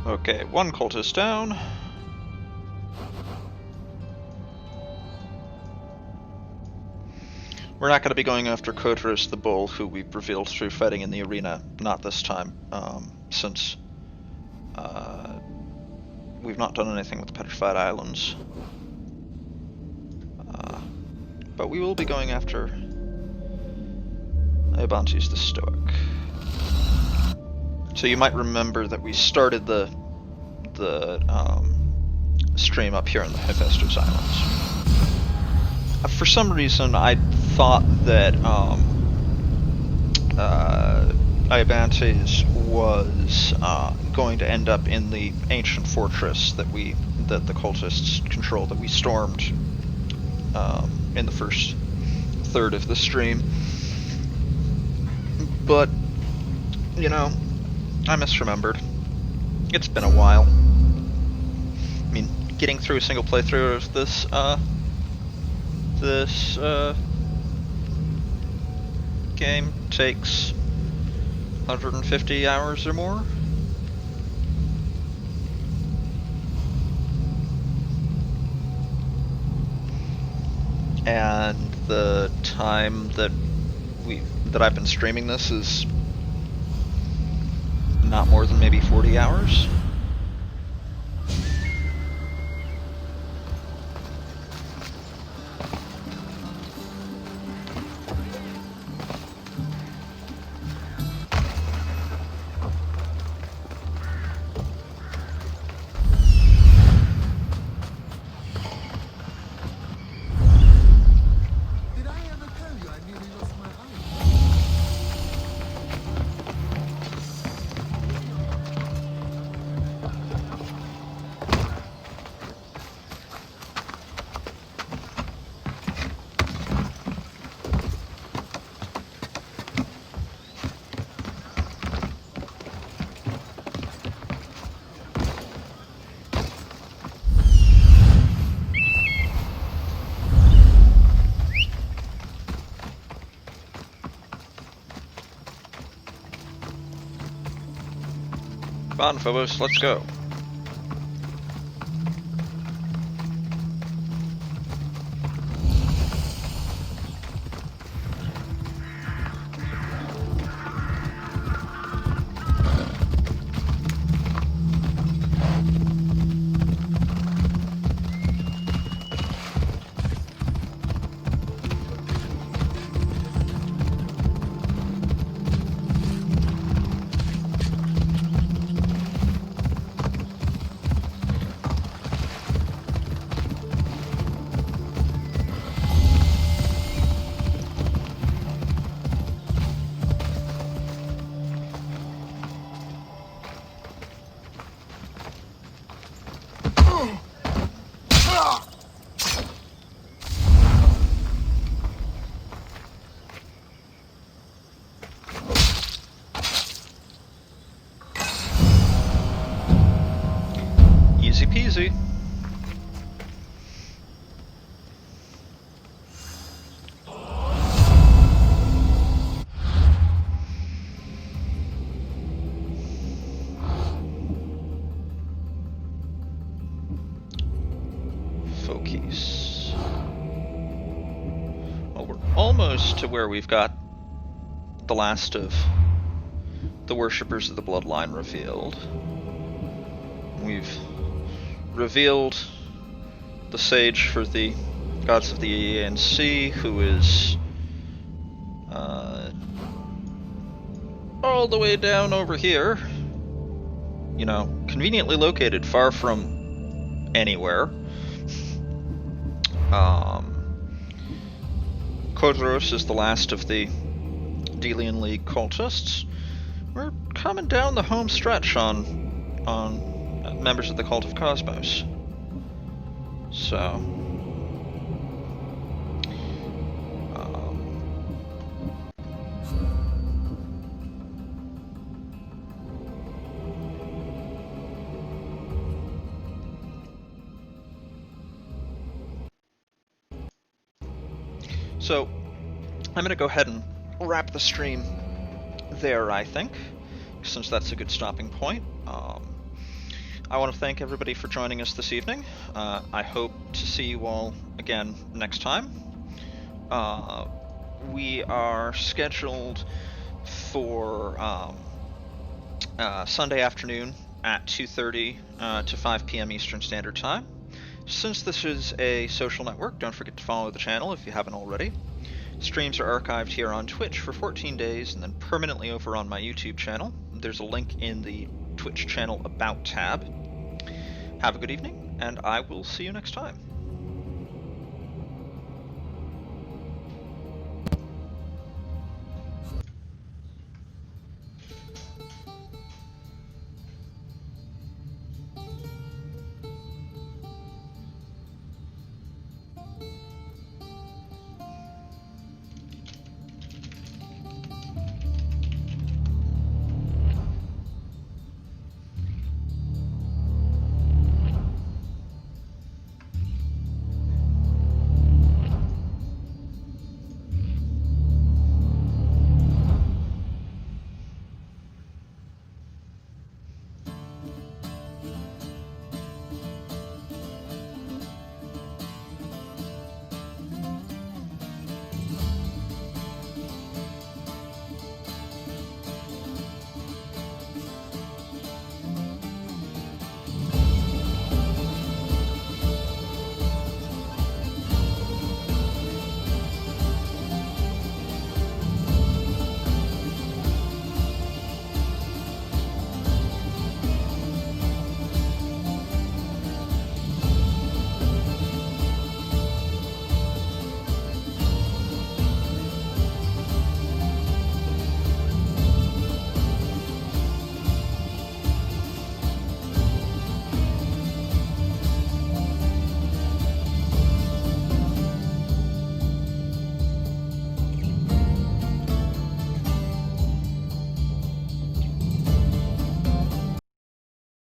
Okay, one cultist down. We're not going to be going after Kotaris the Bull, who we've revealed through fighting in the arena, not this time, since we've not done anything with the Petrified Islands. But we will be going after Iobantes the Stoic. So you might remember that we started the stream up here in the Hephaestus Islands. For some reason, I thought that Iobantes was going to end up in the ancient fortress that the cultists control, that we stormed in the first third of the stream. But, you know, I misremembered. It's been a while. I mean, getting through a single playthrough of this game takes 150 hours or more. And the time that I've been streaming this is not more than maybe 40 hours. Come on, Phobos, let's go. Easy peasy. Nice. Well, we're almost to where we've got the last of the worshippers of the bloodline revealed. We've revealed the sage for the gods of the ANC, who is all the way down over here. You know, conveniently located far from anywhere. Kodros is the last of the Delian League cultists. We're coming down the home stretch on members of the Cult of Cosmos. So, I'm going to go ahead and wrap the stream there, I think, since that's a good stopping point. I want to thank everybody for joining us this evening. I hope to see you all again next time. We are scheduled for Sunday afternoon at 2:30 to 5 p.m. Eastern Standard Time. Since this is a social network, don't forget to follow the channel if you haven't already. Streams are archived here on Twitch for 14 days and then permanently over on my YouTube channel. There's a link in the Twitch channel About tab. Have a good evening, and I will see you next time.